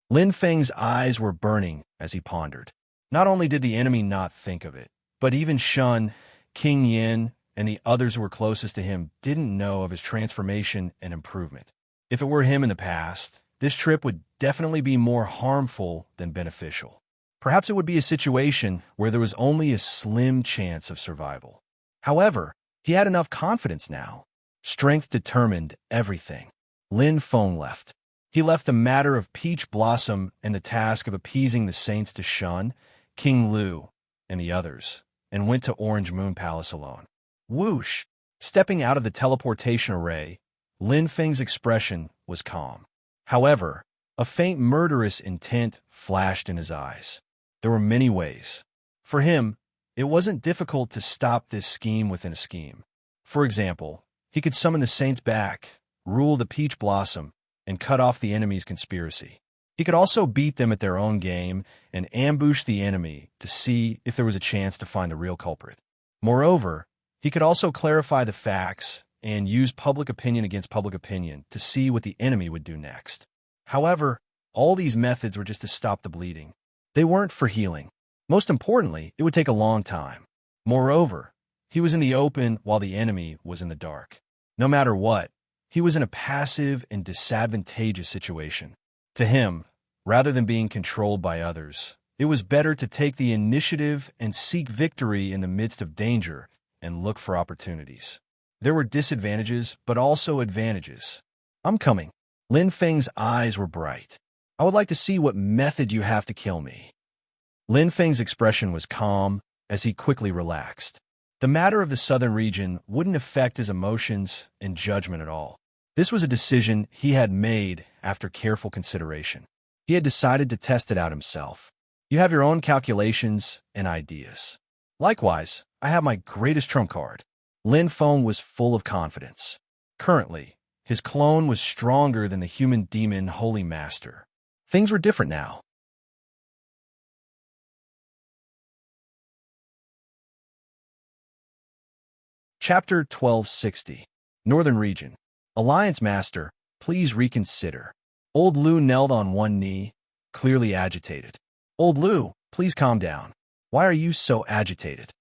Lin Feng's eyes were burning as he pondered. Not only did the enemy not think of it, but even Shun, King Yin, and the others who were closest to him didn't know of his transformation and improvement. If it were him in the past, this trip would definitely be more harmful than beneficial. Perhaps it would be a situation where there was only a slim chance of survival. However, he had enough confidence now. Strength determined everything. Lin Feng left. He left the matter of Peach Blossom and the task of appeasing the saints to Shun, King Lu, and the others, and went to Orange Moon Palace alone. Whoosh! Stepping out of the teleportation array, Lin Feng's expression was calm. However, a faint murderous intent flashed in his eyes. There were many ways. For him, it wasn't difficult to stop this scheme within a scheme. For example, he could summon the saints back, rule the Peach Blossom, and cut off the enemy's conspiracy. He could also beat them at their own game and ambush the enemy to see if there was a chance to find the real culprit. Moreover, he could also clarify the facts and use public opinion against public opinion to see what the enemy would do next. However, all these methods were just to stop the bleeding. They weren't for healing. Most importantly, it would take a long time. Moreover, he was in the open while the enemy was in the dark. No matter what, he was in a passive and disadvantageous situation. To him, rather than being controlled by others, it was better to take the initiative and seek victory in the midst of danger and look for opportunities. There were disadvantages, but also advantages. "I'm coming." Lin Feng's eyes were bright. "I would like to see what method you have to kill me." Lin Feng's expression was calm as he quickly relaxed. The matter of the southern region wouldn't affect his emotions and judgment at all. This was a decision he had made after careful consideration. He had decided to test it out himself. You have your own calculations and ideas. Likewise, I have my greatest trump card. Lin Feng was full of confidence. Currently, his clone was stronger than the human demon Holy Master. Things were different now. Chapter 1260. Northern Region. Alliance Master, please reconsider. Old Lu knelt on one knee, clearly agitated. Old Lu, please calm down. Why are you so agitated?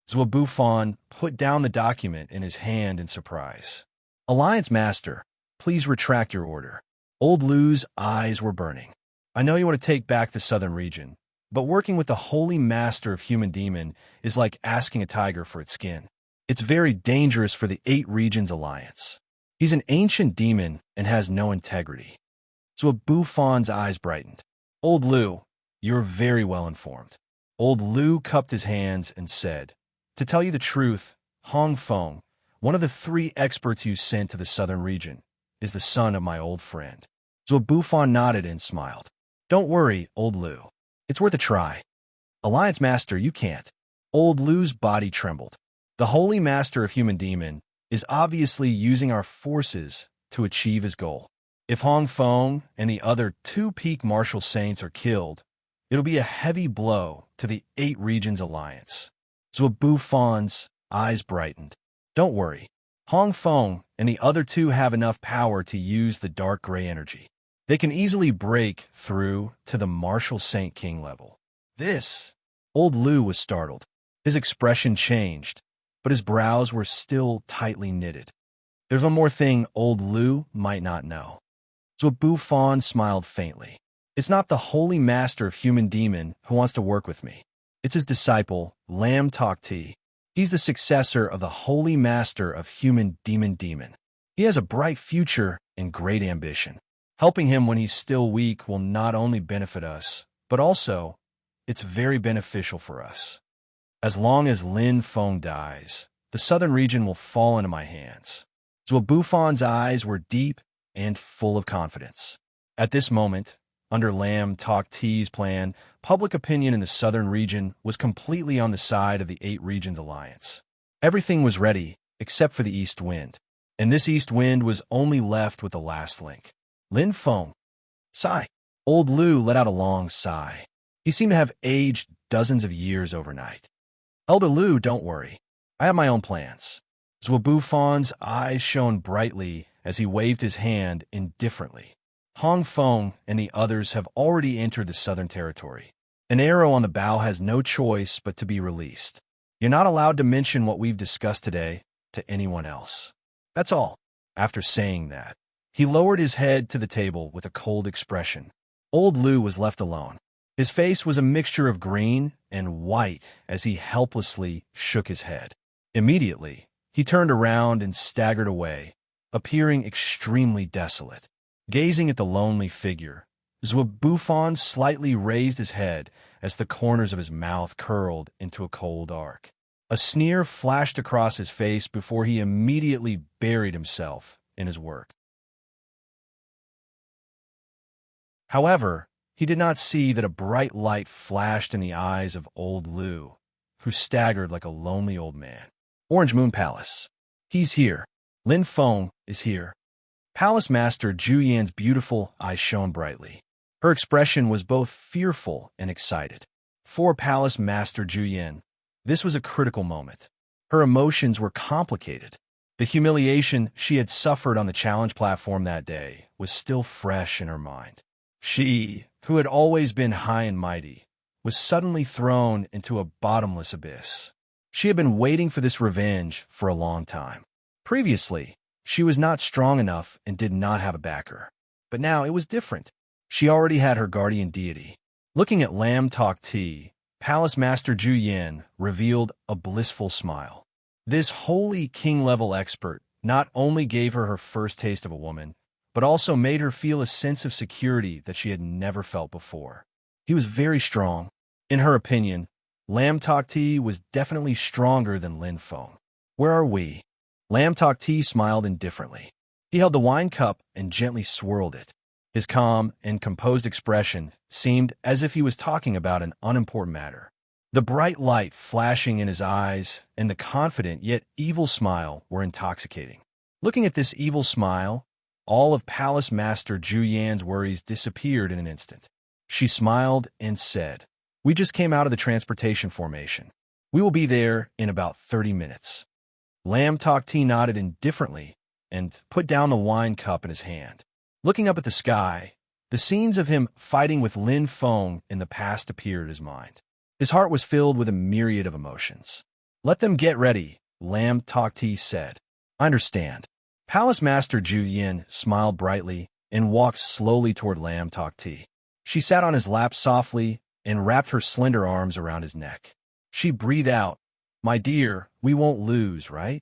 Zhuo Bufan put down the document in his hand in surprise. Alliance Master, please retract your order. Old Lu's eyes were burning. I know you want to take back the southern region, but working with the Holy Master of Human Demon is like asking a tiger for its skin. It's very dangerous for the 8 Regions Alliance. He's an ancient demon and has no integrity. Zhuo Bufan's eyes brightened. Old Lu, you're very well informed. Old Lu cupped his hands and said, to tell you the truth, Hong Feng, one of the 3 experts you sent to the southern region, is the son of my old friend. Zhuo Bufan nodded and smiled. Don't worry, old Lu. It's worth a try. Alliance Master, you can't. Old Lu's body trembled. The Holy Master of Human Demon is obviously using our forces to achieve his goal. If Hong Feng and the other 2 peak martial saints are killed, it'll be a heavy blow to the 8 Regions Alliance. Zhuo Bufan's eyes brightened. Don't worry. Hong Feng and the other 2 have enough power to use the dark gray energy. They can easily break through to the Martial Saint King level. This. Old Lu was startled. His expression changed, but his brows were still tightly knitted. There's one more thing old Lu might not know. Zhuo Bufan smiled faintly. It's not the Holy Master of Human Demon who wants to work with me. It's his disciple, Lam Tok Ti. He's the successor of the Holy Master of Human Demon. He has a bright future and great ambition. Helping him when he's still weak will not only benefit us, but also, it's very beneficial for us. As long as Lin Feng dies, the southern region will fall into my hands. Zhuo Bufan's eyes were deep and full of confidence. At this moment, under Lam Tok Ti's plan, public opinion in the southern region was completely on the side of the 8 Regions Alliance. Everything was ready, except for the east wind. And this east wind was only left with the last link. Lin Feng. Sigh. Old Lu let out a long sigh. He seemed to have aged dozens of years overnight. Elder Lu, don't worry. I have my own plans. Zhuo Bufan's eyes shone brightly as he waved his hand indifferently. Hong Feng and the others have already entered the southern territory. An arrow on the bow has no choice but to be released. You're not allowed to mention what we've discussed today to anyone else. That's all. After saying that, he lowered his head to the table with a cold expression. Old Lu was left alone. His face was a mixture of green and white as he helplessly shook his head. Immediately, he turned around and staggered away, appearing extremely desolate. Gazing at the lonely figure, Zhuo Bufan slightly raised his head as the corners of his mouth curled into a cold arc. A sneer flashed across his face before he immediately buried himself in his work. However, he did not see that a bright light flashed in the eyes of old Lu, who staggered like a lonely old man. Orange Moon Palace. He's here. Lin Feng is here. Palace Master Zhu Yan's beautiful eyes shone brightly. Her expression was both fearful and excited. For Palace Master Zhu Yan, this was a critical moment. Her emotions were complicated. The humiliation she had suffered on the challenge platform that day was still fresh in her mind. She, who had always been high and mighty, was suddenly thrown into a bottomless abyss. She had been waiting for this revenge for a long time. Previously, she was not strong enough and did not have a backer. But now it was different. She already had her guardian deity. Looking at Lam Tok Ti, Palace Master Zhu Yan revealed a blissful smile. This holy king-level expert not only gave her her first taste of a woman, but also made her feel a sense of security that she had never felt before. He was very strong. In her opinion, Lam Tok Ti was definitely stronger than Lin Feng. Where are we? Lam Tok Ti smiled indifferently. He held the wine cup and gently swirled it. His calm and composed expression seemed as if he was talking about an unimportant matter. The bright light flashing in his eyes and the confident yet evil smile were intoxicating. Looking at this evil smile, all of Palace Master Zhu Yan's worries disappeared in an instant. She smiled and said, "We just came out of the transportation formation. We will be there in about 30 minutes. Lam Tok Ti nodded indifferently and put down the wine cup in his hand. Looking up at the sky, the scenes of him fighting with Lin Feng in the past appeared in his mind. His heart was filled with a myriad of emotions. "Let them get ready," Lam Tok Ti said. "I understand." Palace Master Zhu Yan smiled brightly and walked slowly toward Lam Tok Ti. She sat on his lap softly and wrapped her slender arms around his neck. She breathed out, "My dear, we won't lose, right?"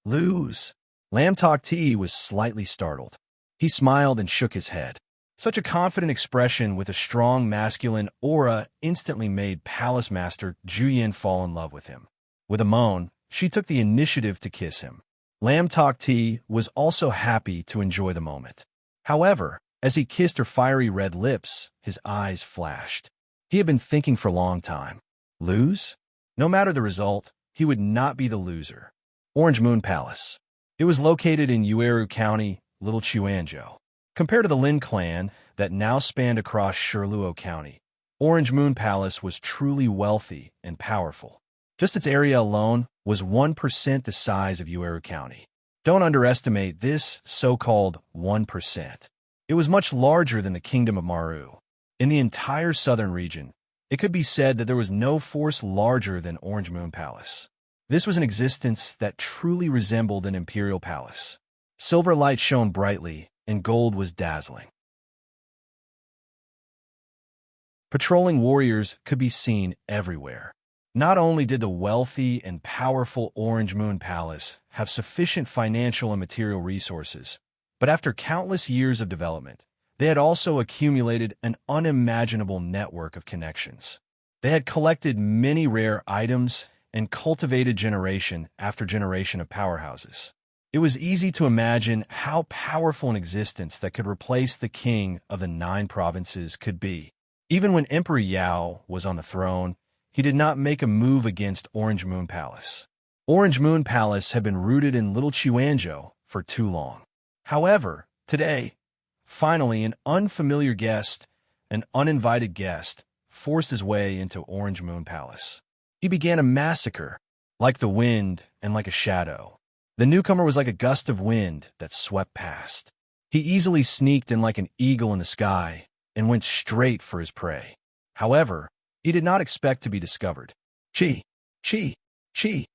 "Lose?" Lam Tok Ti was slightly startled. He smiled and shook his head. Such a confident expression with a strong masculine aura instantly made Palace Master Zhu Yan fall in love with him. With a moan, she took the initiative to kiss him. Lam Tok Ti was also happy to enjoy the moment. However, as he kissed her fiery red lips, his eyes flashed. He had been thinking for a long time. Lose? No matter the result, he would not be the loser. Orange Moon Palace. It was located in Ueru County, Little Chuanzhou. Compared to the Lin clan that now spanned across Shirluo County, Orange Moon Palace was truly wealthy and powerful. Just its area alone was 1% the size of Ueru County. Don't underestimate this so-called 1%. It was much larger than the Kingdom of Maru. In the entire southern region, it could be said that there was no force larger than Orange Moon Palace. This was an existence that truly resembled an imperial palace. Silver light shone brightly, and gold was dazzling. Patrolling warriors could be seen everywhere. Not only did the wealthy and powerful Orange Moon Palace have sufficient financial and material resources, but after countless years of development, they had also accumulated an unimaginable network of connections. They had collected many rare items and cultivated generation after generation of powerhouses. It was easy to imagine how powerful an existence that could replace the king of the 9 provinces could be. Even when Emperor Yao was on the throne, he did not make a move against Orange Moon Palace. Orange Moon Palace had been rooted in Little Chuanzhou for too long. However, today, finally an unfamiliar guest, an uninvited guest, forced his way into Orange Moon Palace. He began a massacre, like the wind and like a shadow. The newcomer was like a gust of wind that swept past. He easily sneaked in like an eagle in the sky and went straight for his prey. However, he did not expect to be discovered. Chi, chi, chi.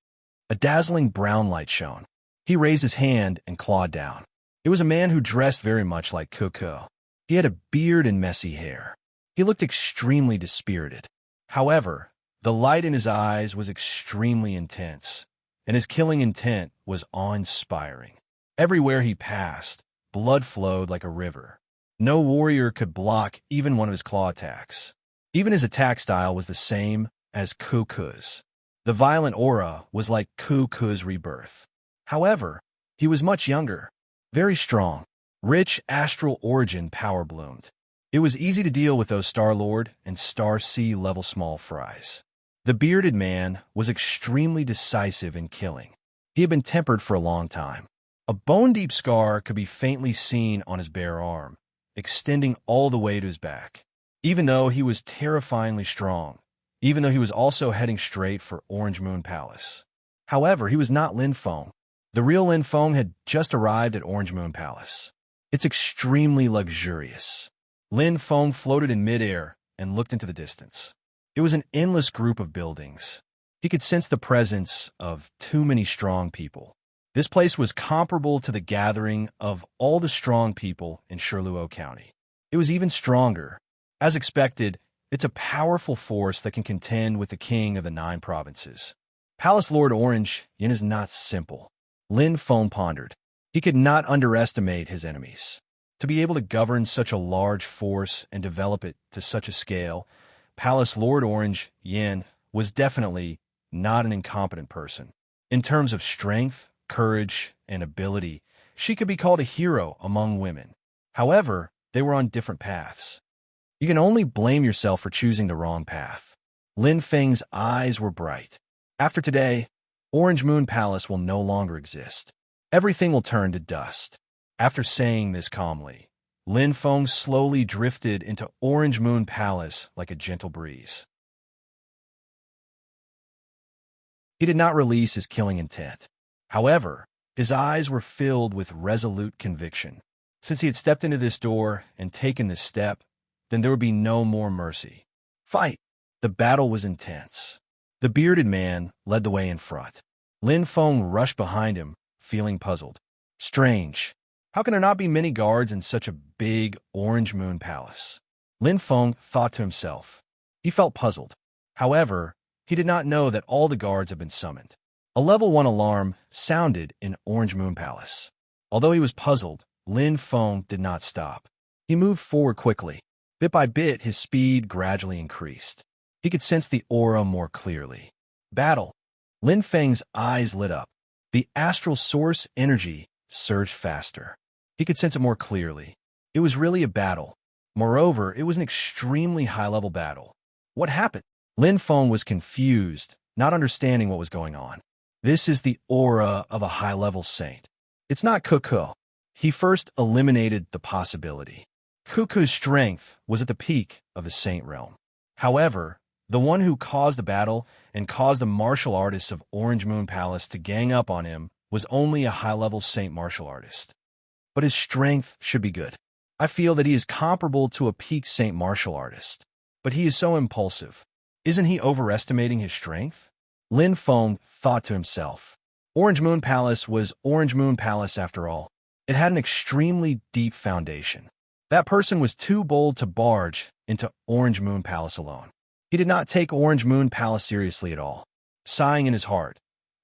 A dazzling brown light shone. He raised his hand and clawed down. It was a man who dressed very much like Coco. He had a beard and messy hair. He looked extremely dispirited. However, the light in his eyes was extremely intense, and his killing intent was awe-inspiring. Everywhere he passed, blood flowed like a river. No warrior could block even one of his claw attacks. Even his attack style was the same as Kuku's. The violent aura was like Kuku's rebirth. However, he was much younger, very strong. Rich astral origin power bloomed. It was easy to deal with those Star-Lord and Star Sea level small fries. The bearded man was extremely decisive in killing. He had been tempered for a long time. A bone-deep scar could be faintly seen on his bare arm, extending all the way to his back. Even though he was terrifyingly strong, even though he was also heading straight for Orange Moon Palace. However, he was not Lin Feng. The real Lin Feng had just arrived at Orange Moon Palace. It's extremely luxurious. Lin Feng floated in midair and looked into the distance. It was an endless group of buildings. He could sense the presence of too many strong people. This place was comparable to the gathering of all the strong people in Shirluo County. It was even stronger. As expected, it's a powerful force that can contend with the king of the 9 provinces. Palace Lord Orange Yin is not simple. Lin Feng pondered. He could not underestimate his enemies. To be able to govern such a large force and develop it to such a scale, Palace Lord Orange Yin was definitely not an incompetent person. In terms of strength, courage, and ability, she could be called a hero among women. However, they were on different paths. You can only blame yourself for choosing the wrong path. Lin Feng's eyes were bright. After today, Orange Moon Palace will no longer exist. Everything will turn to dust. After saying this calmly, Lin Feng slowly drifted into Orange Moon Palace like a gentle breeze. He did not release his killing intent. However, his eyes were filled with resolute conviction. Since he had stepped into this door and taken this step, then there would be no more mercy. Fight! The battle was intense. The bearded man led the way in front. Lin Feng rushed behind him, feeling puzzled. Strange. How can there not be many guards in such a big Orange Moon Palace? Lin Feng thought to himself. He felt puzzled. However, he did not know that all the guards had been summoned. A level 1 alarm sounded in Orange Moon Palace. Although he was puzzled, Lin Feng did not stop. He moved forward quickly. Bit by bit, his speed gradually increased. He could sense the aura more clearly. Battle! Lin Feng's eyes lit up. The astral source energy surged faster. He could sense it more clearly. It was really a battle. Moreover, it was an extremely high-level battle. What happened? Lin Feng was confused, not understanding what was going on. This is the aura of a high-level saint. It's not Cuckoo. He first eliminated the possibility. Cuckoo's strength was at the peak of the saint realm. However, the one who caused the battle and caused the martial artists of Orange Moon Palace to gang up on him was only a high-level saint martial artist. But his strength should be good. I feel that he is comparable to a peak saint martial artist. But he is so impulsive. Isn't he overestimating his strength? Lin Feng thought to himself. Orange Moon Palace was Orange Moon Palace after all. It had an extremely deep foundation. That person was too bold to barge into Orange Moon Palace alone. He did not take Orange Moon Palace seriously at all. Sighing in his heart,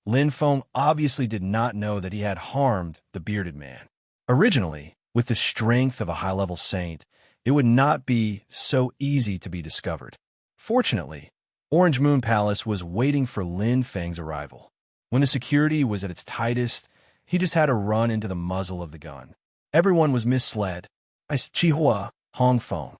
Lin Feng obviously did not know that he had harmed the bearded man. Originally, with the strength of a high-level saint, it would not be so easy to be discovered. Fortunately, Orange Moon Palace was waiting for Lin Feng's arrival. When the security was at its tightest, he just had to run into the muzzle of the gun. Everyone was misled. Chihua, Hong Feng.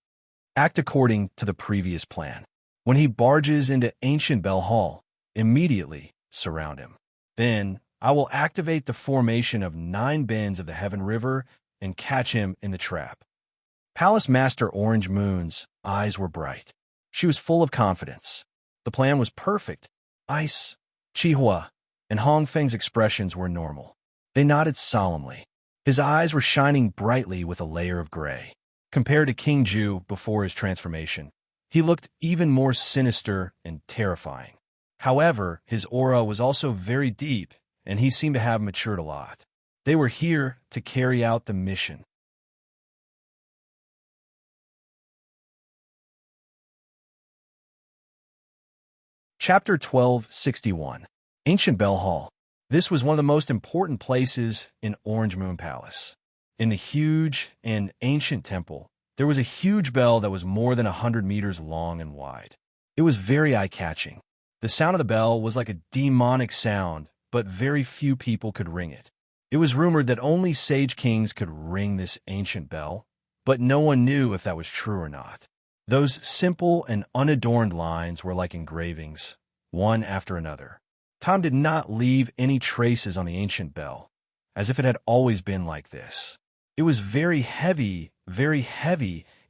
Act according to the previous plan. When he barges into Ancient Bell Hall, immediately surround him. Then, I will activate the formation of 9 bends of the Heaven River and catch him in the trap. Palace Master Orange Moon's eyes were bright. She was full of confidence. The plan was perfect. Ice, Chihua, and Hong Feng's expressions were normal. They nodded solemnly. His eyes were shining brightly with a layer of gray. Compared to King Ju before his transformation, he looked even more sinister and terrifying. However, his aura was also very deep, and he seemed to have matured a lot. They were here to carry out the mission. Chapter 1261. Ancient Bell Hall. This was one of the most important places in Orange Moon Palace. In the huge and ancient temple, there was a huge bell that was more than 100 meters long and wide. It was very eye-catching. The sound of the bell was like a demonic sound, but very few people could ring it. It was rumored that only sage kings could ring this ancient bell, but no one knew if that was true or not. Those simple and unadorned lines were like engravings, one after another. Time did not leave any traces on the ancient bell, as if it had always been like this. It was very heavy,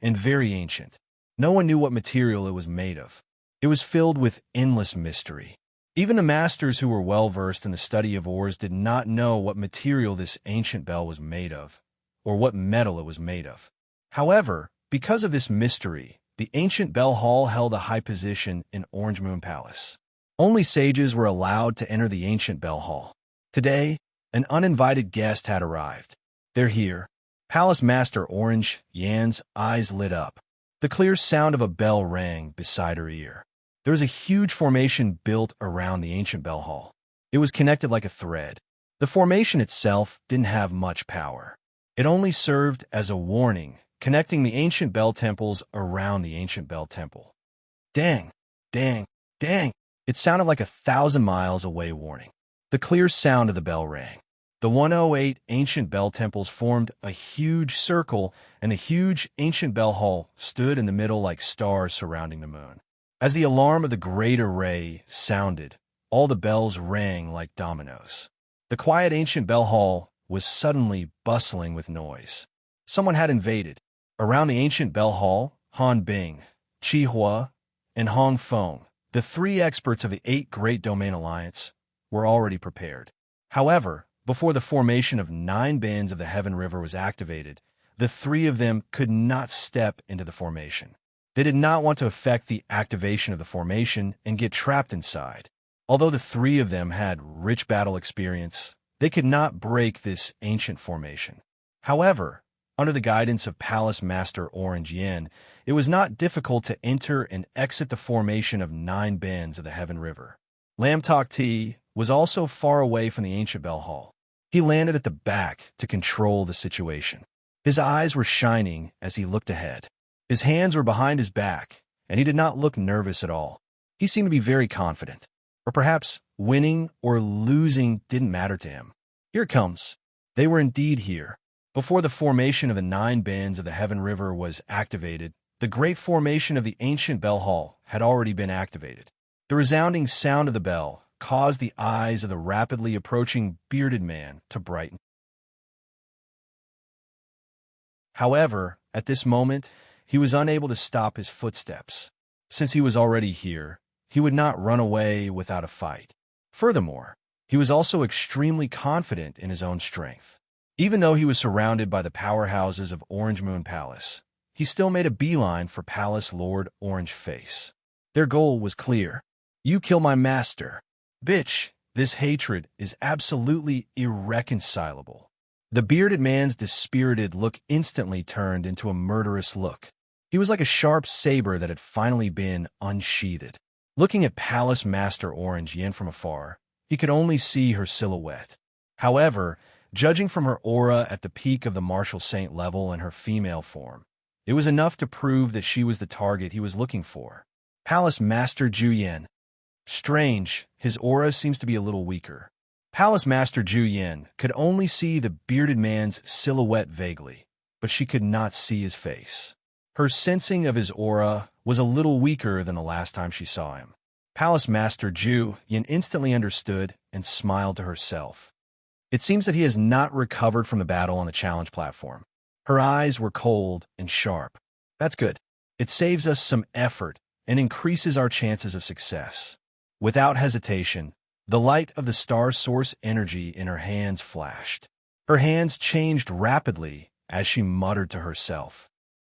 and very ancient. No one knew what material it was made of. It was filled with endless mystery. Even the masters who were well-versed in the study of ores did not know what material this ancient bell was made of, or what metal it was made of. However, because of this mystery, the ancient bell hall held a high position in Orange Moon Palace. Only sages were allowed to enter the ancient bell hall. Today, an uninvited guest had arrived. They're here. Palace Master Orange Yan's eyes lit up. The clear sound of a bell rang beside her ear. There was a huge formation built around the ancient bell hall. It was connected like a thread. The formation itself didn't have much power. It only served as a warning, connecting the ancient bell temples around the ancient bell temple. Dang, dang, dang. It sounded like a 1,000 miles away warning. The clear sound of the bell rang. The 108 ancient bell temples formed a huge circle, and a huge ancient bell hall stood in the middle like stars surrounding the moon. As the alarm of the great array sounded, all the bells rang like dominoes. The quiet ancient bell hall was suddenly bustling with noise. Someone had invaded. Around the ancient bell hall, Han Bing, Chi Hua, and Hong Feng, the 3 experts of the 8 Great Domain Alliance, were already prepared. However, before the formation of 9 bends of the Heaven River was activated, the 3 of them could not step into the formation. They did not want to affect the activation of the formation and get trapped inside. Although the 3 of them had rich battle experience, they could not break this ancient formation. However, under the guidance of Palace Master Orange Yen, it was not difficult to enter and exit the formation of 9 bends of the Heaven River. Lam Tok Ti was also far away from the ancient bell hall. He landed at the back to control the situation. His eyes were shining as he looked ahead. His hands were behind his back, and he did not look nervous at all. He seemed to be very confident. Or perhaps Winning or losing didn't matter to him. Here it comes. They were indeed here. Before the formation of the 9 bends of the Heaven River was activated, the great formation of the ancient bell hall had already been activated. The resounding sound of the bell caused the eyes of the rapidly approaching bearded man to brighten. However, at this moment, he was unable to stop his footsteps. Since he was already here, he would not run away without a fight. Furthermore, he was also extremely confident in his own strength. Even though he was surrounded by the powerhouses of Orange Moon Palace, he still made a beeline for Palace Lord Orange Face. Their goal was clear. You kill my master. Bitch, this hatred is absolutely irreconcilable. The bearded man's dispirited look instantly turned into a murderous look. He was like a sharp saber that had finally been unsheathed. Looking at Palace Master Orange Yin from afar, he could only see her silhouette. However, judging from her aura at the peak of the Martial Saint level and her female form, it was enough to prove that she was the target he was looking for. Palace Master Zhu Yin. Strange, his aura seems to be a little weaker. Palace Master Zhu Yin could only see the bearded man's silhouette vaguely, but she could not see his face. Her sensing of his aura was a little weaker than the last time she saw him. Palace Master Zhu Yin instantly understood and smiled to herself. It seems that he has not recovered from the battle on the challenge platform. Her eyes were cold and sharp. That's good. It saves us some effort and increases our chances of success. Without hesitation, the light of the star source energy in her hands flashed. Her hands changed rapidly as she muttered to herself.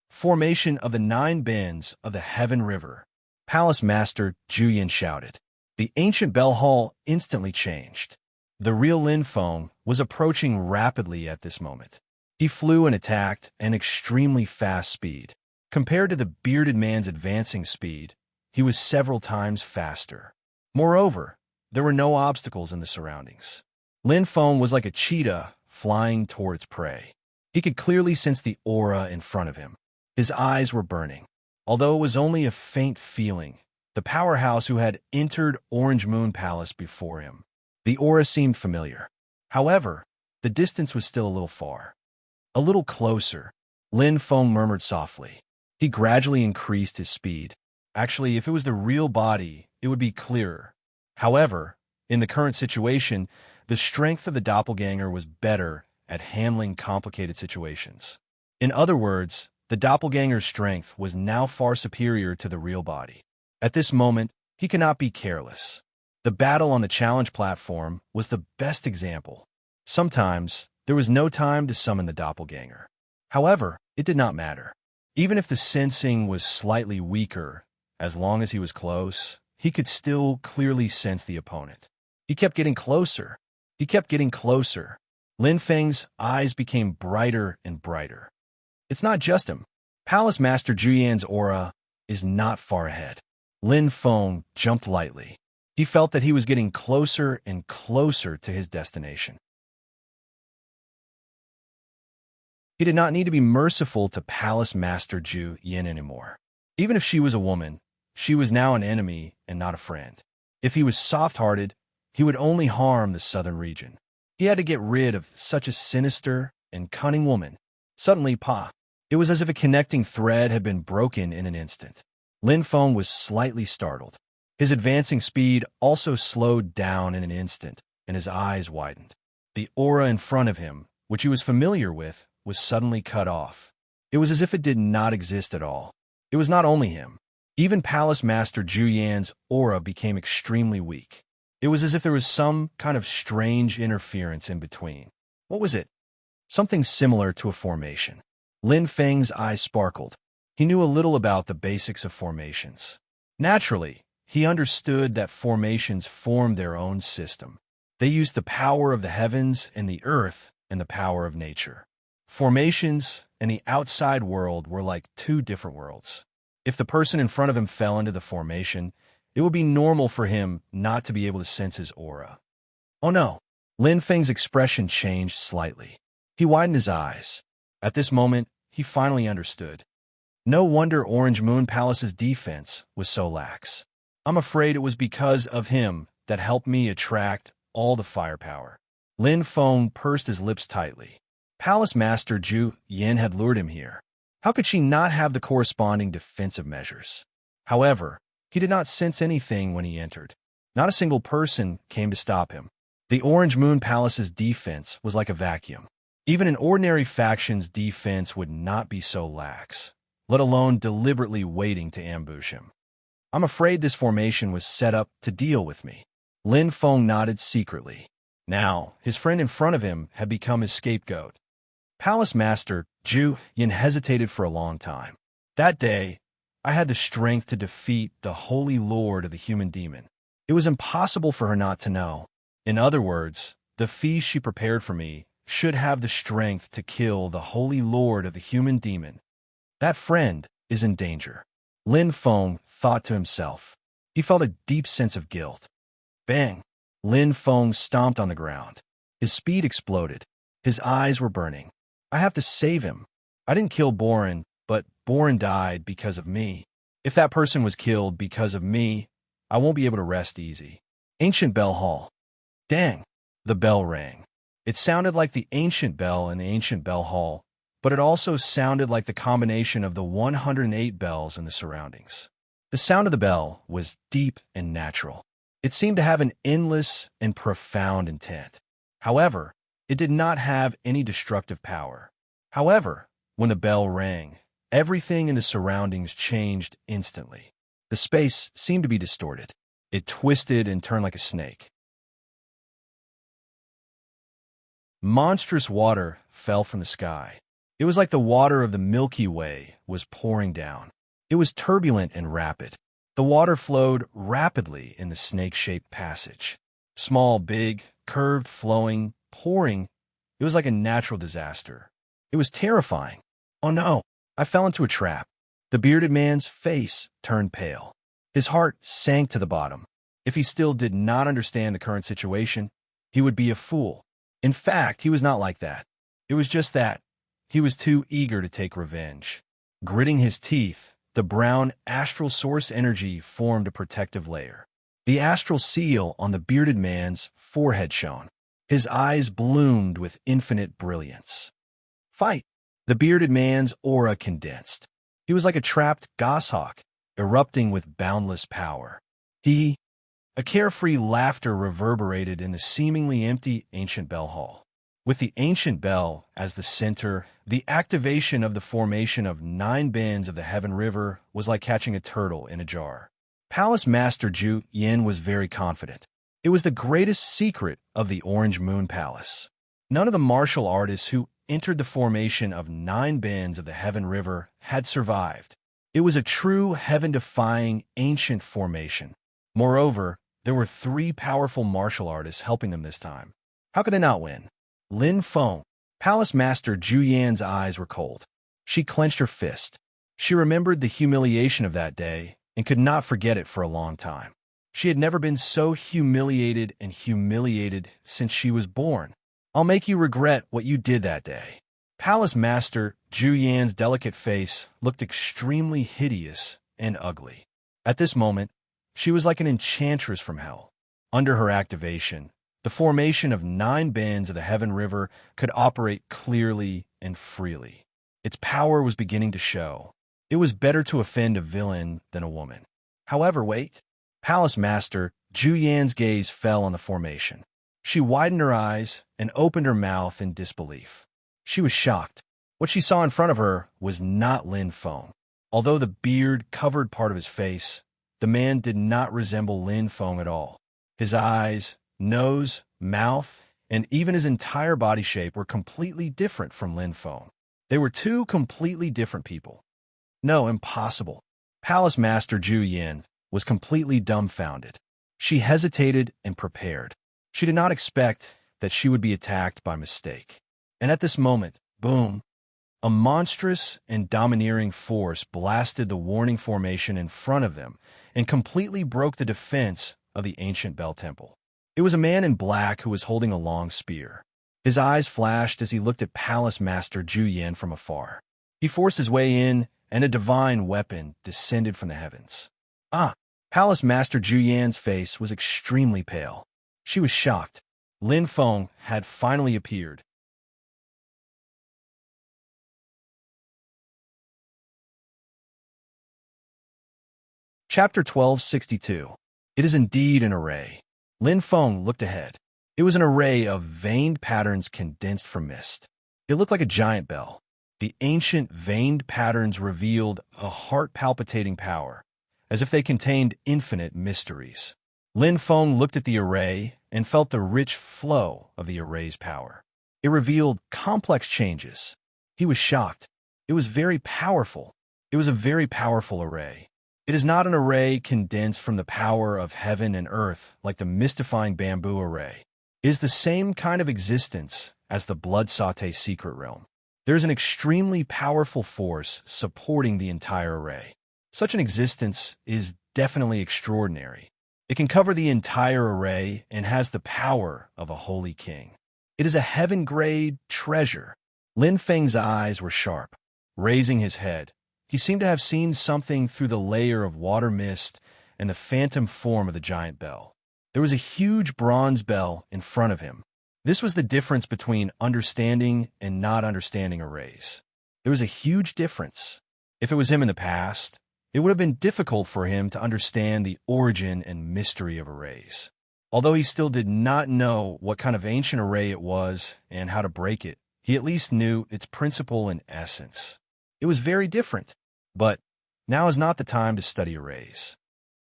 Formation of the 9 bends of the Heaven River. Palace Master Zhu Yin shouted. The ancient bell hall instantly changed. The real Lin Feng was approaching rapidly at this moment. He flew and attacked at an extremely fast speed. Compared to the bearded man's advancing speed, he was several times faster. Moreover, there were no obstacles in the surroundings. Lin Feng was like a cheetah flying towards prey. He could clearly sense the aura in front of him. His eyes were burning. Although it was only a faint feeling, the powerhouse who had entered Orange Moon Palace before him. The aura seemed familiar. However, the distance was still a little far. A little closer, Lin Feng murmured softly. He gradually increased his speed. Actually, if it was the real body, it would be clearer. However, in the current situation, the strength of the doppelganger was better at handling complicated situations. In other words, the doppelganger's strength was now far superior to the real body. At this moment, he cannot be careless. The battle on the challenge platform was the best example. Sometimes, there was no time to summon the doppelganger. However, it did not matter. Even if the sensing was slightly weaker, as long as he was close, he could still clearly sense the opponent. He kept getting closer. He kept getting closer. Lin Feng's eyes became brighter and brighter. It's not just him. Palace Master Zhu Yan's aura is not far ahead. Lin Feng jumped lightly. He felt that he was getting closer and closer to his destination. He did not need to be merciful to Palace Master Zhu Yan anymore. Even if she was a woman, she was now an enemy and not a friend. If he was soft-hearted, he would only harm the southern region. He had to get rid of such a sinister and cunning woman. Suddenly, it was as if a connecting thread had been broken in an instant. Lin Feng was slightly startled. His advancing speed also slowed down in an instant, and his eyes widened. The aura in front of him, which he was familiar with, was suddenly cut off. It was as if it did not exist at all. It was not only him. Even Palace Master Zhu Yan's aura became extremely weak. It was as if there was some kind of strange interference in between. What was it? Something similar to a formation. Lin Feng's eyes sparkled. He knew a little about the basics of formations. Naturally, he understood that formations formed their own system. They used the power of the heavens and the earth and the power of nature. Formations and the outside world were like 2 different worlds. If the person in front of him fell into the formation, it would be normal for him not to be able to sense his aura. Oh no! Lin Feng's expression changed slightly. He widened his eyes. At this moment, he finally understood. No wonder Orange Moon Palace's defense was so lax. I'm afraid it was because of him that helped me attract all the firepower. Lin Feng pursed his lips tightly. Palace Master Zhu Yin had lured him here. How could she not have the corresponding defensive measures? However, he did not sense anything when he entered. Not a single person came to stop him. The Orange Moon Palace's defense was like a vacuum. Even an ordinary faction's defense would not be so lax, let alone deliberately waiting to ambush him. I'm afraid this formation was set up to deal with me. Lin Feng nodded secretly. Now, his friend in front of him had become his scapegoat. Palace Master Zhu Yin hesitated for a long time. That day, I had the strength to defeat the Holy Lord of the Human Demon. It was impossible for her not to know. In other words, the feast she prepared for me should have the strength to kill the Holy Lord of the Human Demon. That friend is in danger. Lin Feng thought to himself. He felt a deep sense of guilt. Bang! Lin Feng stomped on the ground. His speed exploded. His eyes were burning. I have to save him. I didn't kill Boren, but Boren died because of me. If that person was killed because of me, I won't be able to rest easy. Ancient Bell Hall. Dang! The bell rang. It sounded like the ancient bell in the ancient bell hall, but it also sounded like the combination of the 108 bells in the surroundings. The sound of the bell was deep and natural. It seemed to have an endless and profound intent. However, it did not have any destructive power. However, when the bell rang, everything in the surroundings changed instantly. The space seemed to be distorted. It twisted and turned like a snake. Monstrous water fell from the sky. It was like the water of the Milky Way was pouring down. It was turbulent and rapid. The water flowed rapidly in the snake-shaped passage. Small, big, curved, flowing, pouring. It was like a natural disaster. It was terrifying. Oh no, I fell into a trap. The bearded man's face turned pale. His heart sank to the bottom. If he still did not understand the current situation, he would be a fool. In fact, he was not like that. It was just that he was too eager to take revenge. Gritting his teeth, the brown astral source energy formed a protective layer. The astral seal on the bearded man's forehead shone. His eyes bloomed with infinite brilliance. Fight! The bearded man's aura condensed. He was like a trapped goshawk, erupting with boundless power. A carefree laughter reverberated in the seemingly empty ancient bell hall. With the ancient bell as the center, the activation of the formation of 9 bends of the Heaven River was like catching a turtle in a jar. Palace Master Zhu Yin was very confident. It was the greatest secret of the Orange Moon Palace. None of the martial artists who entered the formation of 9 bends of the Heaven River had survived. It was a true heaven-defying ancient formation. Moreover, there were 3 powerful martial artists helping them this time. How could they not win? Lin Feng. Palace Master Zhu Yan's eyes were cold. She clenched her fist. She remembered the humiliation of that day and could not forget it for a long time. She had never been so humiliated since she was born. I'll make you regret what you did that day. Palace Master Zhu Yan's delicate face looked extremely hideous and ugly. At this moment, she was like an enchantress from hell. Under her activation, the formation of 9 bends of the Heaven River could operate clearly and freely. Its power was beginning to show. It was better to offend a villain than a woman. However, wait. Palace Master Zhu Yan's gaze fell on the formation. She widened her eyes and opened her mouth in disbelief. She was shocked. What she saw in front of her was not Lin Feng. Although the beard covered part of his face, the man did not resemble Lin Feng at all. His eyes, nose, mouth, and even his entire body shape were completely different from Lin Feng. They were 2 completely different people. No, impossible. Palace Master Zhu Yin was completely dumbfounded. She hesitated and prepared. She did not expect that she would be attacked by mistake. And at this moment, boom, a monstrous and domineering force blasted the warning formation in front of them and completely broke the defense of the ancient bell temple. It was a man in black who was holding a long spear. His eyes flashed as he looked at Palace Master Zhu Yin from afar. He forced his way in, and a divine weapon descended from the heavens. Ah! Palace Master Zhu Yan's face was extremely pale. She was shocked. Lin Feng had finally appeared. Chapter 1262. It is indeed an array. Lin Feng looked ahead. It was an array of veined patterns condensed from mist. It looked like a giant bell. The ancient veined patterns revealed a heart-palpitating power, as if they contained infinite mysteries. Lin Feng looked at the array and felt the rich flow of the array's power. It revealed complex changes. He was shocked. It was very powerful. It was a very powerful array. It is not an array condensed from the power of heaven and earth like the mystifying bamboo array. It is the same kind of existence as the blood sauté secret realm. There is an extremely powerful force supporting the entire array. Such an existence is definitely extraordinary. It can cover the entire array and has the power of a holy king. It is a heaven-grade treasure. Lin Feng's eyes were sharp. Raising his head, he seemed to have seen something through the layer of water mist and the phantom form of the giant bell. There was a huge bronze bell in front of him. This was the difference between understanding and not understanding arrays. There was a huge difference. If it was him in the past, it would have been difficult for him to understand the origin and mystery of arrays. Although he still did not know what kind of ancient array it was and how to break it, he at least knew its principle and essence. It was very different, but now is not the time to study arrays.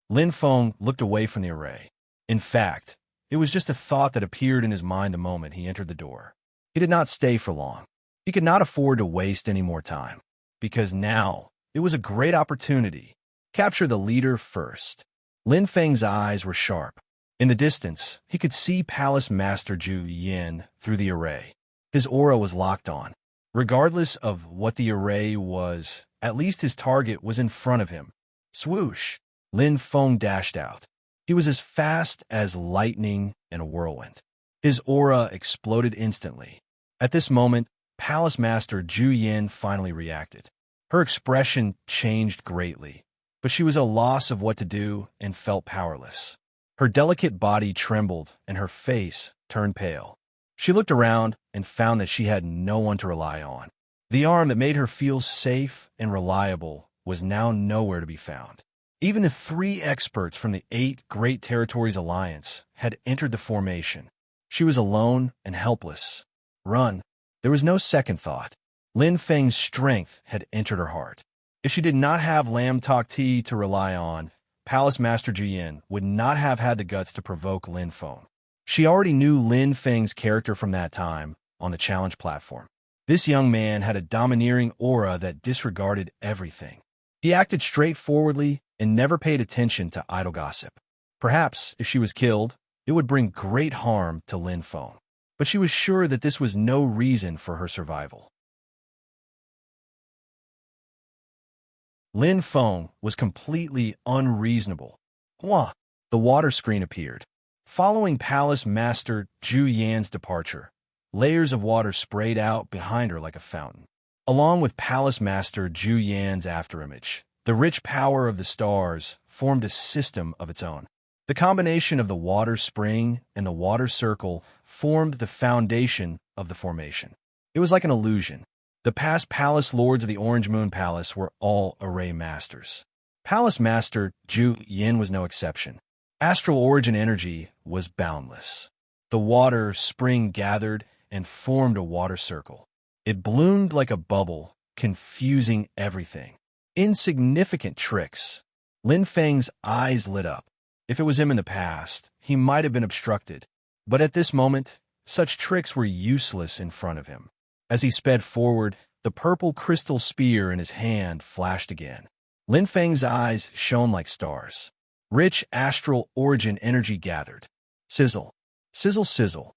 Lin Feng looked away from the array. In fact, it was just a thought that appeared in his mind the moment he entered the door. He did not stay for long. He could not afford to waste any more time, because now it was a great opportunity. Capture the leader first. Lin Feng's eyes were sharp. In the distance, he could see Palace Master Zhu Yan through the array. His aura was locked on. Regardless of what the array was, at least his target was in front of him. Swoosh! Lin Feng dashed out. He was as fast as lightning and a whirlwind. His aura exploded instantly. At this moment, Palace Master Zhu Yan finally reacted. Her expression changed greatly, but she was at a loss of what to do and felt powerless. Her delicate body trembled and her face turned pale. She looked around and found that she had no one to rely on. The arm that made her feel safe and reliable was now nowhere to be found. Even the 3 experts from the 8 Great Territories Alliance had entered the formation. She was alone and helpless. Run. There was no second thought. Lin Feng's strength had entered her heart. If she did not have Lam Tok Ti to rely on, Palace Master Zhu Yan would not have had the guts to provoke Lin Feng. She already knew Lin Feng's character from that time on the challenge platform. This young man had a domineering aura that disregarded everything. He acted straightforwardly and never paid attention to idle gossip. Perhaps, if she was killed, it would bring great harm to Lin Feng. But she was sure that this was no reason for her survival. Lin Feng was completely unreasonable. Hua! The water screen appeared. Following Palace Master Zhu Yan's departure, layers of water sprayed out behind her like a fountain. Along with Palace Master Zhu Yan's afterimage, the rich power of the stars formed a system of its own. The combination of the water spring and the water circle formed the foundation of the formation. It was like an illusion. The past palace lords of the Orange Moon Palace were all array masters. Palace Master Zhu Yan was no exception. Astral origin energy was boundless. The water spring gathered and formed a water circle. It bloomed like a bubble, confusing everything. Insignificant tricks. Lin Feng's eyes lit up. If it was him in the past, he might have been obstructed. But at this moment, such tricks were useless in front of him. As he sped forward, the purple crystal spear in his hand flashed again. Lin Feng's eyes shone like stars. Rich astral origin energy gathered. Sizzle, sizzle, sizzle.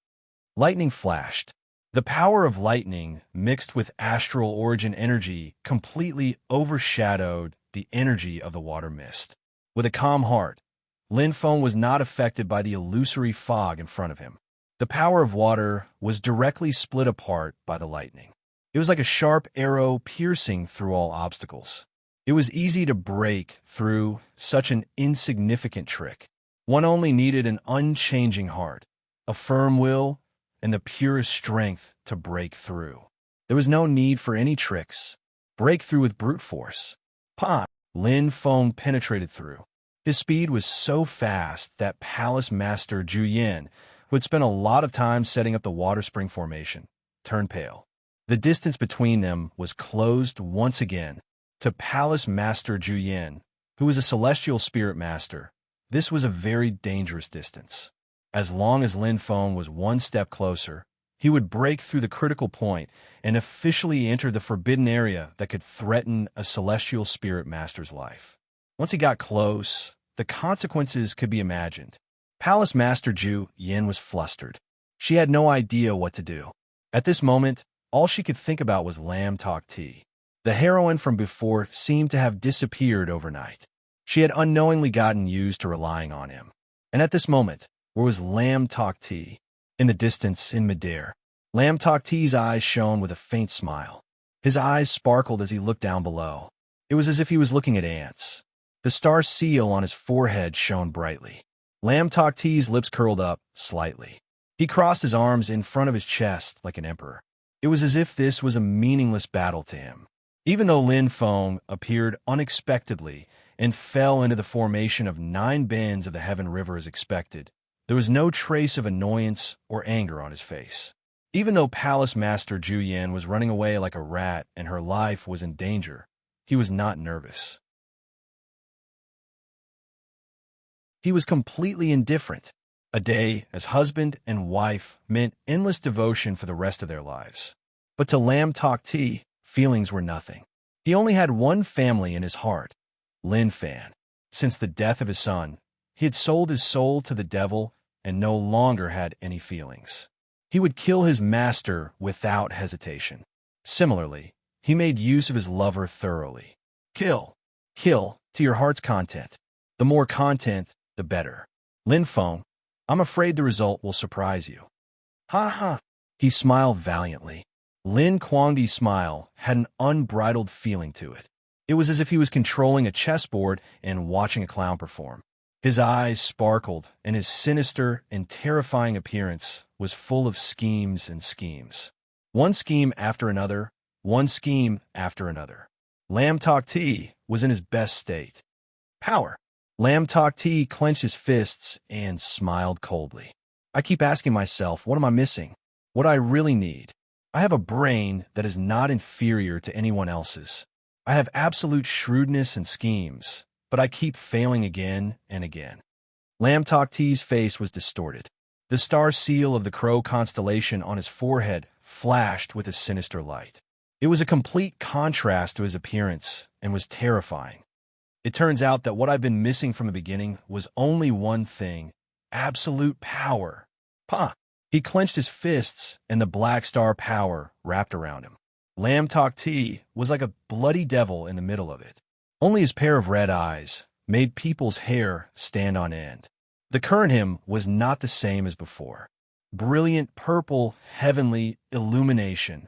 Lightning flashed. The power of lightning mixed with astral origin energy completely overshadowed the energy of the water mist. With a calm heart, Lin Feng was not affected by the illusory fog in front of him. The power of water was directly split apart by the lightning. It was like a sharp arrow piercing through all obstacles. It was easy to break through such an insignificant trick. One only needed an unchanging heart, a firm will, and the purest strength to break through. There was no need for any tricks. Break through with brute force. Pa! Lin Feng penetrated through. His speed was so fast that Palace Master Zhu Yan, who had spent a lot of time setting up the water spring formation, turned pale. The distance between them was closed once again. To Palace Master Zhu Yan, who was a celestial spirit master, this was a very dangerous distance. As long as Lin Feng was one step closer, he would break through the critical point and officially enter the forbidden area that could threaten a celestial spirit master's life. Once he got close, the consequences could be imagined. Palace Master Zhu Yan was flustered. She had no idea what to do. At this moment, all she could think about was Lam Tok Ti. The heroine from before seemed to have disappeared overnight. She had unknowingly gotten used to relying on him. And at this moment, where was Lam Tok Ti? In the distance, in midair, Lam Tok Ti's eyes shone with a faint smile. His eyes sparkled as he looked down below. It was as if he was looking at ants. The star seal on his forehead shone brightly. Lam Tok Ti's lips curled up slightly. He crossed his arms in front of his chest like an emperor. It was as if this was a meaningless battle to him. Even though Lin Feng appeared unexpectedly and fell into the formation of 9 bends of the Heaven River as expected, there was no trace of annoyance or anger on his face. Even though Palace Master Zhu Yan was running away like a rat and her life was in danger, he was not nervous. He was completely indifferent. A day as husband and wife meant endless devotion for the rest of their lives. But to Lam Tok Ti, feelings were nothing. He only had one family in his heart, Lin Fan. Since the death of his son, he had sold his soul to the devil and no longer had any feelings. He would kill his master without hesitation. Similarly, he made use of his lover thoroughly. Kill to your heart's content. The more content, the better. Lin Feng, I'm afraid the result will surprise you. Ha ha. He smiled valiantly. Lin Kuangdi's smile had an unbridled feeling to it. It was as if he was controlling a chessboard and watching a clown perform. His eyes sparkled, and his sinister and terrifying appearance was full of schemes and schemes. One scheme after another, one scheme after another. Lam Tok Ti was in his best state. Power. Lam Tok Ti clenched his fists and smiled coldly. I keep asking myself, what am I missing? What I really need? I have a brain that is not inferior to anyone else's. I have absolute shrewdness and schemes, but I keep failing again and again. Lam Tok Ti's face was distorted. The star seal of the crow constellation on his forehead flashed with a sinister light. It was a complete contrast to his appearance and was terrifying. It turns out that what I've been missing from the beginning was only one thing: absolute power. Pa! He clenched his fists, and the black star power wrapped around him. Lam Tok Ti was like a bloody devil in the middle of it. Only his pair of red eyes made people's hair stand on end. The current him was not the same as before. Brilliant purple, heavenly illumination.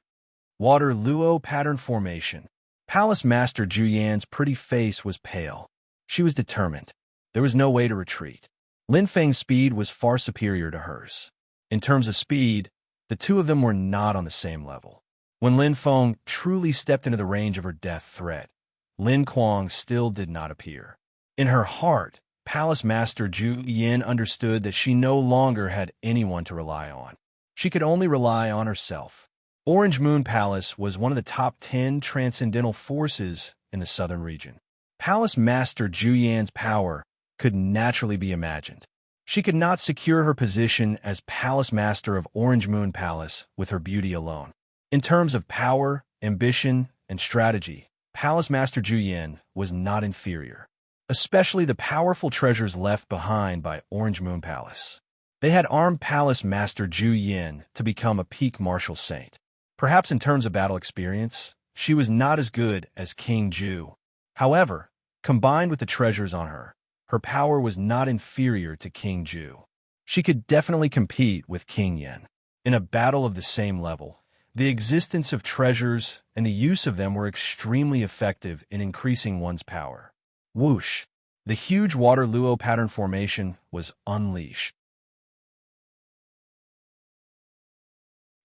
Water luo pattern formation. Palace Master Zhu Yan's pretty face was pale. She was determined. There was no way to retreat. Lin Feng's speed was far superior to hers. In terms of speed, the two of them were not on the same level. When Lin Feng truly stepped into the range of her death threat, Lin Kuang still did not appear. In her heart, Palace Master Zhu Yan understood that she no longer had anyone to rely on. She could only rely on herself. Orange Moon Palace was one of the top 10 transcendental forces in the southern region. Palace Master Zhu Yan's power could naturally be imagined. She could not secure her position as Palace Master of Orange Moon Palace with her beauty alone. In terms of power, ambition, and strategy, Palace Master Zhu Yan was not inferior, especially the powerful treasures left behind by Orange Moon Palace. They had armed Palace Master Zhu Yan to become a peak martial saint. Perhaps in terms of battle experience, she was not as good as King Zhu. However, combined with the treasures on her, her power was not inferior to King Zhu. She could definitely compete with King Yan. In a battle of the same level, The existence of treasures and the use of them were extremely effective in increasing one's power. Whoosh! The huge water luau pattern formation was unleashed.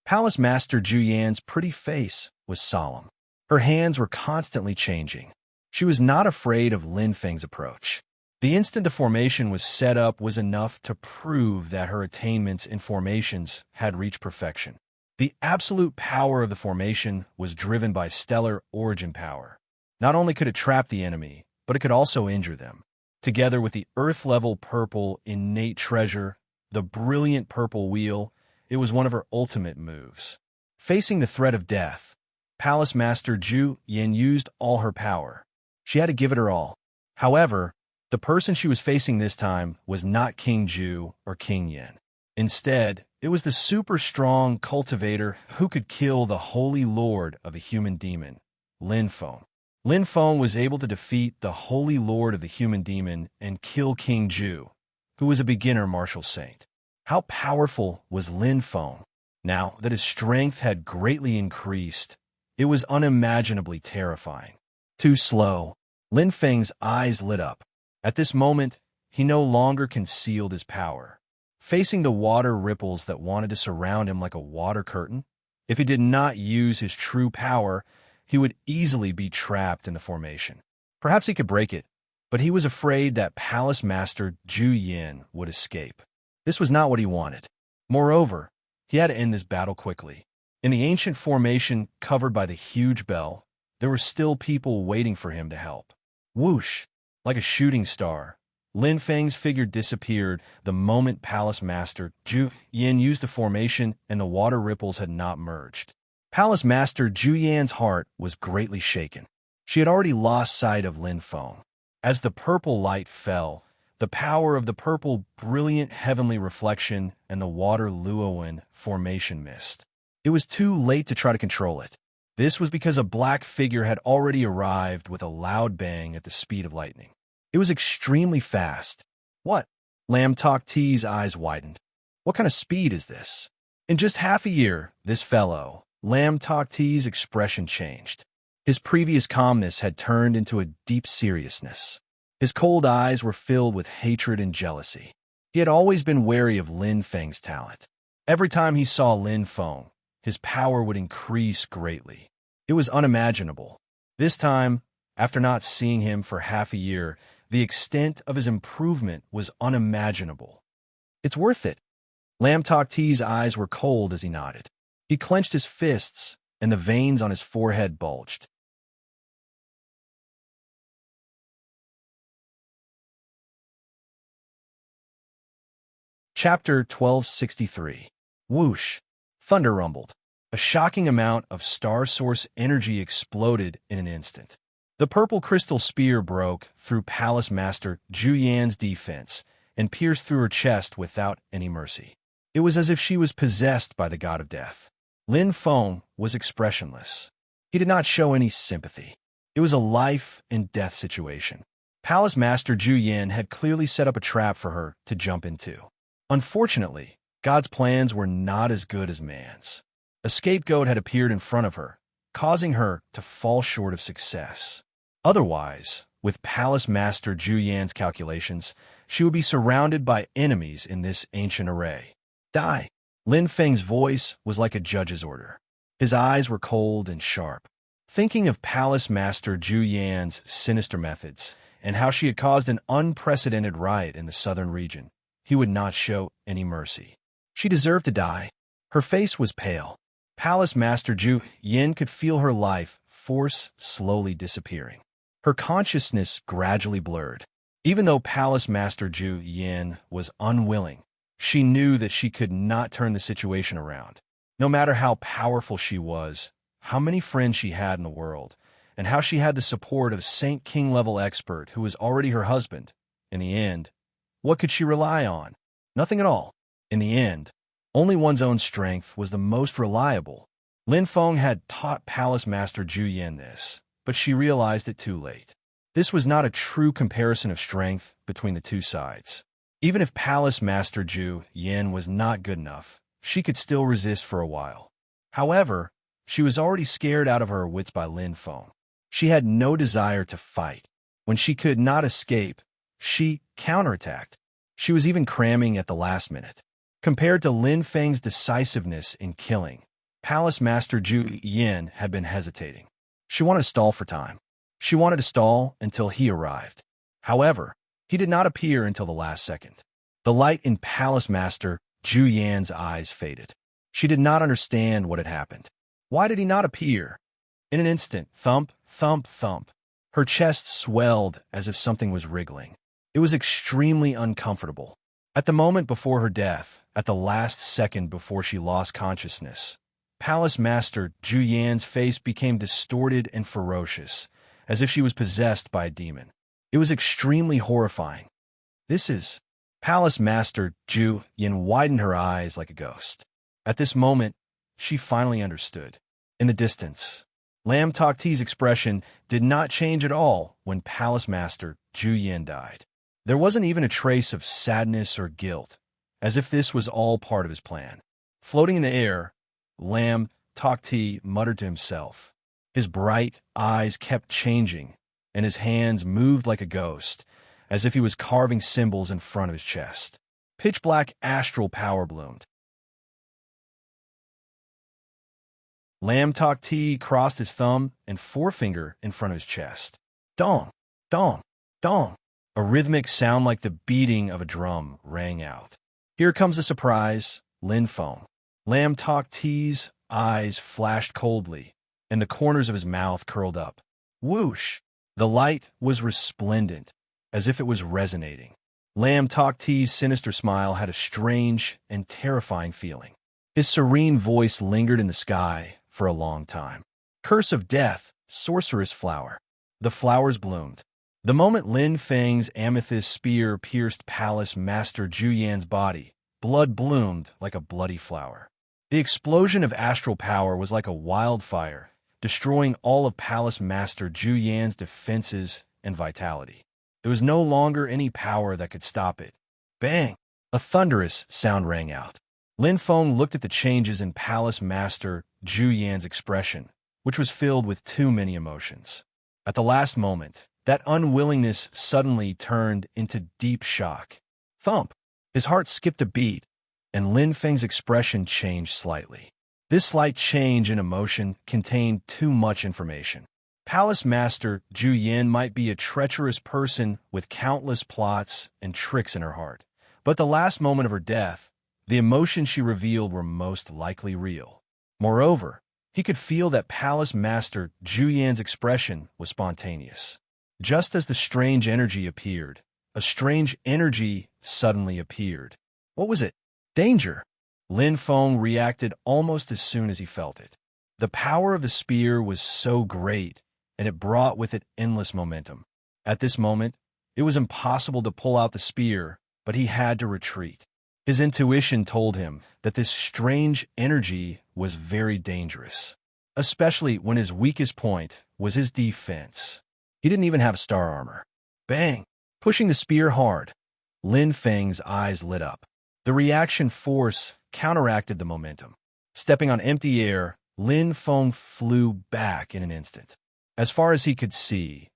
Palace Master Zhu Yan's pretty face was solemn. Her hands were constantly changing. She was not afraid of Lin Feng's approach. The instant the formation was set up was enough to prove that her attainments in formations had reached perfection. The absolute power of the formation was driven by stellar origin power. Not only could it trap the enemy, but it could also injure them. Together with the earth-level purple innate treasure, the brilliant purple wheel, it was one of her ultimate moves. Facing the threat of death, Palace Master Zhu Yan used all her power. She had to give it her all. However, the person she was facing this time was not King Zhu or King Yan. Instead, it was the super-strong cultivator who could kill the holy lord of a human demon, Lin Feng. Lin Feng was able to defeat the holy lord of the human demon and kill King Zhu, who was a beginner martial saint. How powerful was Lin Feng? Now that his strength had greatly increased, it was unimaginably terrifying. Too slow. Lin Feng's eyes lit up. At this moment, he no longer concealed his power. Facing the water ripples that wanted to surround him like a water curtain, if he did not use his true power, he would easily be trapped in the formation. Perhaps he could break it, but he was afraid that Palace Master Zhu Yan would escape. This was not what he wanted. Moreover, he had to end this battle quickly. In the ancient formation covered by the huge bell, there were still people waiting for him to help. Whoosh! Like a shooting star, Lin Feng's figure disappeared the moment Palace Master Zhu Yan used the formation and the water ripples had not merged. Palace Master Zhu Yan's heart was greatly shaken. She had already lost sight of Lin Feng. As the purple light fell, the power of the purple brilliant heavenly reflection and the water luauan formation missed. It was too late to try to control it. This was because a black figure had already arrived with a loud bang at the speed of lightning. It was extremely fast. What? Lam Tok T's eyes widened. What kind of speed is this? In just half a year, this fellow, Lam Tok T's expression changed. His previous calmness had turned into a deep seriousness. His cold eyes were filled with hatred and jealousy. He had always been wary of Lin Feng's talent. Every time he saw Lin Feng, his power would increase greatly. It was unimaginable. This time, after not seeing him for half a year, the extent of his improvement was unimaginable. It's worth it. Lam Tok T's eyes were cold as he nodded. He clenched his fists, and the veins on his forehead bulged. Chapter 1263. Whoosh! Thunder rumbled. A shocking amount of star source energy exploded in an instant. The purple crystal spear broke through Palace Master Zhu Yan's defense and pierced through her chest without any mercy. It was as if she was possessed by the god of death. Lin Feng was expressionless. He did not show any sympathy. It was a life and death situation. Palace Master Zhu Yan had clearly set up a trap for her to jump into. Unfortunately, God's plans were not as good as man's. A scapegoat had appeared in front of her, causing her to fall short of success. Otherwise, with Palace Master Zhu Yan's calculations, she would be surrounded by enemies in this ancient array. Die! Lin Feng's voice was like a judge's order. His eyes were cold and sharp. Thinking of Palace Master Zhu Yan's sinister methods and how she had caused an unprecedented riot in the southern region, he would not show any mercy. She deserved to die. Her face was pale. Palace Master Zhu Yan could feel her life force slowly disappearing. Her consciousness gradually blurred. Even though Palace Master Zhu Yan was unwilling, she knew that she could not turn the situation around. No matter how powerful she was, how many friends she had in the world, and how she had the support of Saint King-level expert who was already her husband, in the end, what could she rely on? Nothing at all. In the end, only one's own strength was the most reliable. Lin Feng had taught Palace Master Zhu Yan this, but she realized it too late. This was not a true comparison of strength between the two sides. Even if Palace Master Zhu Yan was not good enough, she could still resist for a while. However, She was already scared out of her wits by Lin Feng. She had no desire to fight. When she could not escape, she counterattacked. She was even cramming at the last minute. Compared to Lin Feng's decisiveness in killing, Palace Master Zhu Yin had been hesitating. She wanted to stall for time. She wanted to stall until he arrived. However, he did not appear until the last second. The light in Palace Master Zhu Yan's eyes faded. She did not understand what had happened. Why did he not appear? In an instant, thump, thump, thump. Her chest swelled as if something was wriggling. It was extremely uncomfortable. At the moment before her death, at the last second before she lost consciousness, Palace Master Zhu Yan's face became distorted and ferocious, as if she was possessed by a demon. It was extremely horrifying. This is... Palace Master Zhu Yan widened her eyes like a ghost. At this moment, she finally understood. In the distance, Lam Tokti's expression did not change at all when Palace Master Zhu Yan died. There wasn't even a trace of sadness or guilt, as if this was all part of his plan. Floating in the air, Lam Tokti muttered to himself. His bright eyes kept changing, and his hands moved like a ghost, as if he was carving symbols in front of his chest. Pitch-black astral power bloomed. Lam Tokti crossed his thumb and forefinger in front of his chest. Dong, dong, dong. A rhythmic sound like the beating of a drum rang out. Here comes a surprise, Lin Feng. Lam Tokti's eyes flashed coldly, and the corners of his mouth curled up. Whoosh! The light was resplendent, as if it was resonating. Lam Tokti's sinister smile had a strange and terrifying feeling. His serene voice lingered in the sky for a long time. Curse of death, sorceress flower. The flowers bloomed. The moment Lin Feng's amethyst spear pierced Palace Master Zhu Yan's body, blood bloomed like a bloody flower. The explosion of astral power was like a wildfire, destroying all of Palace Master Zhu Yan's defenses and vitality. There was no longer any power that could stop it. Bang! A thunderous sound rang out. Lin Feng looked at the changes in Palace Master Zhu Yan's expression, which was filled with too many emotions. At the last moment, that unwillingness suddenly turned into deep shock. Thump! His heart skipped a beat, and Lin Feng's expression changed slightly. This slight change in emotion contained too much information. Palace Master Zhu Yan might be a treacherous person with countless plots and tricks in her heart, but the last moment of her death, the emotions she revealed were most likely real. Moreover, he could feel that Palace Master Zhu Yan's expression was spontaneous. Just as the strange energy appeared, a strange energy suddenly appeared. What was it? Danger! Lin Feng reacted almost as soon as he felt it. The power of the spear was so great, and it brought with it endless momentum. At this moment, it was impossible to pull out the spear, but he had to retreat. His intuition told him that this strange energy was very dangerous, especially when his weakest point was his defense. He didn't even have star armor. Bang! Pushing the spear hard, Lin Feng's eyes lit up. The reaction force counteracted the momentum. Stepping on empty air, Lin Feng flew back in an instant. As far as he could see,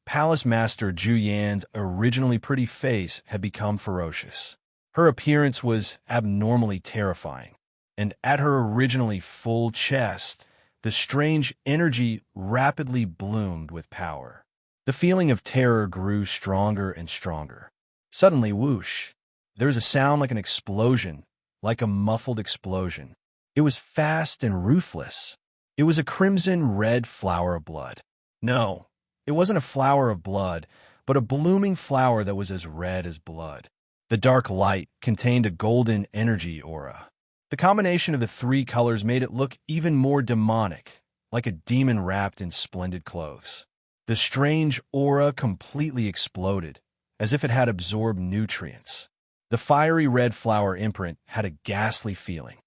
Palace Master Zhu Yan's originally pretty face had become ferocious. Her appearance was abnormally terrifying, and at her originally full chest, the strange energy rapidly bloomed with power. The feeling of terror grew stronger and stronger. Suddenly, whoosh, there was a sound like an explosion, like a muffled explosion. It was fast and ruthless. It was a crimson-red flower of blood. No, it wasn't a flower of blood, but a blooming flower that was as red as blood. The dark light contained a golden energy aura. The combination of the three colors made it look even more demonic, like a demon wrapped in splendid clothes. The strange aura completely exploded, as if it had absorbed nutrients. The fiery red flower imprint had a ghastly feeling.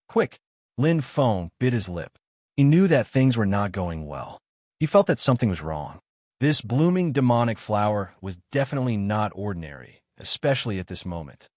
Quick! Lin Feng bit his lip. He knew that things were not going well. He felt that something was wrong. This blooming demonic flower was definitely not ordinary, especially at this moment.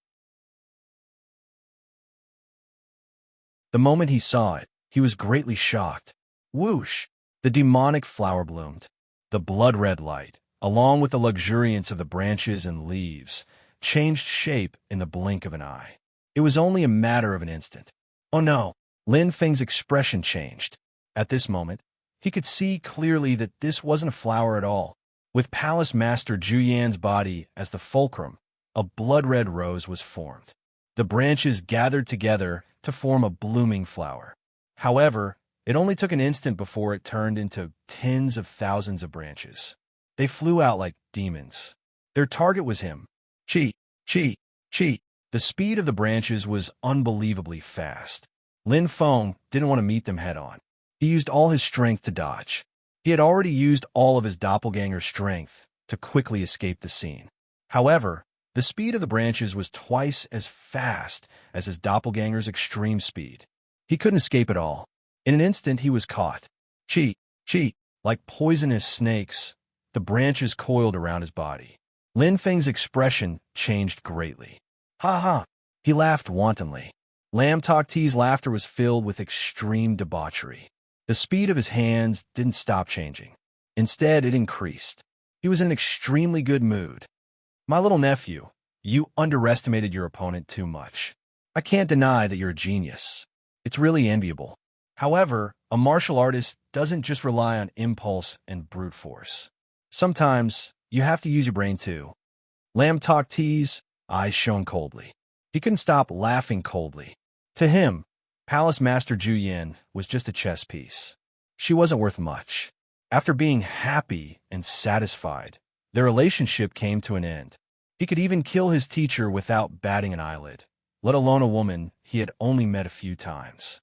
The moment he saw it, He was greatly shocked. Whoosh! The demonic flower bloomed. The blood-red light, along with the luxuriance of the branches and leaves, changed shape in the blink of an eye. It was only a matter of an instant. Oh no! Lin Feng's expression changed. At this moment, he could see clearly that this wasn't a flower at all. With Palace Master Zhu Yan's body as the fulcrum, a blood-red rose was formed. The branches gathered together to form a blooming flower. However, it only took an instant before it turned into tens of thousands of branches. They flew out like demons. Their target was him. Chi, chi, chi. The speed of the branches was unbelievably fast. Lin Feng didn't want to meet them head-on. He used all his strength to dodge. He had already used all of his doppelganger's strength to quickly escape the scene. However, the speed of the branches was twice as fast as his doppelganger's extreme speed. He couldn't escape at all. In an instant, he was caught. Chi, chi, like poisonous snakes, the branches coiled around his body. Lin Feng's expression changed greatly. Ha ha! He laughed wantonly. Lam Tok Ti's laughter was filled with extreme debauchery. The speed of his hands didn't stop changing. Instead, it increased. He was in an extremely good mood. My little nephew, you underestimated your opponent too much. I can't deny that you're a genius. It's really enviable. However, a martial artist doesn't just rely on impulse and brute force. Sometimes, you have to use your brain too. Lam Tok Ti's eyes shone coldly. He couldn't stop laughing coldly. To him, Palace Master Zhu Yan was just a chess piece. She wasn't worth much. After being happy and satisfied, their relationship came to an end. He could even kill his teacher without batting an eyelid, let alone a woman he had only met a few times.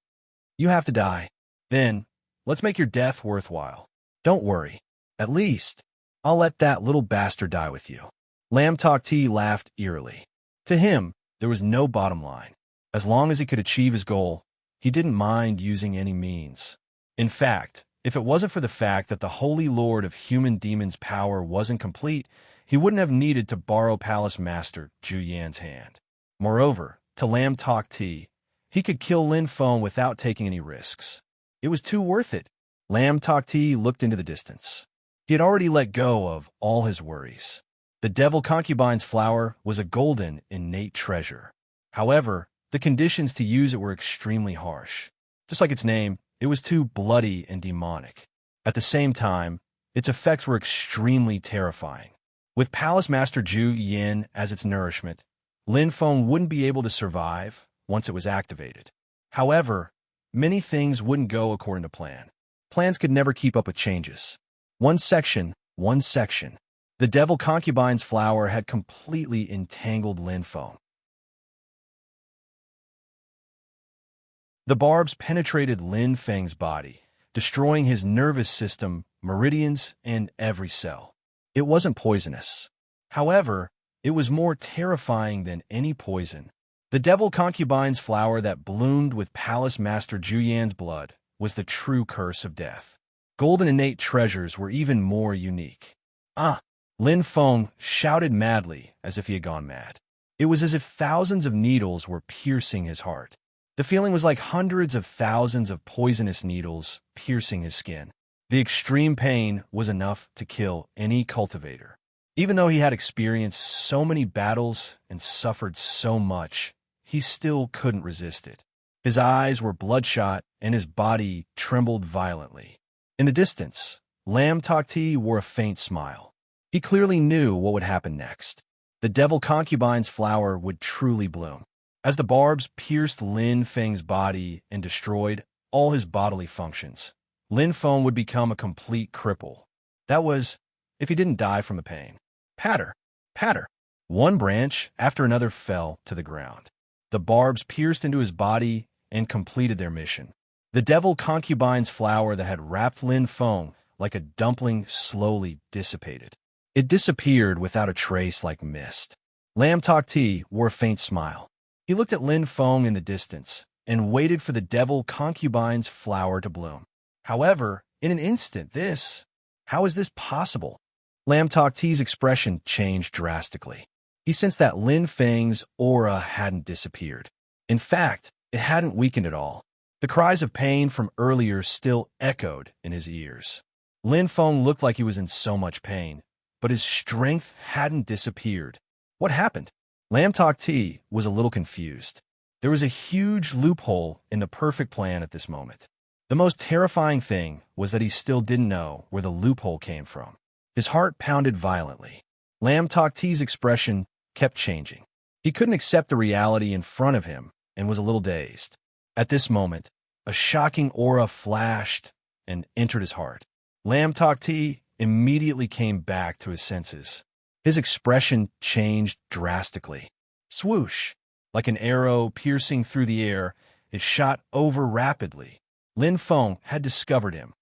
You have to die. Then, let's make your death worthwhile. Don't worry. At least, I'll let that little bastard die with you. Lam Tok Ti laughed eerily. To him, there was no bottom line. As long as he could achieve his goal, he didn't mind using any means. In fact, if it wasn't for the fact that the Holy Lord of Human Demons' power wasn't complete, he wouldn't have needed to borrow Palace Master Zhu Yan's hand. Moreover, to Lam Tok Ti, he could kill Lin Feng without taking any risks. It was too worth it. Lam Tok Ti looked into the distance. He had already let go of all his worries. The Devil Concubine's flower was a golden, innate treasure. However, the conditions to use it were extremely harsh. Just like its name, it was too bloody and demonic. At the same time, its effects were extremely terrifying. With Palace Master Zhu Yan as its nourishment, Lin Feng wouldn't be able to survive once it was activated. However, many things wouldn't go according to plan. Plans could never keep up with changes. One section. The Devil Concubine's flower had completely entangled Lin Feng. The barbs penetrated Lin Feng's body, destroying his nervous system, meridians, and every cell. It wasn't poisonous. However, it was more terrifying than any poison. The Devil Concubine's flower that bloomed with Palace Master Zhu Yan's blood was the true curse of death. Golden innate treasures were even more unique. Ah! Lin Feng shouted madly as if he had gone mad. It was as if thousands of needles were piercing his heart. The feeling was like hundreds of thousands of poisonous needles piercing his skin. The extreme pain was enough to kill any cultivator. Even though he had experienced so many battles and suffered so much, he still couldn't resist it. His eyes were bloodshot and his body trembled violently. In the distance, Lam Tok Ti wore a faint smile. He clearly knew what would happen next. The Devil Concubine's flower would truly bloom. As the barbs pierced Lin Feng's body and destroyed all his bodily functions, Lin Feng would become a complete cripple. That was, if he didn't die from the pain. Patter, patter. One branch after another fell to the ground. The barbs pierced into his body and completed their mission. The Devil Concubine's flower that had wrapped Lin Feng like a dumpling slowly dissipated. It disappeared without a trace like mist. Lam Tok Ti wore a faint smile. He looked at Lin Feng in the distance and waited for the Devil Concubine's flower to bloom. However, in an instant, how is this possible? Lam Tok Ti's expression changed drastically. He sensed that Lin Feng's aura hadn't disappeared. In fact, it hadn't weakened at all. The cries of pain from earlier still echoed in his ears. Lin Feng looked like he was in so much pain, but his strength hadn't disappeared. What happened? Lam Tok Ti was a little confused. There was a huge loophole in the perfect plan at this moment. The most terrifying thing was that he still didn't know where the loophole came from. His heart pounded violently. Lam Tok Ti's expression kept changing. He couldn't accept the reality in front of him and was a little dazed. At this moment, a shocking aura flashed and entered his heart. Lam Tok Ti immediately came back to his senses. His expression changed drastically. Swoosh! Like an arrow piercing through the air, it shot over rapidly. Lin Feng had discovered him.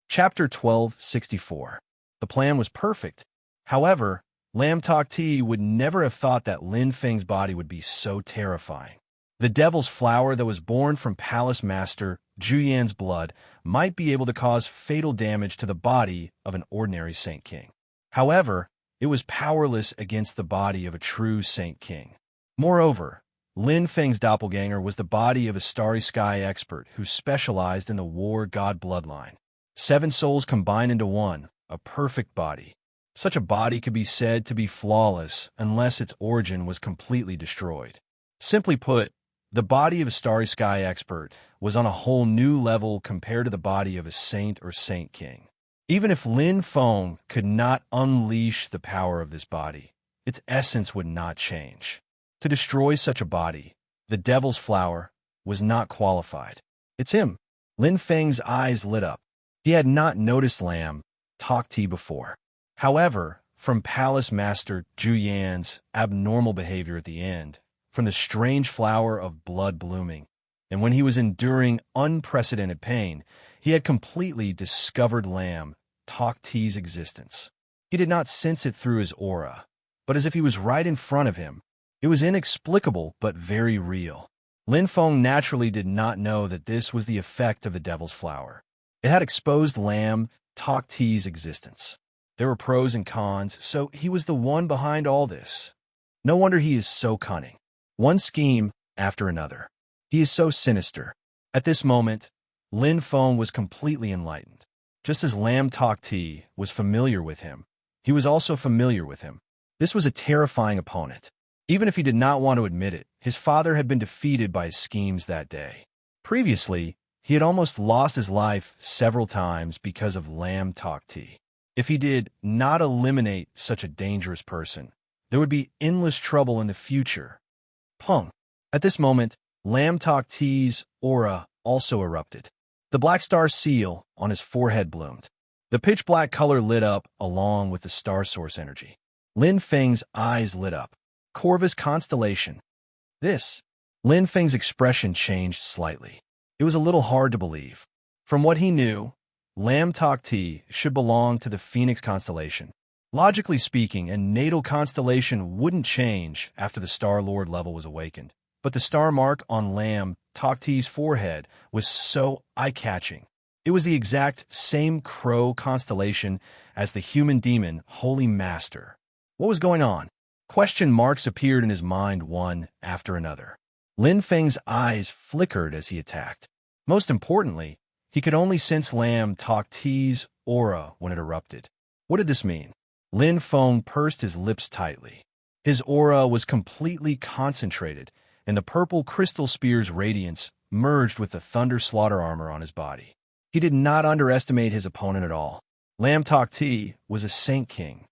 Chapter 1264. The plan was perfect. However, Lam Tok Ti would never have thought that Lin Feng's body would be so terrifying. The devil's flower that was born from Palace Master Zhu Yan's blood might be able to cause fatal damage to the body of an ordinary Saint King. However, it was powerless against the body of a true Saint King. Moreover, Lin Feng's doppelganger was the body of a starry sky expert who specialized in the war god bloodline. 7 souls combined into one, a perfect body. Such a body could be said to be flawless unless its origin was completely destroyed. Simply put, the body of a starry sky expert was on a whole new level compared to the body of a saint or Saint King. Even if Lin Feng could not unleash the power of this body, its essence would not change. To destroy such a body, the devil's flower was not qualified. It's him. Lin Feng's eyes lit up. He had not noticed Lam Tok Ti before. However, from Palace Master Zhu Yan's abnormal behavior at the end, from the strange flower of blood blooming, and when he was enduring unprecedented pain, he had completely discovered Lam Tok Ti's existence. He did not sense it through his aura, but as if he was right in front of him. It was inexplicable but very real. Lin Feng naturally did not know that this was the effect of the devil's flower. It had exposed Lam Tok Ti's existence. There were pros and cons, so he was the one behind all this. No wonder he is so cunning. One scheme after another. He is so sinister. At this moment, Lin Feng was completely enlightened. Just as Lam Tok Ti was familiar with him, he was also familiar with him. This was a terrifying opponent. Even if he did not want to admit it, his father had been defeated by his schemes that day. Previously, he had almost lost his life several times because of Lam Tok Ti. If he did not eliminate such a dangerous person, there would be endless trouble in the future. Pung. At this moment, Lam Tok Ti's aura also erupted. The black star seal on his forehead bloomed. The pitch-black color lit up along with the star source energy. Lin Feng's eyes lit up. Corvus constellation. Lin Feng's expression changed slightly. It was a little hard to believe. From what he knew, Lam Tok Ti should belong to the Phoenix constellation. Logically speaking, a natal constellation wouldn't change after the Star Lord level was awakened. But the star mark on Lam Tok Ti's forehead was so eye-catching. It was the exact same crow constellation as the human demon Holy Master. What was going on? Question marks appeared in his mind one after another. Lin Feng's eyes flickered as he attacked. Most importantly, he could only sense Lam Tok Ti's aura when it erupted. What did this mean? Lin Feng pursed his lips tightly. His aura was completely concentrated, and the purple crystal spear's radiance merged with the thunder slaughter armor on his body. He did not underestimate his opponent at all. Lam Tok Ti was a Saint King.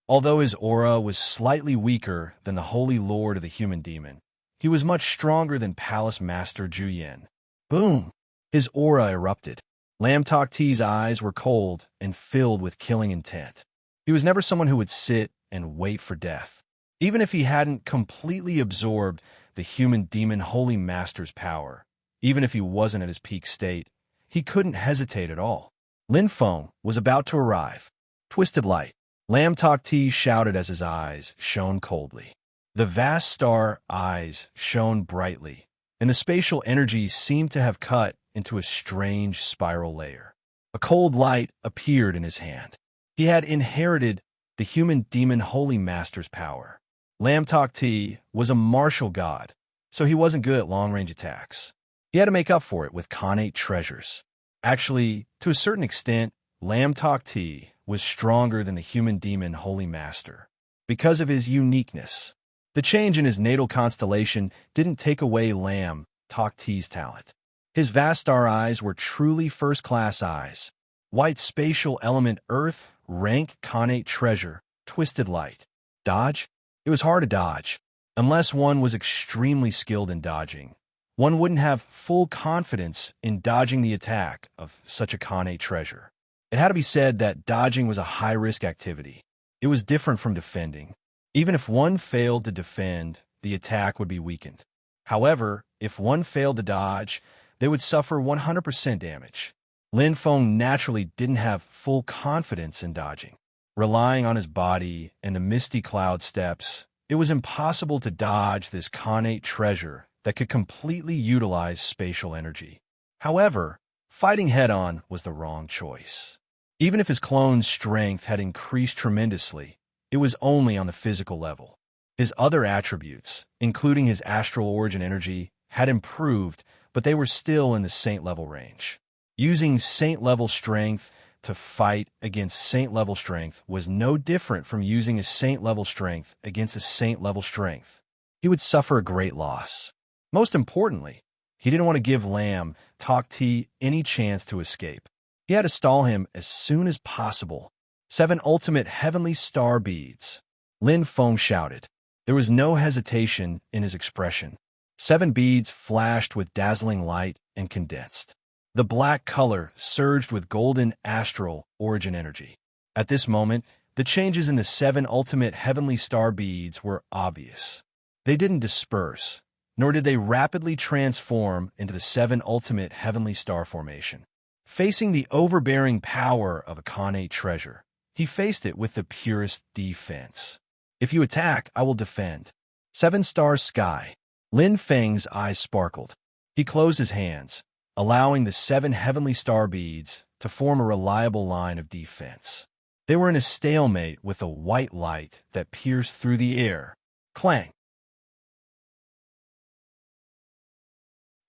Although his aura was slightly weaker than the Holy Lord of the Human Demon, he was much stronger than Palace Master Zhu Yan. Boom! His aura erupted. Lam Tok Ti's eyes were cold and filled with killing intent. He was never someone who would sit and wait for death. Even if he hadn't completely absorbed the human demon Holy Master's power, even if he wasn't at his peak state, he couldn't hesitate at all. Lin Feng was about to arrive. Twisted light. Lam Tok Ti shouted as his eyes shone coldly. The vast star eyes shone brightly, and the spatial energy seemed to have cut into a strange spiral layer. A cold light appeared in his hand. He had inherited the human demon Holy Master's power. Lam Tok Ti was a martial god, so he wasn't good at long-range attacks. He had to make up for it with Khanate treasures. Actually, to a certain extent, Lam Tok Ti was stronger than the human demon Holy Master because of his uniqueness. The change in his natal constellation didn't take away Lam Tok Ti's talent. His vast star eyes were truly first-class eyes. White spatial element Earth, rank Khanate treasure, twisted light. Dodge? It was hard to dodge. Unless one was extremely skilled in dodging, one wouldn't have full confidence in dodging the attack of such a Khanate treasure. It had to be said that dodging was a high-risk activity. It was different from defending. Even if one failed to defend, the attack would be weakened. However, if one failed to dodge, they would suffer 100% damage. Lin Feng naturally didn't have full confidence in dodging. Relying on his body and the misty cloud steps, it was impossible to dodge this Khanate treasure that could completely utilize spatial energy. However, fighting head-on was the wrong choice. Even if his clone's strength had increased tremendously, it was only on the physical level. His other attributes, including his astral origin energy, had improved, but they were still in the saint-level range. Using saint-level strength to fight against saint-level strength was no different from using a saint-level strength against a saint-level strength. He would suffer a great loss. Most importantly, he didn't want to give Lam Tok Ti any chance to escape. He had to stall him as soon as possible. 7 ultimate heavenly star beads. Lin Feng shouted. There was no hesitation in his expression. 7 beads flashed with dazzling light and condensed. The black color surged with golden astral origin energy. At this moment, the changes in the 7 ultimate heavenly star beads were obvious. They didn't disperse, nor did they rapidly transform into the 7 ultimate heavenly star formation. Facing the overbearing power of a Khanate treasure, he faced it with the purest defense. If you attack, I will defend. 7 star sky. Lin Feng's eyes sparkled. He closed his hands, allowing the 7 heavenly star beads to form a reliable line of defense. They were in a stalemate with a white light that pierced through the air. Clang!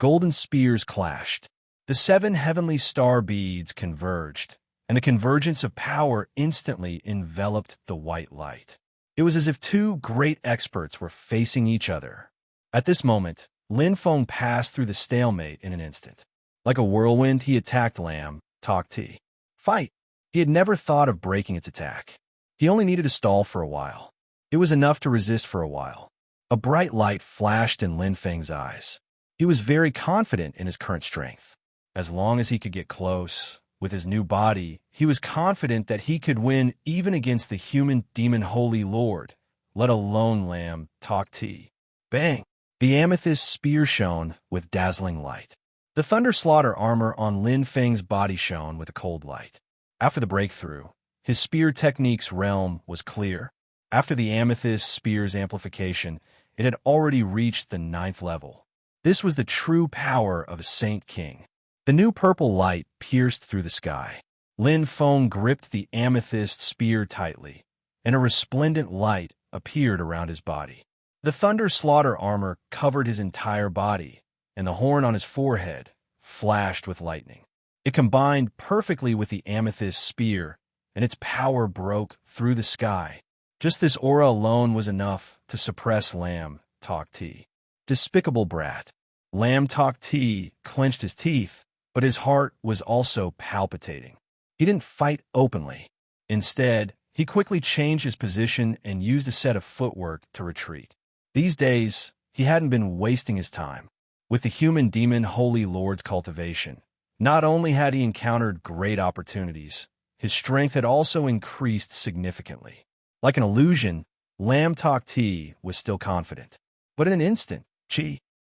Golden spears clashed. The 7 heavenly star beads converged, and the convergence of power instantly enveloped the white light. It was as if 2 great experts were facing each other. At this moment, Lin Feng passed through the stalemate in an instant. Like a whirlwind, he attacked Lam Tok Ti. Fight! He had never thought of breaking its attack. He only needed to stall for a while. It was enough to resist for a while. A bright light flashed in Lin Feng's eyes. He was very confident in his current strength. As long as he could get close, with his new body, he was confident that he could win even against the human demon Holy Lord, let alone Lam Tok Ti. Bang! The amethyst spear shone with dazzling light. The Thunder Slaughter armor on Lin Feng's body shone with a cold light. After the breakthrough, his spear technique's realm was clear. After the amethyst spear's amplification, it had already reached the 9th level. This was the true power of a Saint King. The new purple light pierced through the sky. Lin Feng gripped the amethyst spear tightly, and a resplendent light appeared around his body. The Thunder Slaughter armor covered his entire body, and the horn on his forehead flashed with lightning. It combined perfectly with the amethyst spear, and its power broke through the sky. Just this aura alone was enough to suppress Lam Tok Ti. Despicable brat. Lam Tok Ti clenched his teeth, but his heart was also palpitating. He didn't fight openly. Instead, he quickly changed his position and used a set of footwork to retreat. These days, he hadn't been wasting his time. With the human demon Holy Lord's cultivation, not only had he encountered great opportunities, his strength had also increased significantly. Like an illusion, Lam Tok Ti was still confident. But in an instant,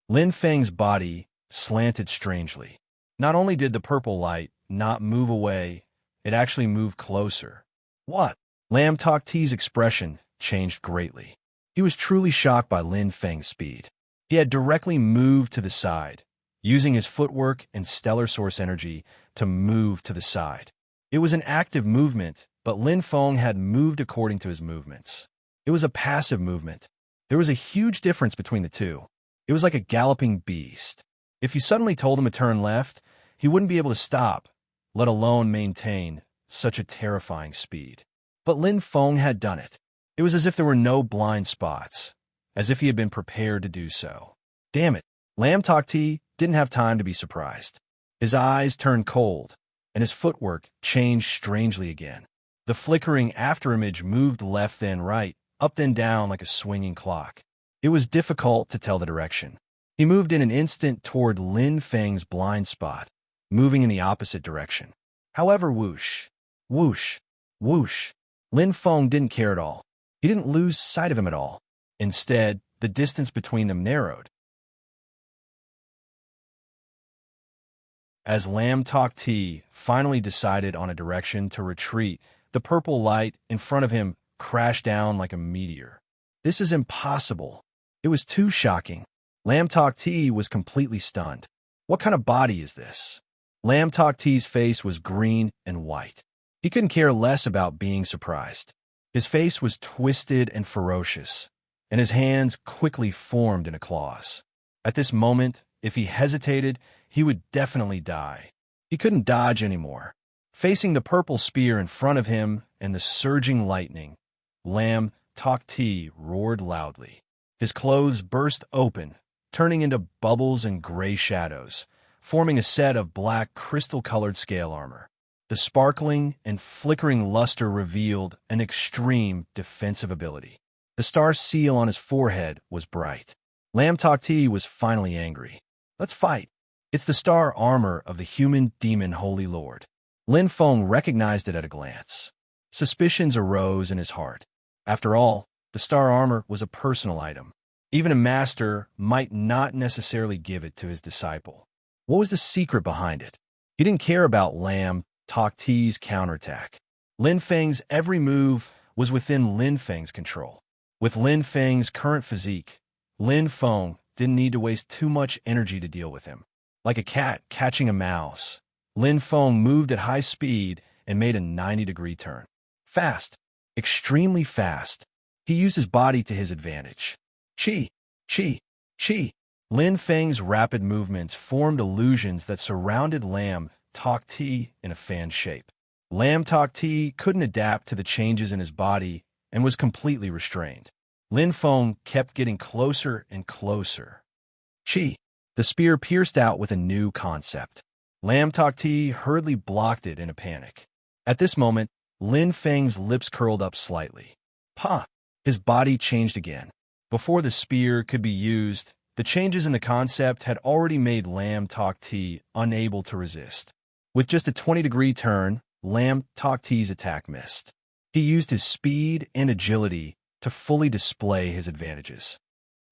Lin Feng's body slanted strangely. Not only did the purple light not move away, it actually moved closer. What? Lam Tok Ti's expression changed greatly. He was truly shocked by Lin Feng's speed. He had directly moved to the side, using his footwork and stellar source energy to move to the side. It was an active movement, but Lin Feng had moved according to his movements. It was a passive movement. There was a huge difference between the two. It was like a galloping beast. If you suddenly told him to turn left, he wouldn't be able to stop, let alone maintain such a terrifying speed. But Lin Feng had done it. It was as if there were no blind spots, as if he had been prepared to do so. Damn it, Lam Tok Ti didn't have time to be surprised. His eyes turned cold, and his footwork changed strangely again. The flickering afterimage moved left then right, up then down like a swinging clock. It was difficult to tell the direction. He moved in an instant toward Lin Feng's blind spot, moving in the opposite direction. However, whoosh, whoosh, whoosh. Lin Feng didn't care at all. He didn't lose sight of him at all. Instead, the distance between them narrowed. As Lam Tok Ti finally decided on a direction to retreat, the purple light in front of him crashed down like a meteor. This is impossible. It was too shocking. Lam Tok Ti was completely stunned. What kind of body is this? Lam Tok Ti's face was green and white. He couldn't care less about being surprised. His face was twisted and ferocious, and his hands quickly formed into claws. At this moment, if he hesitated, he would definitely die. He couldn't dodge anymore. Facing the purple spear in front of him and the surging lightning, Lam Tok Ti roared loudly. His clothes burst open, turning into bubbles and gray shadows, forming a set of black crystal-colored scale armor. The sparkling and flickering luster revealed an extreme defensive ability. The star seal on his forehead was bright. Lam Tok Ti was finally angry. Let's fight. It's the star armor of the human demon Holy Lord. Lin Feng recognized it at a glance. Suspicions arose in his heart. After all, the star armor was a personal item. Even a master might not necessarily give it to his disciple. What was the secret behind it? He didn't care about Lam Tok Ti's counterattack. Lin Feng's every move was within Lin Feng's control. With Lin Feng's current physique, Lin Feng didn't need to waste too much energy to deal with him. Like a cat catching a mouse, Lin Feng moved at high speed and made a 90-degree turn. Fast, extremely fast. He used his body to his advantage. Chi, chi, chi. Lin Feng's rapid movements formed illusions that surrounded Lam Tok Ti in a fan shape. Lam Tok Ti couldn't adapt to the changes in his body and was completely restrained. Lin Feng kept getting closer and closer. Chi. The spear pierced out with a new concept. Lam Tok Ti hurriedly blocked it in a panic. At this moment, Lin Feng's lips curled up slightly. Pa! His body changed again. Before the spear could be used, the changes in the concept had already made Lam Tok Ti unable to resist. With just a 20-degree turn, Lam Tok Ti's attack missed. He used his speed and agility to fully display his advantages.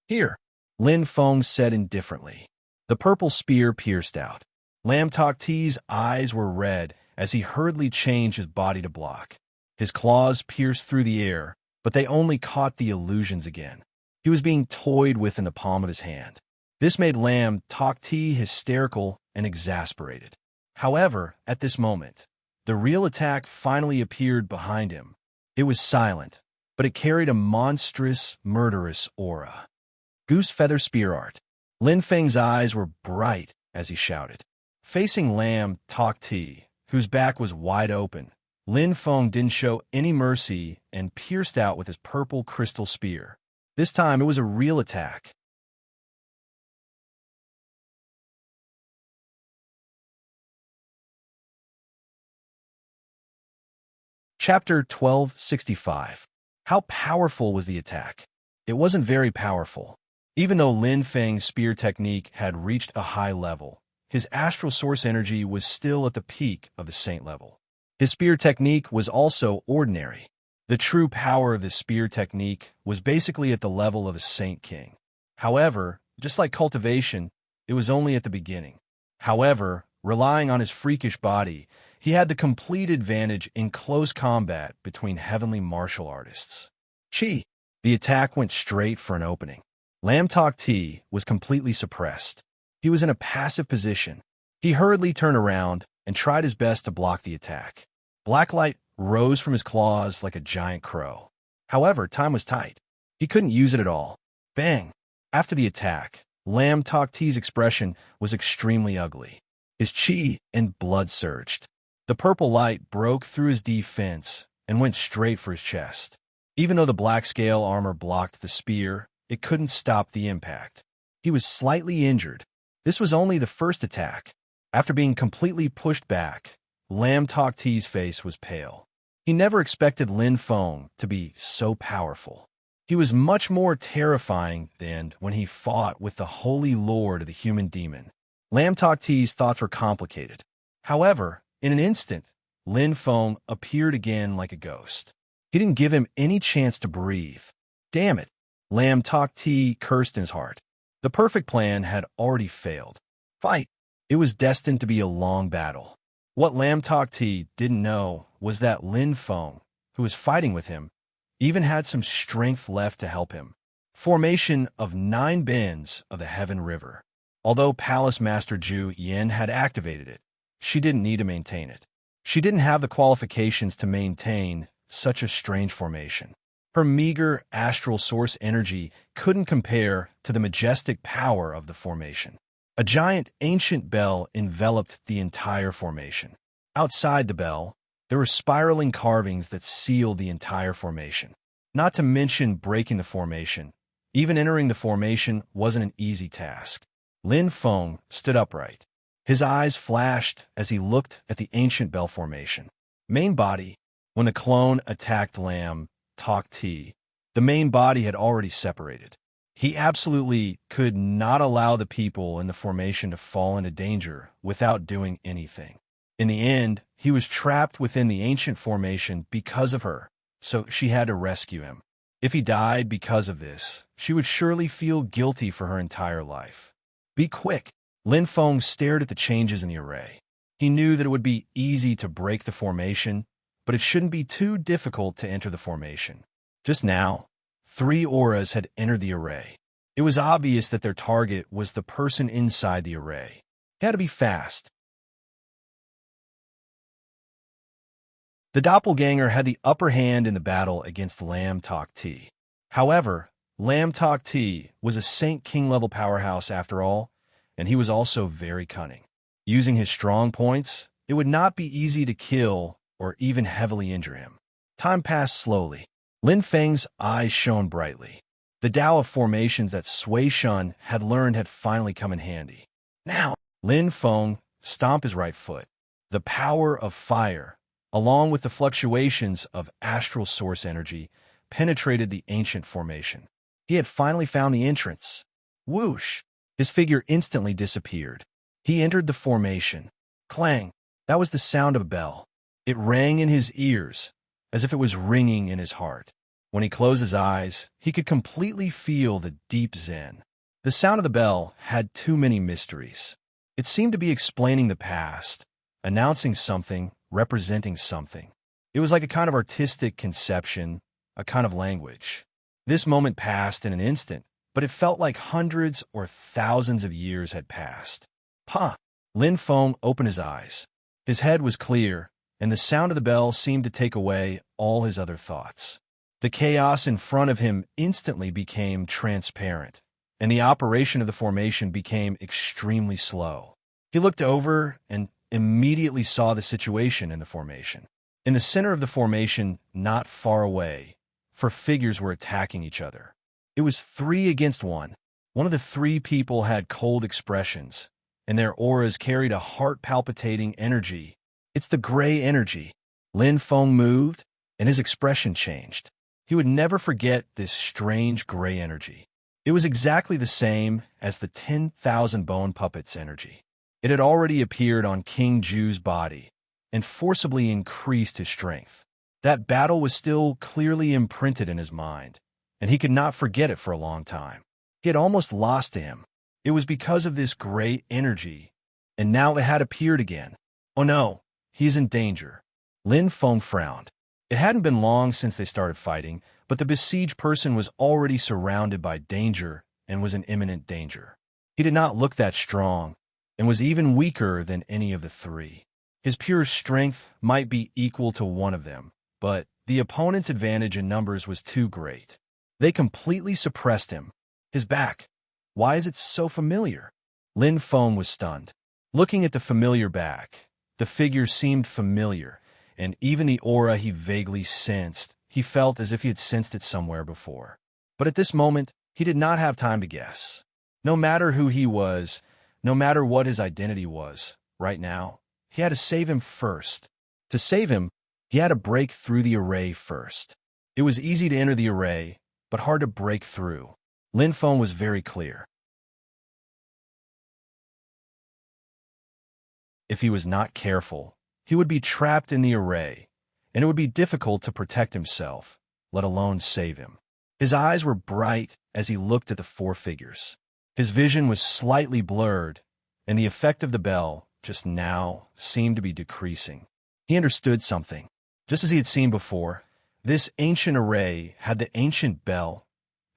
Here, Lin Feng said indifferently. The purple spear pierced out. Lam Tok Ti's eyes were red as he hurriedly changed his body to block. His claws pierced through the air, but they only caught the illusions again. He was being toyed with in the palm of his hand. This made Lam Tok Ti hysterical and exasperated. However, at this moment, the real attack finally appeared behind him. It was silent, but it carried a monstrous, murderous aura. Goose Feather Spear Art. Lin Feng's eyes were bright as he shouted. Facing Lam Tok Ti, whose back was wide open, Lin Feng didn't show any mercy and pierced out with his purple crystal spear. This time it was a real attack. Chapter 1265. How powerful was the attack? It wasn't very powerful. Even though Lin Feng's spear technique had reached a high level, his astral source energy was still at the peak of the saint level. His spear technique was also ordinary. The true power of the spear technique was basically at the level of a saint king. However, just like cultivation, it was only at the beginning. However, relying on his freakish body, he had the complete advantage in close combat between heavenly martial artists. Chi. The attack went straight for an opening. Lam Tok Ti was completely suppressed. He was in a passive position. He hurriedly turned around, and tried his best to block the attack. Black light rose from his claws like a giant crow. However, time was tight. He couldn't use it at all. Bang! After the attack, Lam Tok T's expression was extremely ugly. His chi and blood surged. The purple light broke through his defense and went straight for his chest. Even though the black scale armor blocked the spear, it couldn't stop the impact. He was slightly injured. This was only the first attack. After being completely pushed back, Lam Tok T's face was pale. He never expected Lin Feng to be so powerful. He was much more terrifying than when he fought with the Holy Lord of the Human Demon. Lam Tok T's thoughts were complicated. However, in an instant, Lin Feng appeared again like a ghost. He didn't give him any chance to breathe. Damn it, Lam Tok T cursed in his heart. The perfect plan had already failed. Fight! It was destined to be a long battle. What Lam Tok T didn't know was that Lin Feng, who was fighting with him, even had some strength left to help him. Formation of 9 bends of the Heaven River. Although Palace Master Zhu Yin had activated it, she didn't need to maintain it. She didn't have the qualifications to maintain such a strange formation. Her meager astral source energy couldn't compare to the majestic power of the formation. A giant ancient bell enveloped the entire formation. Outside the bell, there were spiraling carvings that sealed the entire formation. Not to mention breaking the formation. Even entering the formation wasn't an easy task. Lin Feng stood upright. His eyes flashed as he looked at the ancient bell formation. Main body. When the clone attacked Lam Tok T, the main body had already separated. He absolutely could not allow the people in the formation to fall into danger without doing anything. In the end, he was trapped within the ancient formation because of her, so she had to rescue him. If he died because of this, she would surely feel guilty for her entire life. Be quick! Lin Feng stared at the changes in the array. He knew that it would be easy to break the formation, but it shouldn't be too difficult to enter the formation. Just now, 3 auras had entered the array. It was obvious that their target was the person inside the array. He had to be fast. The doppelganger had the upper hand in the battle against Lam Tok T. However, Lam Tok T was a Saint King level powerhouse after all, and he was also very cunning. Using his strong points, it would not be easy to kill or even heavily injure him. Time passed slowly. Lin Feng's eyes shone brightly. The Tao of formations that Sui Shun had learned had finally come in handy. Now, Lin Feng stomped his right foot. The power of fire, along with the fluctuations of astral source energy, penetrated the ancient formation. He had finally found the entrance. Whoosh! His figure instantly disappeared. He entered the formation. Clang! That was the sound of a bell. It rang in his ears, as if it was ringing in his heart. When he closed his eyes, he could completely feel the deep zen. The sound of the bell had too many mysteries. It seemed to be explaining the past, announcing something, representing something. It was like a kind of artistic conception, a kind of language. This moment passed in an instant, but it felt like hundreds or thousands of years had passed. Huh! Lin Feng opened his eyes. His head was clear, and the sound of the bell seemed to take away all his other thoughts. The chaos in front of him instantly became transparent, and the operation of the formation became extremely slow. He looked over and immediately saw the situation in the formation. In the center of the formation, not far away, 4 figures were attacking each other. It was 3 against 1. One of the 3 people had cold expressions, and their auras carried a heart-palpitating energy. It's the gray energy. Lin Feng moved, and his expression changed. He would never forget this strange gray energy. It was exactly the same as the 10,000 bone puppets energy. It had already appeared on King Ju's body and forcibly increased his strength. That battle was still clearly imprinted in his mind, and he could not forget it for a long time. He had almost lost to him. It was because of this gray energy, and now it had appeared again. Oh no, he's in danger. Lin Feng frowned. It hadn't been long since they started fighting, but the besieged person was already surrounded by danger and was in imminent danger. He did not look that strong, and was even weaker than any of the 3. His pure strength might be equal to one of them, but the opponent's advantage in numbers was too great. They completely suppressed him. His back. Why is it so familiar? Lin Feng was stunned. Looking at the familiar back, the figure seemed familiar, and even the aura he vaguely sensed, he felt as if he had sensed it somewhere before. But at this moment, he did not have time to guess. No matter who he was, no matter what his identity was, right now, he had to save him first. To save him, he had to break through the array first. It was easy to enter the array, but hard to break through. Lin Feng was very clear. If he was not careful, he would be trapped in the array, and it would be difficult to protect himself, let alone save him. His eyes were bright as he looked at the four figures. His vision was slightly blurred, and the effect of the bell, just now, seemed to be decreasing. He understood something. Just as he had seen before, this ancient array had the ancient bell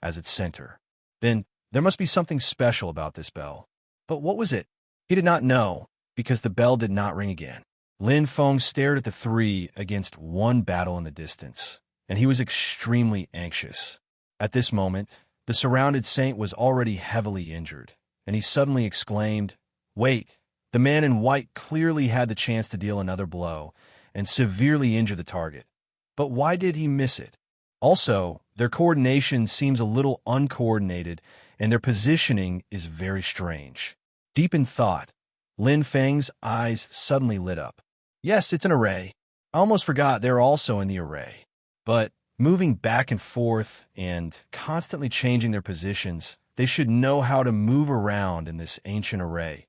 as its center. Then there must be something special about this bell. But what was it? He did not know, because the bell did not ring again. Lin Feng stared at the three against one battle in the distance, and he was extremely anxious. At this moment, the surrounded saint was already heavily injured, and he suddenly exclaimed, "Wait!" The man in white clearly had the chance to deal another blow and severely injure the target. But why did he miss it? Also, their coordination seems a little uncoordinated, and their positioning is very strange. Deep in thought, Lin Feng's eyes suddenly lit up. Yes, it's an array. I almost forgot they're also in the array. But moving back and forth and constantly changing their positions, they should know how to move around in this ancient array.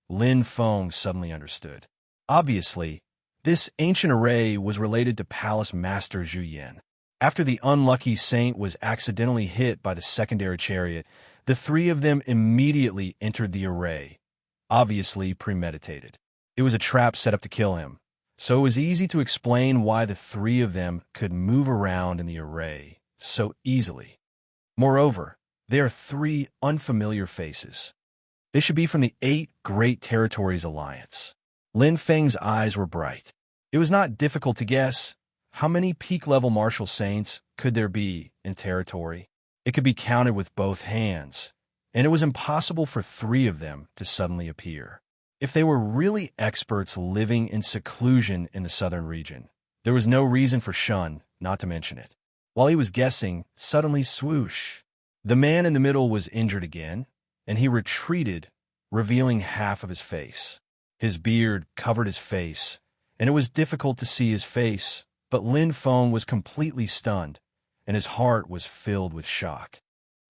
Lin Feng suddenly understood. Obviously, this ancient array was related to Palace Master Zhu Yan. After the unlucky saint was accidentally hit by the secondary chariot, the three of them immediately entered the array, obviously premeditated. It was a trap set up to kill him, so it was easy to explain why the three of them could move around in the array so easily. Moreover, they are three unfamiliar faces. They should be from the 8 Great Territories Alliance. Lin Feng's eyes were bright. It was not difficult to guess. How many peak-level martial saints could there be in territory? It could be counted with both hands, and it was impossible for 3 of them to suddenly appear. If they were really experts living in seclusion in the southern region, there was no reason for Shun not to mention it. While he was guessing, suddenly swoosh. The man in the middle was injured again, and he retreated, revealing half of his face. His beard covered his face, and it was difficult to see his face, but Lin Feng was completely stunned, and his heart was filled with shock.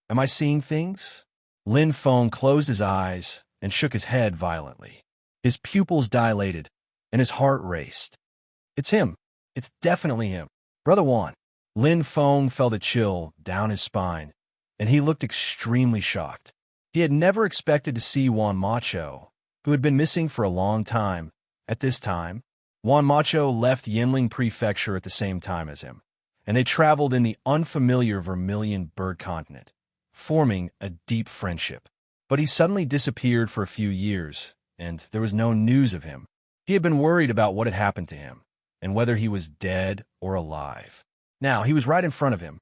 Am I seeing things? Lin Feng closed his eyes and shook his head violently. His pupils dilated, and his heart raced. It's him. It's definitely him. Brother Wan. Lin Feng felt a chill down his spine, and he looked extremely shocked. He had never expected to see Wan Macho, who had been missing for a long time. At this time, Wan Macho left Yinling Prefecture at the same time as him, and they traveled in the unfamiliar Vermilion Bird Continent, forming a deep friendship. But he suddenly disappeared for a few years, and there was no news of him. He had been worried about what had happened to him, and whether he was dead or alive. Now, he was right in front of him.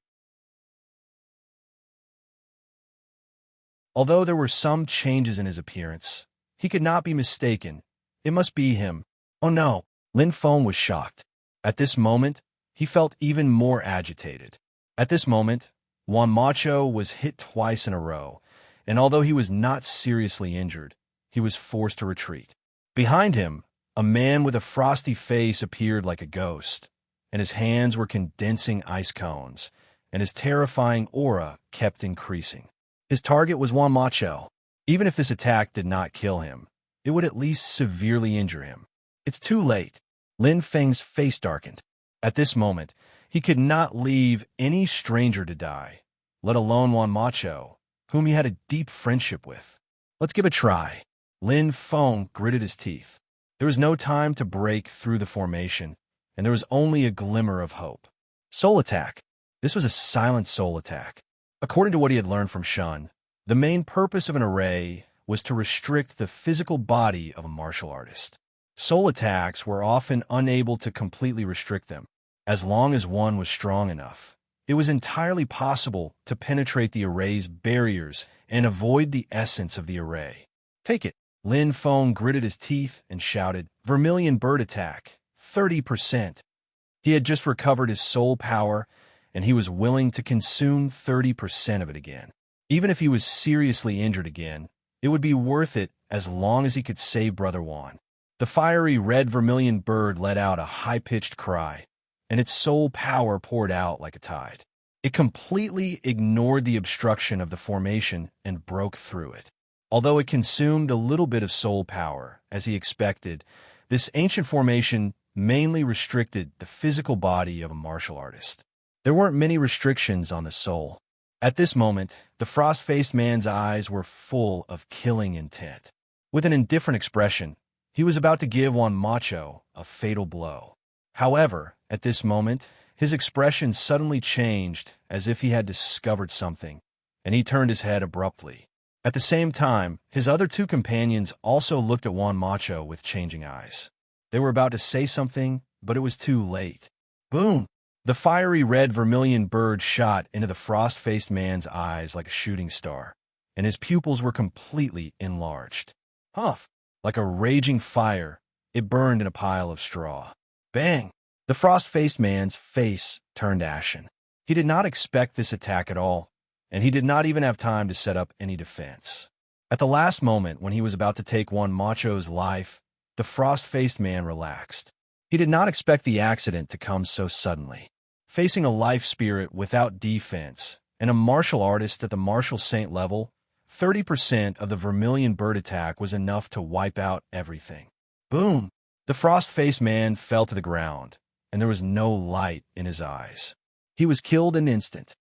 Although there were some changes in his appearance, he could not be mistaken. It must be him. Oh no! Lin Feng was shocked. At this moment, he felt even more agitated. At this moment, Wan Macho was hit twice in a row, and although he was not seriously injured, he was forced to retreat. Behind him, a man with a frosty face appeared like a ghost, and his hands were condensing ice cones, and his terrifying aura kept increasing. His target was Wan Macho. Even if this attack did not kill him, it would at least severely injure him. It's too late. Lin Feng's face darkened. At this moment, he could not leave any stranger to die, let alone Wan Macho, whom he had a deep friendship with. Let's give it a try. Lin Feng gritted his teeth. There was no time to break through the formation, and there was only a glimmer of hope. Soul attack. This was a silent soul attack. According to what he had learned from Shun, the main purpose of an array was to restrict the physical body of a martial artist. Soul attacks were often unable to completely restrict them, as long as one was strong enough. It was entirely possible to penetrate the array's barriers and avoid the essence of the array. Take it. Lin Feng gritted his teeth and shouted, "Vermilion bird attack, 30%. He had just recovered his soul power, and he was willing to consume 30% of it again. Even if he was seriously injured again, it would be worth it as long as he could save Brother Juan. The fiery red vermilion bird let out a high-pitched cry, and its soul power poured out like a tide. It completely ignored the obstruction of the formation and broke through it. Although it consumed a little bit of soul power, as he expected, this ancient formation mainly restricted the physical body of a martial artist. There weren't many restrictions on the soul. At this moment, the frost-faced man's eyes were full of killing intent. With an indifferent expression, he was about to give Juan Macho a fatal blow. However, at this moment, his expression suddenly changed as if he had discovered something, and he turned his head abruptly. At the same time, his other two companions also looked at Juan Macho with changing eyes. They were about to say something, but it was too late. Boom! The fiery red vermilion bird shot into the frost-faced man's eyes like a shooting star, and his pupils were completely enlarged. Huff! Like a raging fire, it burned in a pile of straw. Bang! The frost-faced man's face turned ashen. He did not expect this attack at all, and he did not even have time to set up any defense. At the last moment when he was about to take Juan Macho's life, the frost-faced man relaxed. He did not expect the accident to come so suddenly. Facing a life spirit without defense and a martial artist at the martial saint level, 30% of the vermilion bird attack was enough to wipe out everything. Boom! The frost-faced man fell to the ground, and there was no light in his eyes. He was killed in an instant.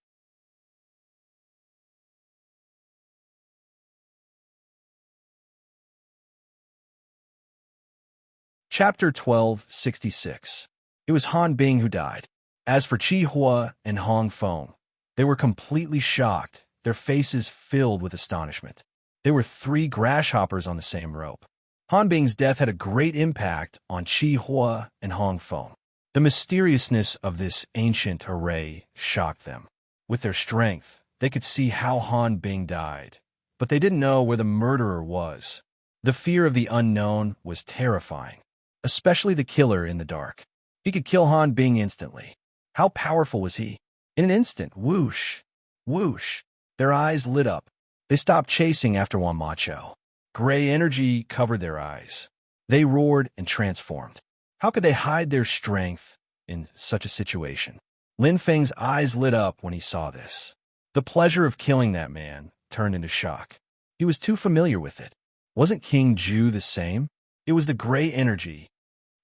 Chapter 1266. It was Han Bing who died. As for Chi Hua and Hong Feng, they were completely shocked, their faces filled with astonishment. They were three grasshoppers on the same rope. Han Bing's death had a great impact on Chi Hua and Hong Feng. The mysteriousness of this ancient array shocked them. With their strength, they could see how Han Bing died, but they didn't know where the murderer was. The fear of the unknown was terrifying, especially the killer in the dark. He could kill Han Bing instantly. How powerful was he? In an instant, whoosh, whoosh, their eyes lit up. They stopped chasing after Juan Macho. Gray energy covered their eyes. They roared and transformed. How could they hide their strength in such a situation? Lin Feng's eyes lit up when he saw this. The pleasure of killing that man turned into shock. He was too familiar with it. Wasn't King Ju the same? It was the gray energy.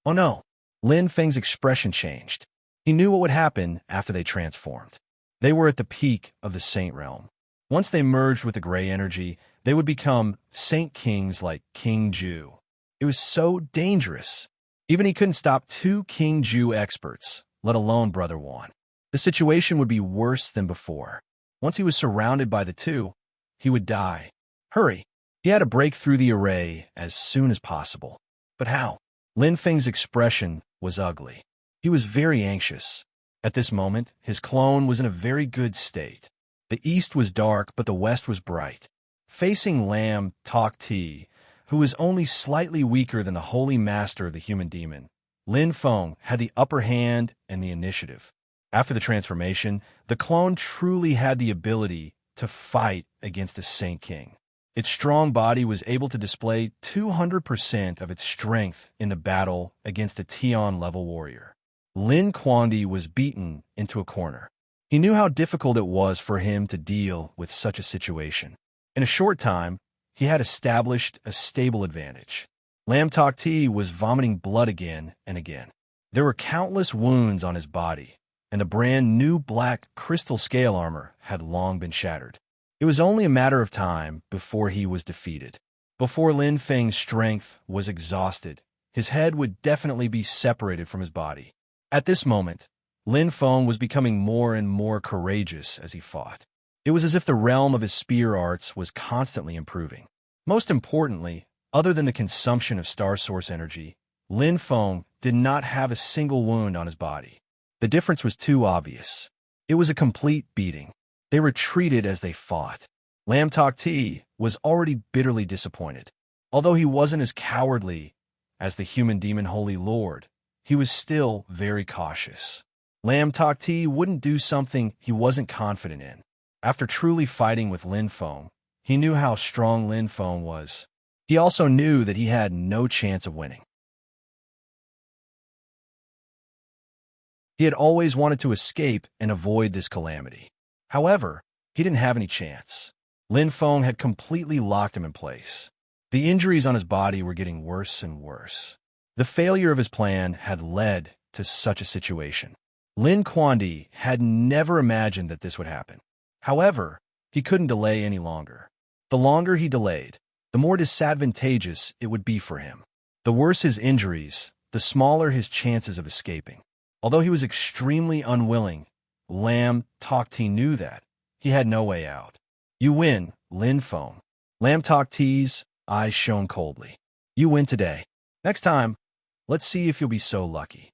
Oh no! Lin Feng's expression changed. He knew what would happen after they transformed. They were at the peak of the Saint Realm. Once they merged with the gray energy, they would become Saint Kings like King Ju. It was so dangerous. Even he couldn't stop two King Ju experts, let alone Brother Juan. The situation would be worse than before. Once he was surrounded by the two, he would die. Hurry! He had to break through the array as soon as possible. But how? Lin Feng's expression was ugly. He was very anxious. At this moment, his clone was in a very good state. The east was dark, but the west was bright. Facing Lam Tok Ti, who was only slightly weaker than the holy master of the human demon, Lin Feng had the upper hand and the initiative. After the transformation, the clone truly had the ability to fight against the Saint King. Its strong body was able to display 200% of its strength in the battle against a Tian-level warrior. Lin Quandi was beaten into a corner. He knew how difficult it was for him to deal with such a situation. In a short time, he had established a stable advantage. Lam Tok Ti was vomiting blood again and again. There were countless wounds on his body, and the brand new black crystal scale armor had long been shattered. It was only a matter of time before he was defeated. Before Lin Feng's strength was exhausted, his head would definitely be separated from his body. At this moment, Lin Feng was becoming more and more courageous as he fought. It was as if the realm of his spear arts was constantly improving. Most importantly, other than the consumption of star source energy, Lin Feng did not have a single wound on his body. The difference was too obvious. It was a complete beating. They retreated as they fought. Lam Tok Ti was already bitterly disappointed. Although he wasn't as cowardly as the human demon Holy Lord, he was still very cautious. Lam Tok Ti wouldn't do something he wasn't confident in. After truly fighting with Lin Feng, he knew how strong Lin Feng was. He also knew that he had no chance of winning. He had always wanted to escape and avoid this calamity. However, he didn't have any chance. Lin Feng had completely locked him in place. The injuries on his body were getting worse and worse. The failure of his plan had led to such a situation. Lin Kuan-Di had never imagined that this would happen. However, he couldn't delay any longer. The longer he delayed, the more disadvantageous it would be for him. The worse his injuries, the smaller his chances of escaping. Although he was extremely unwilling, Lam Tok Ti knew that he had no way out. You win, Lin Feng. Lam Tok Ti's eyes shone coldly. You win today. Next time, let's see if you'll be so lucky.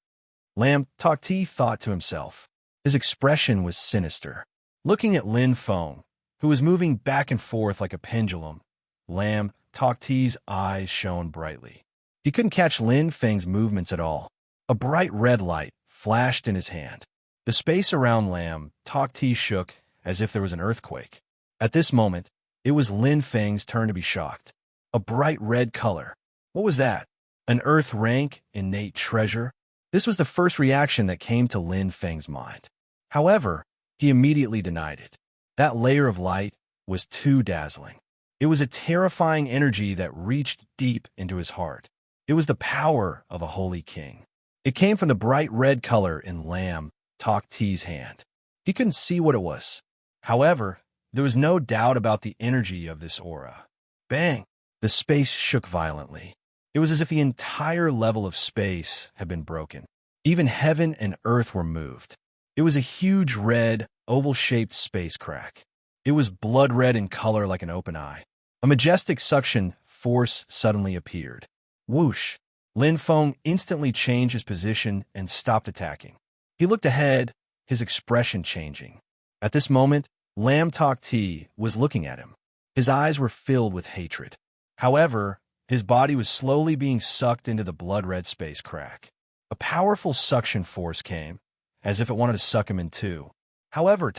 Lam Tok Ti thought to himself. His expression was sinister. Looking at Lin Feng, who was moving back and forth like a pendulum, Lam Tok Ti's eyes shone brightly. He couldn't catch Lin Feng's movements at all. A bright red light flashed in his hand. The space around Lam Tok Ti shook as if there was an earthquake. At this moment, it was Lin Feng's turn to be shocked. A bright red color. What was that? An earth rank innate treasure? This was the first reaction that came to Lin Feng's mind. However, he immediately denied it. That layer of light was too dazzling. It was a terrifying energy that reached deep into his heart. It was the power of a holy king. It came from the bright red color in Lam Tok Ti's hand. He couldn't see what it was. However, there was no doubt about the energy of this aura. Bang! The space shook violently. It was as if the entire level of space had been broken. Even heaven and earth were moved. It was a huge red, oval-shaped space crack. It was blood red in color like an open eye. A majestic suction force suddenly appeared. Whoosh! Lin Feng instantly changed his position and stopped attacking. He looked ahead, his expression changing. At this moment, Lam Tok Ti was looking at him. His eyes were filled with hatred. However, his body was slowly being sucked into the blood-red space crack. A powerful suction force came, as if it wanted to suck him in too. However,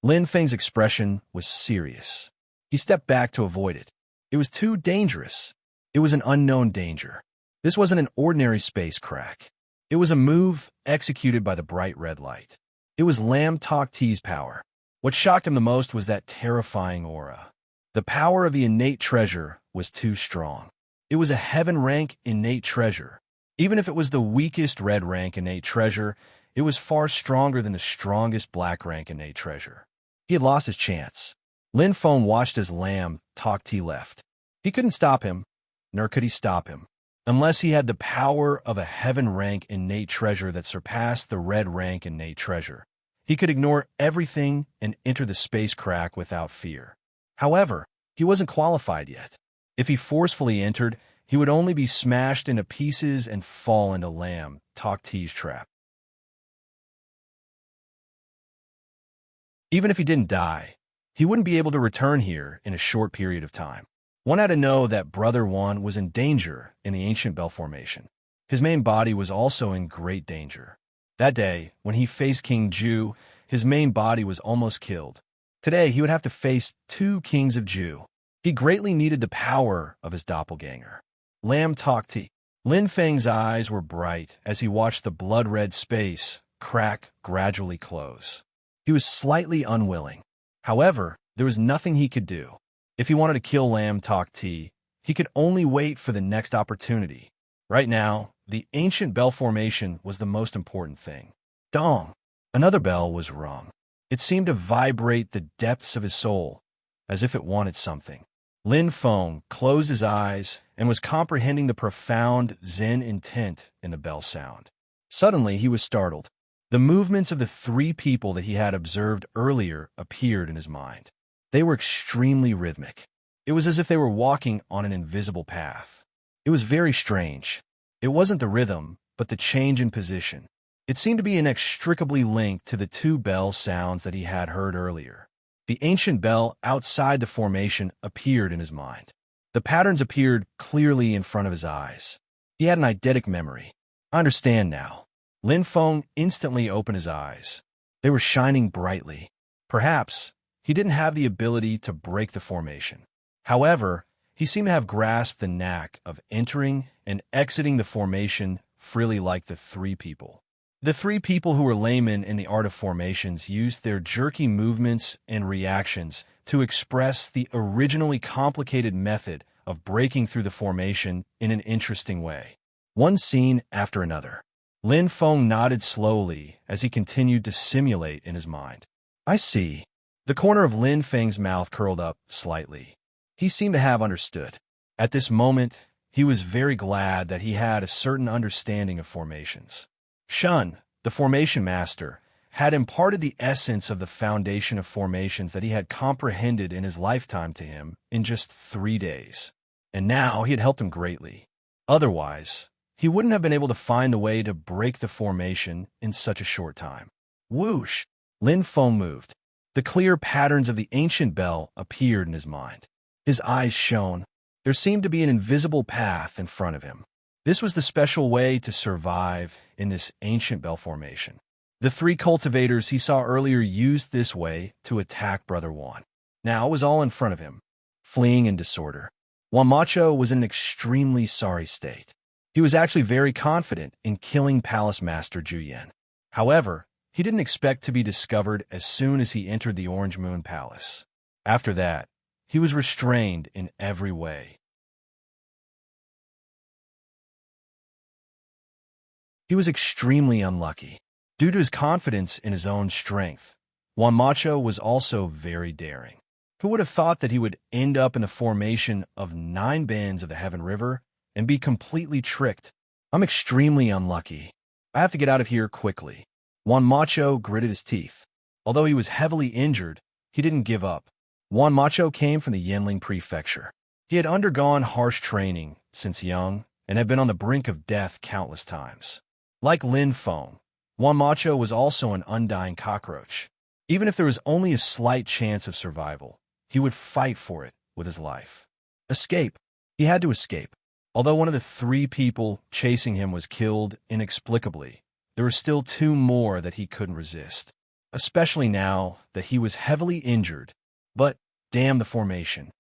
Lin Feng's expression was serious. He stepped back to avoid it. It was too dangerous. It was an unknown danger. This wasn't an ordinary space crack. It was a move executed by the bright red light. It was Lam Tok Ti's power. What shocked him the most was that terrifying aura. The power of the innate treasure was too strong. It was a heaven-rank innate treasure. Even if it was the weakest red-rank innate treasure, it was far stronger than the strongest black-rank innate treasure. He had lost his chance. Lin Feng watched as Lam Tok Ti left. He couldn't stop him, nor could he stop him. Unless he had the power of a heaven-rank innate treasure that surpassed the red-rank innate treasure, he could ignore everything and enter the space crack without fear. However, he wasn't qualified yet. If he forcefully entered, he would only be smashed into pieces and fall into Lam Tok Ti's trap. Even if he didn't die, he wouldn't be able to return here in a short period of time. One had to know that Brother Wan was in danger in the ancient bell formation. His main body was also in great danger. That day, when he faced King Ju, his main body was almost killed. Today, he would have to face two kings of Ju. He greatly needed the power of his doppelganger. Lam Tok Ti. Lin Feng's eyes were bright as he watched the blood-red space crack gradually close. He was slightly unwilling. However, there was nothing he could do. If he wanted to kill Lam Tok Ti, he could only wait for the next opportunity. Right now, the ancient bell formation was the most important thing. Dong! Another bell was rung. It seemed to vibrate the depths of his soul, as if it wanted something. Lin Feng closed his eyes and was comprehending the profound Zen intent in the bell sound. Suddenly, he was startled. The movements of the three people that he had observed earlier appeared in his mind. They were extremely rhythmic. It was as if they were walking on an invisible path. It was very strange. It wasn't the rhythm, but the change in position. It seemed to be inextricably linked to the two bell sounds that he had heard earlier. The ancient bell outside the formation appeared in his mind. The patterns appeared clearly in front of his eyes. He had an eidetic memory. I understand now. Lin Feng instantly opened his eyes. They were shining brightly. Perhaps he didn't have the ability to break the formation. However, he seemed to have grasped the knack of entering and exiting the formation freely like the three people. The three people who were laymen in the art of formations used their jerky movements and reactions to express the originally complicated method of breaking through the formation in an interesting way. One scene after another. Lin Feng nodded slowly as he continued to simulate in his mind. I see. The corner of Lin Feng's mouth curled up slightly. He seemed to have understood. At this moment, he was very glad that he had a certain understanding of formations. Shun, the formation master, had imparted the essence of the foundation of formations that he had comprehended in his lifetime to him in just 3 days. And now he had helped him greatly. Otherwise, he wouldn't have been able to find a way to break the formation in such a short time. Whoosh! Lin Feng moved. The clear patterns of the ancient bell appeared in his mind. His eyes shone. There seemed to be an invisible path in front of him. This was the special way to survive in this ancient bell formation. The three cultivators he saw earlier used this way to attack Brother Wan. Now it was all in front of him, fleeing in disorder. Wan Macho was in an extremely sorry state. He was actually very confident in killing Palace Master Juyen. However, he didn't expect to be discovered as soon as he entered the Orange Moon Palace. After that, he was restrained in every way. He was extremely unlucky. Due to his confidence in his own strength, Wan Macho was also very daring. Who would have thought that he would end up in the formation of 9 bends of the Heaven River and be completely tricked? I'm extremely unlucky. I have to get out of here quickly. Wan Macho gritted his teeth. Although he was heavily injured, he didn't give up. Wan Macho came from the Yanling Prefecture. He had undergone harsh training since young and had been on the brink of death countless times. Like Lin Feng, Wan Macho was also an undying cockroach. Even if there was only a slight chance of survival, he would fight for it with his life. Escape. He had to escape. Although one of the 3 people chasing him was killed inexplicably, there were still 2 more that he couldn't resist, especially now that he was heavily injured. But damn the formation.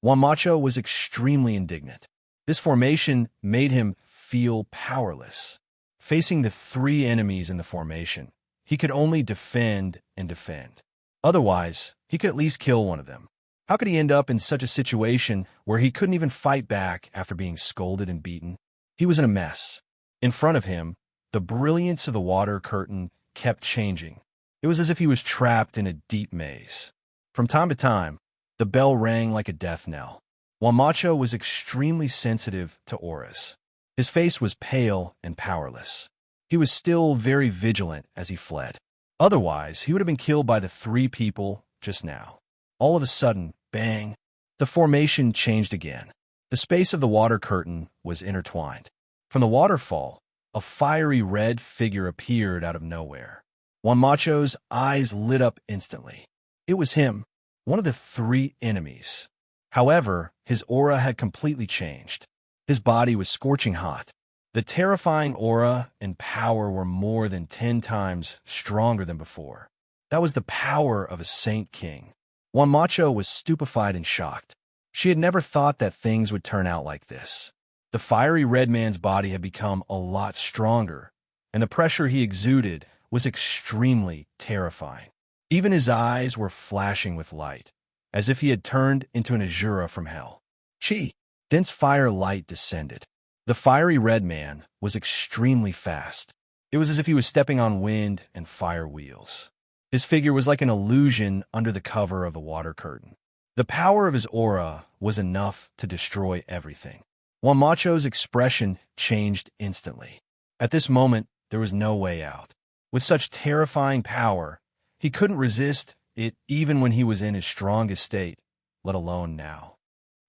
Wan Macho was extremely indignant. This formation made him feel powerless. Facing the 3 enemies in the formation, he could only defend and defend. Otherwise, he could at least kill one of them. How could he end up in such a situation where he couldn't even fight back after being scolded and beaten? He was in a mess. In front of him, the brilliance of the water curtain kept changing. It was as if he was trapped in a deep maze. From time to time, the bell rang like a death knell. Wan Macho was extremely sensitive to auras. His face was pale and powerless. He was still very vigilant as he fled. Otherwise, he would have been killed by the 3 people just now. All of a sudden, bang, the formation changed again. The space of the water curtain was intertwined. From the waterfall, a fiery red figure appeared out of nowhere. Wan Macho's eyes lit up instantly. It was him, one of the 3 enemies. However, his aura had completely changed. His body was scorching hot. The terrifying aura and power were more than 10 times stronger than before. That was the power of a Saint King. Wan Macho was stupefied and shocked. She had never thought that things would turn out like this. The fiery red man's body had become a lot stronger, and the pressure he exuded was extremely terrifying. Even his eyes were flashing with light, as if he had turned into an Azura from hell. Chi! Dense fire light descended. The fiery red man was extremely fast. It was as if he was stepping on wind and fire wheels. His figure was like an illusion under the cover of the water curtain. The power of his aura was enough to destroy everything. Wan Macho's expression changed instantly. At this moment, there was no way out. With such terrifying power, he couldn't resist it even when he was in his strongest state, let alone now.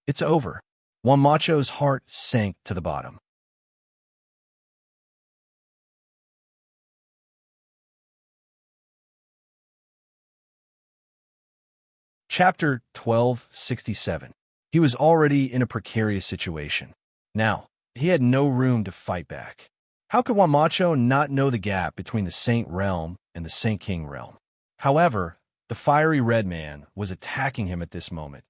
It's over. Wan Macho's heart sank to the bottom. Chapter 1267. He was already in a precarious situation. Now, he had no room to fight back. How could Wamacho not know the gap between the Saint Realm and the Saint King Realm? However, the fiery red man was attacking him at this moment,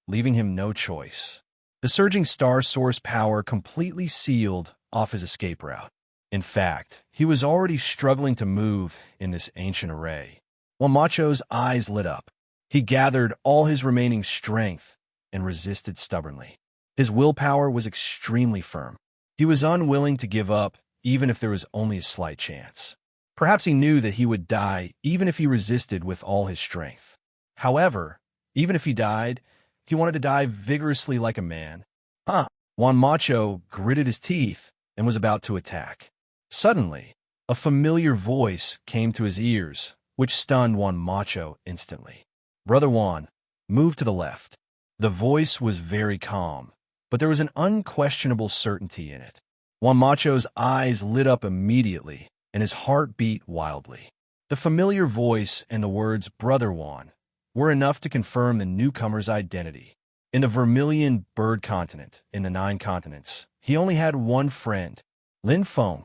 leaving him no choice. The surging star source power completely sealed off his escape route. In fact, he was already struggling to move in this ancient array. Wamacho's eyes lit up. He gathered all his remaining strength and resisted stubbornly. His willpower was extremely firm. He was unwilling to give up, even if there was only a slight chance. Perhaps he knew that he would die even if he resisted with all his strength. However, even if he died, he wanted to die vigorously like a man. Juan Macho gritted his teeth and was about to attack. Suddenly, a familiar voice came to his ears, which stunned Juan Macho instantly. "Brother Juan, move to the left." The voice was very calm, but there was an unquestionable certainty in it. Juan Macho's eyes lit up immediately, and his heart beat wildly. The familiar voice and the words "Brother Juan" were enough to confirm the newcomer's identity. In the Vermilion Bird Continent, in the 9 continents, he only had one friend, Lin Feng.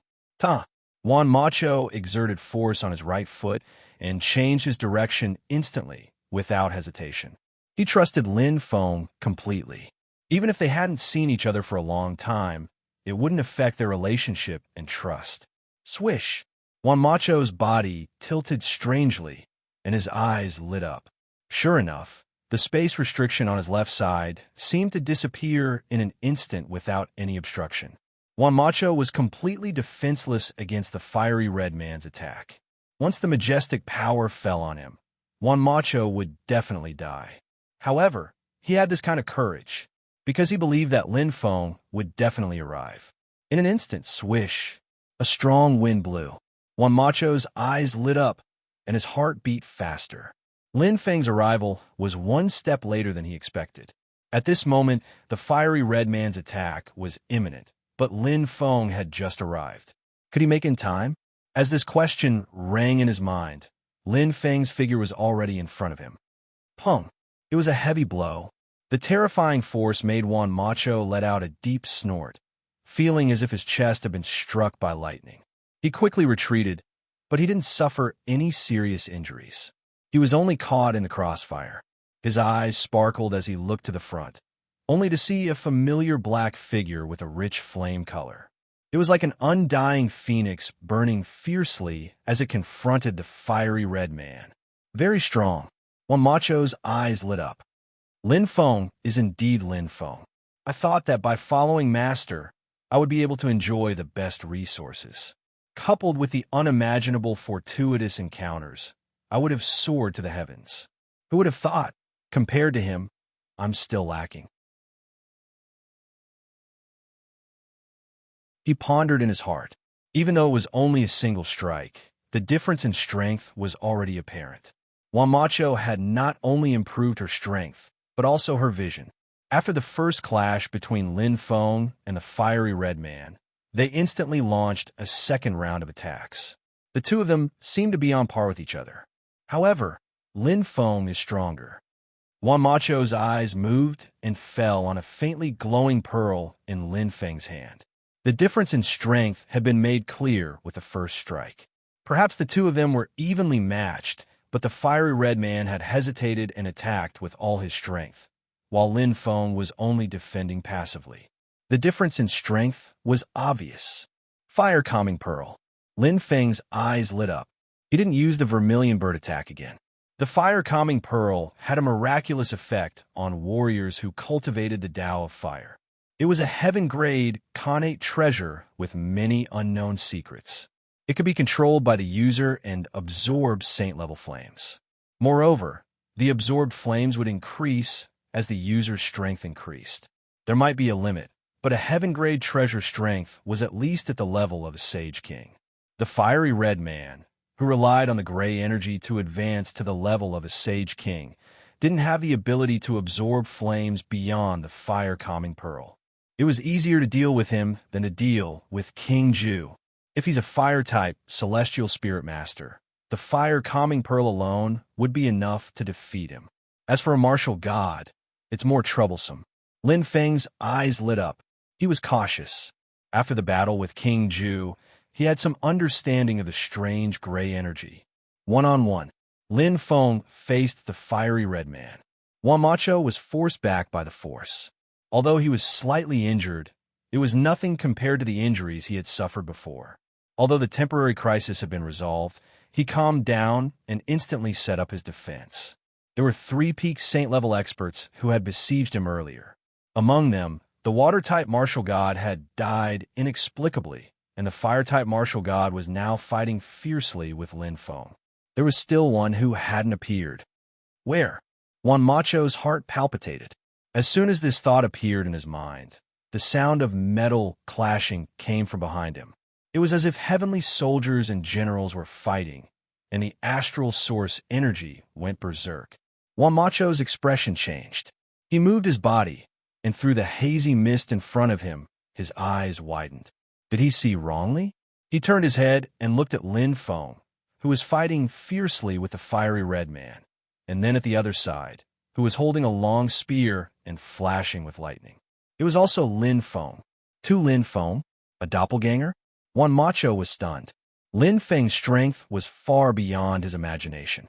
Juan Macho exerted force on his right foot and changed his direction instantly, without hesitation. He trusted Lin Feng completely. Even if they hadn't seen each other for a long time, it wouldn't affect their relationship and trust. Swish! Juan Macho's body tilted strangely, and his eyes lit up. Sure enough, the space restriction on his left side seemed to disappear in an instant without any obstruction. Juan Macho was completely defenseless against the fiery red man's attack. Once the majestic power fell on him, Juan Macho would definitely die. However, he had this kind of courage, because he believed that Lin Feng would definitely arrive. In an instant, swish, a strong wind blew. Juan Macho's eyes lit up, and his heart beat faster. Lin Feng's arrival was one step later than he expected. At this moment, the fiery red man's attack was imminent, but Lin Feng had just arrived. Could he make in time? As this question rang in his mind, Lin Feng's figure was already in front of him. Pung! It was a heavy blow. The terrifying force made Juan Macho let out a deep snort, feeling as if his chest had been struck by lightning. He quickly retreated, but he didn't suffer any serious injuries. He was only caught in the crossfire. His eyes sparkled as he looked to the front, only to see a familiar black figure with a rich flame color. It was like an undying phoenix burning fiercely as it confronted the fiery red man. Very strong. Juan Macho's eyes lit up. Lin Feng is indeed Lin Feng. I thought that by following Master, I would be able to enjoy the best resources. Coupled with the unimaginable fortuitous encounters, I would have soared to the heavens. Who would have thought? Compared to him, I'm still lacking. He pondered in his heart. Even though it was only a single strike, the difference in strength was already apparent. Juan Macho had not only improved her strength, but also her vision. After the first clash between Lin Feng and the fiery red man, they instantly launched a second round of attacks. The two of them seemed to be on par with each other. However, Lin Feng is stronger. Juan Macho's eyes moved and fell on a faintly glowing pearl in Lin Feng's hand. The difference in strength had been made clear with the first strike. Perhaps the two of them were evenly matched, but the fiery red man had hesitated and attacked with all his strength, while Lin Feng was only defending passively. The difference in strength was obvious. Fire calming pearl. Lin Feng's eyes lit up. He didn't use the vermilion bird attack again. The fire calming pearl had a miraculous effect on warriors who cultivated the Tao of fire. It was a heaven-grade, connate treasure with many unknown secrets. It could be controlled by the user and absorb saint-level flames. Moreover, the absorbed flames would increase as the user's strength increased. There might be a limit, but a heaven-grade treasure strength was at least at the level of a Sage King. The fiery red man, who relied on the gray energy to advance to the level of a Sage King, didn't have the ability to absorb flames beyond the fire-calming pearl. It was easier to deal with him than to deal with King Ju. If he's a fire-type Celestial Spirit Master, the fire-calming pearl alone would be enough to defeat him. As for a martial god, it's more troublesome. Lin Feng's eyes lit up. He was cautious. After the battle with King Ju, he had some understanding of the strange gray energy. One-on-one, Lin Feng faced the fiery red man. Juan Macho was forced back by the force. Although he was slightly injured, it was nothing compared to the injuries he had suffered before. Although the temporary crisis had been resolved, he calmed down and instantly set up his defense. There were 3 peak saint-level experts who had besieged him earlier. Among them, the water-type martial god had died inexplicably, and the fire-type martial god was now fighting fiercely with Lin Feng. There was still one who hadn't appeared. Where? Juan Macho's heart palpitated. As soon as this thought appeared in his mind, the sound of metal clashing came from behind him. It was as if heavenly soldiers and generals were fighting, and the astral source energy went berserk. Juan Macho's expression changed. He moved his body, and through the hazy mist in front of him, his eyes widened. Did he see wrongly? He turned his head and looked at Lin Feng, who was fighting fiercely with the fiery red man, and then at the other side, who was holding a long spear and flashing with lightning. It was also Lin Feng. 2 Lin Feng? A doppelganger? Juan Macho was stunned. Lin Feng's strength was far beyond his imagination.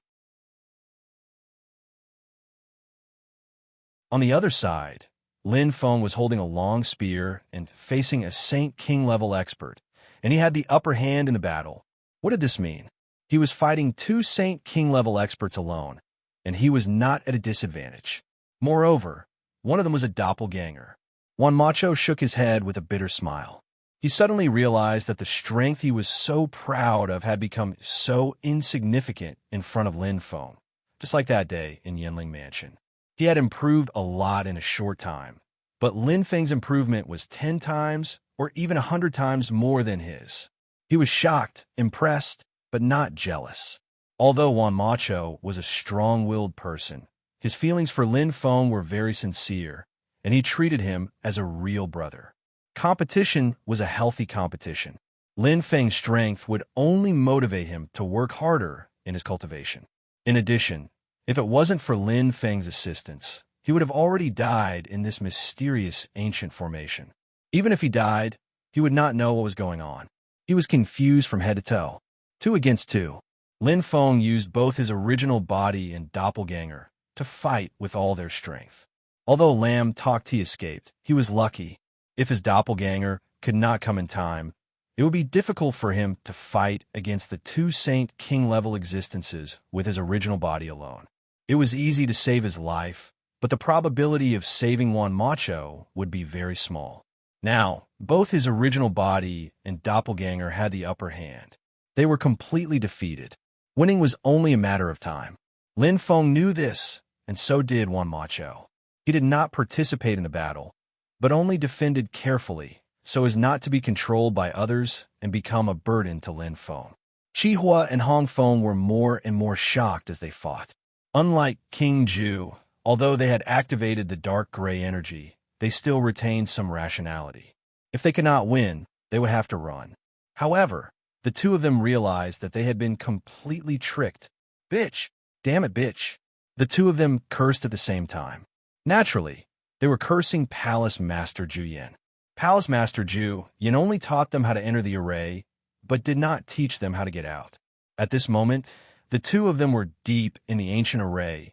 On the other side, Lin Feng was holding a long spear and facing a Saint King level expert, and he had the upper hand in the battle. What did this mean? He was fighting 2 Saint King level experts alone, and he was not at a disadvantage. Moreover, one of them was a doppelganger. Juan Macho shook his head with a bitter smile. He suddenly realized that the strength he was so proud of had become so insignificant in front of Lin Feng, just like that day in Yinling Mansion. He had improved a lot in a short time, but Lin Feng's improvement was 10 times or even 100 times more than his. He was shocked, impressed, but not jealous. Although Juan Macho was a strong-willed person, his feelings for Lin Feng were very sincere, and he treated him as a real brother. Competition was a healthy competition. Lin Feng's strength would only motivate him to work harder in his cultivation. In addition, if it wasn't for Lin Feng's assistance, he would have already died in this mysterious ancient formation. Even if he died, he would not know what was going on. He was confused from head to toe. 2 against 2. Lin Feng used both his original body and doppelganger to fight with all their strength. Although Lam Tok Ti escaped, he was lucky. If his doppelganger could not come in time, it would be difficult for him to fight against the 2 Saint King level existences with his original body alone. It was easy to save his life, but the probability of saving Juan Macho would be very small. Now, both his original body and doppelganger had the upper hand. They were completely defeated. Winning was only a matter of time. Lin Feng knew this, and so did Juan Macho. He did not participate in the battle, but only defended carefully, so as not to be controlled by others and become a burden to Lin Feng. Qihua and Hong Feng were more and more shocked as they fought. Unlike King Ju, although they had activated the dark gray energy, they still retained some rationality. If they could not win, they would have to run. However, the 2 of them realized that they had been completely tricked. Bitch! Damn it, bitch! The 2 of them cursed at the same time. Naturally, they were cursing Palace Master Ju Yin. Palace Master Ju Yin only taught them how to enter the array, but did not teach them how to get out. At this moment, the 2 of them were deep in the ancient array,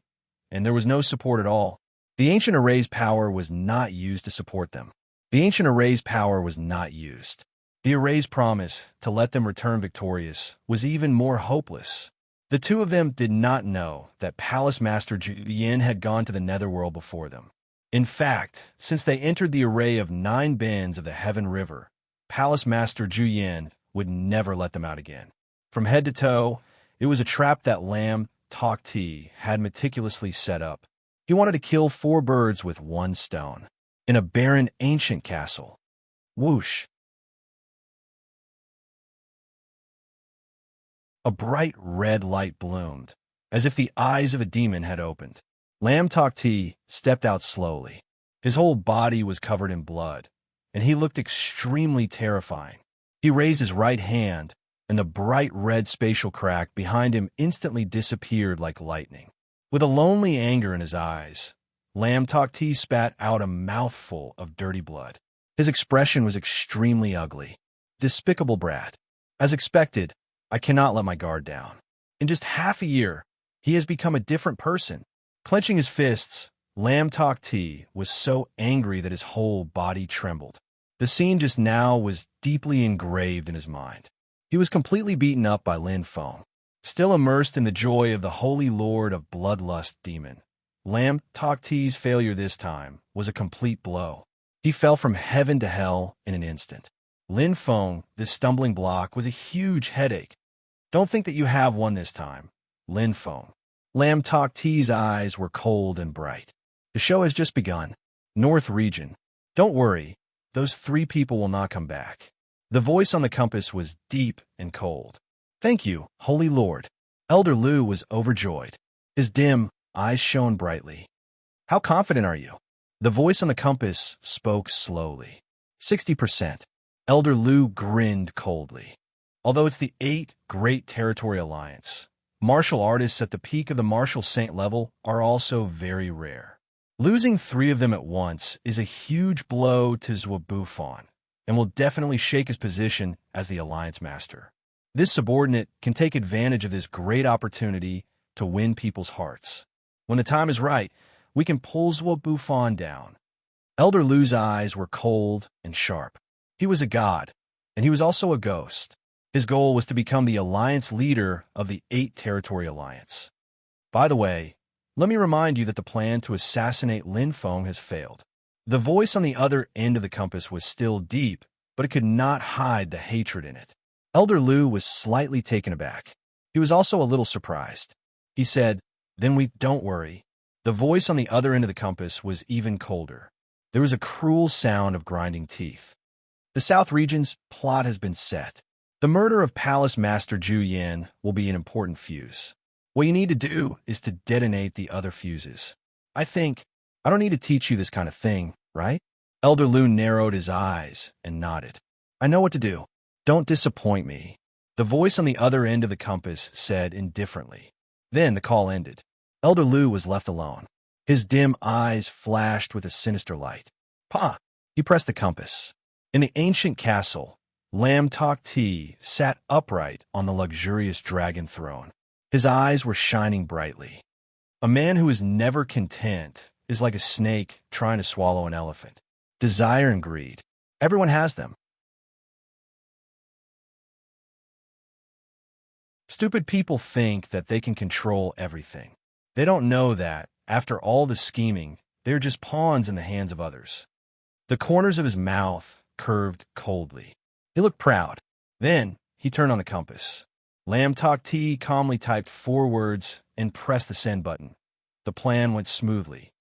and there was no support at all. The ancient array's power was not used to support them. The ancient array's power was not used. The array's promise to let them return victorious was even more hopeless. The 2 of them did not know that Palace Master Ju Yin had gone to the netherworld before them. In fact, since they entered the array of 9 bends of the Heaven River, Palace Master Ju Yin would never let them out again. From head to toe, it was a trap that Lam Tok Ti had meticulously set up. He wanted to kill 4 birds with 1 stone. In a barren ancient castle. Whoosh! A bright red light bloomed, as if the eyes of a demon had opened. Lam Tok Ti stepped out slowly. His whole body was covered in blood, and he looked extremely terrifying. He raised his right hand, and the bright red spatial crack behind him instantly disappeared like lightning. With a lonely anger in his eyes, Lam Tok Ti spat out a mouthful of dirty blood. His expression was extremely ugly. Despicable brat. As expected, I cannot let my guard down. In just half a year, he has become a different person. Clenching his fists, Lam Tok Ti was so angry that his whole body trembled. The scene just now was deeply engraved in his mind. He was completely beaten up by Lin Feng. Still immersed in the joy of the Holy Lord of Bloodlust Demon, Lam Tok Ti's failure this time was a complete blow. He fell from heaven to hell in an instant. Lin Feng, this stumbling block, was a huge headache. Don't think that you have one this time, Lin Feng. Lam Tok Ti's eyes were cold and bright. The show has just begun. North Region. Don't worry, those 3 people will not come back. The voice on the compass was deep and cold. Thank you, Holy Lord. Elder Lu was overjoyed. His dim eyes shone brightly. How confident are you? The voice on the compass spoke slowly. 60%. Elder Lu grinned coldly. Although it's the 8th Great Territory Alliance, martial artists at the peak of the martial saint level are also very rare. Losing 3 of them at once is a huge blow to Zhuo Bufan, and will definitely shake his position as the Alliance Master. This subordinate can take advantage of this great opportunity to win people's hearts. When the time is right, we can pull Zhuo Bufan down. Elder Lu's eyes were cold and sharp. He was a god, and he was also a ghost. His goal was to become the alliance leader of the 8th Territory Alliance. By the way, let me remind you that the plan to assassinate Lin Feng has failed. The voice on the other end of the compass was still deep, but it could not hide the hatred in it. Elder Lu was slightly taken aback. He was also a little surprised. He said, "Then don't worry." The voice on the other end of the compass was even colder. There was a cruel sound of grinding teeth. The South Region's plot has been set. The murder of Palace Master Zhu Yan will be an important fuse. What you need to do is to detonate the other fuses. I don't need to teach you this kind of thing, right? Elder Lu narrowed his eyes and nodded. I know what to do. Don't disappoint me. The voice on the other end of the compass said indifferently. Then the call ended. Elder Lu was left alone. His dim eyes flashed with a sinister light. Pa! He pressed the compass. In the ancient castle, Lam Tok Ti sat upright on the luxurious dragon throne. His eyes were shining brightly. A man who is never content is like a snake trying to swallow an elephant. Desire and greed. Everyone has them. Stupid people think that they can control everything. They don't know that, after all the scheming, they're just pawns in the hands of others. The corners of his mouth curved coldly. He looked proud. Then he turned on the compass. Lam Tok Ti calmly typed 4 words and pressed the send button. The plan went smoothly.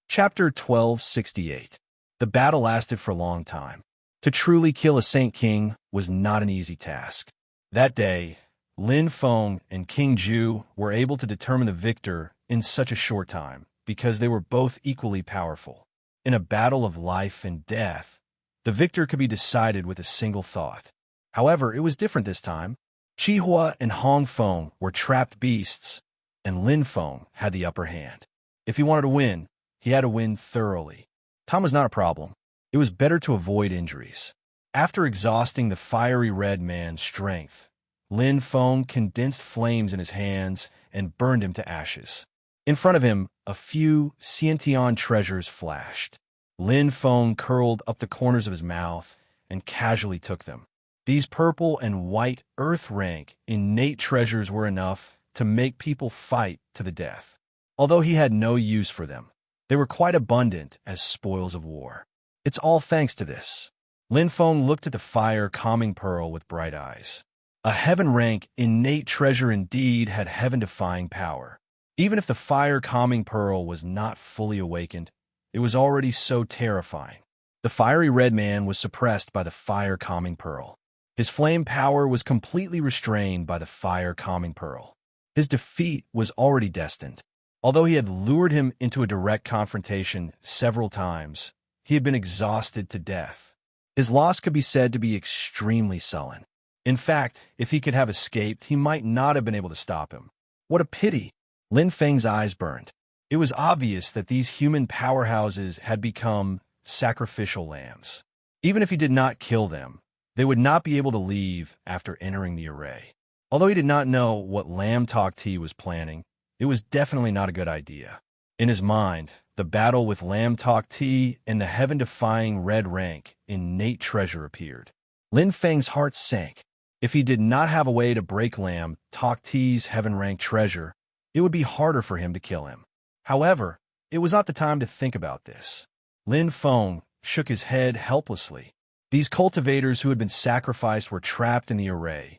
Chapter 1268. The battle lasted for a long time. To truly kill a Saint King was not an easy task. That day, Lin Feng and King Zhu were able to determine the victor in such a short time because they were both equally powerful. In a battle of life and death, the victor could be decided with a single thought. However, it was different this time. Qihua and Hong Feng were trapped beasts, and Lin Feng had the upper hand. If he wanted to win, he had to win thoroughly. Time was not a problem. It was better to avoid injuries. After exhausting the fiery red man's strength, Lin Feng condensed flames in his hands and burned him to ashes. In front of him, a few Xiantian treasures flashed. Lin Feng curled up the corners of his mouth and casually took them. These purple and white earth-rank innate treasures were enough to make people fight to the death. Although he had no use for them, they were quite abundant as spoils of war. It's all thanks to this. Lin Feng looked at the fire-calming pearl with bright eyes. A heaven-rank innate treasure indeed had heaven-defying power. Even if the fire-calming pearl was not fully awakened, it was already so terrifying. The fiery red man was suppressed by the fire-calming pearl. His flame power was completely restrained by the fire-calming pearl. His defeat was already destined. Although he had lured him into a direct confrontation several times, he had been exhausted to death. His loss could be said to be extremely sullen. In fact, if he could have escaped, he might not have been able to stop him. What a pity! Lin Feng's eyes burned. It was obvious that these human powerhouses had become sacrificial lambs. Even if he did not kill them, they would not be able to leave after entering the array. Although he did not know what Lamb Talk T was planning, it was definitely not a good idea. In his mind, the battle with Lamb Talk T and the heaven-defying red rank innate treasure appeared. Lin Feng's heart sank. If he did not have a way to break Lamb Talk T's heaven-rank treasure, it would be harder for him to kill him. However, it was not the time to think about this. Lin Feng shook his head helplessly. These cultivators who had been sacrificed were trapped in the array.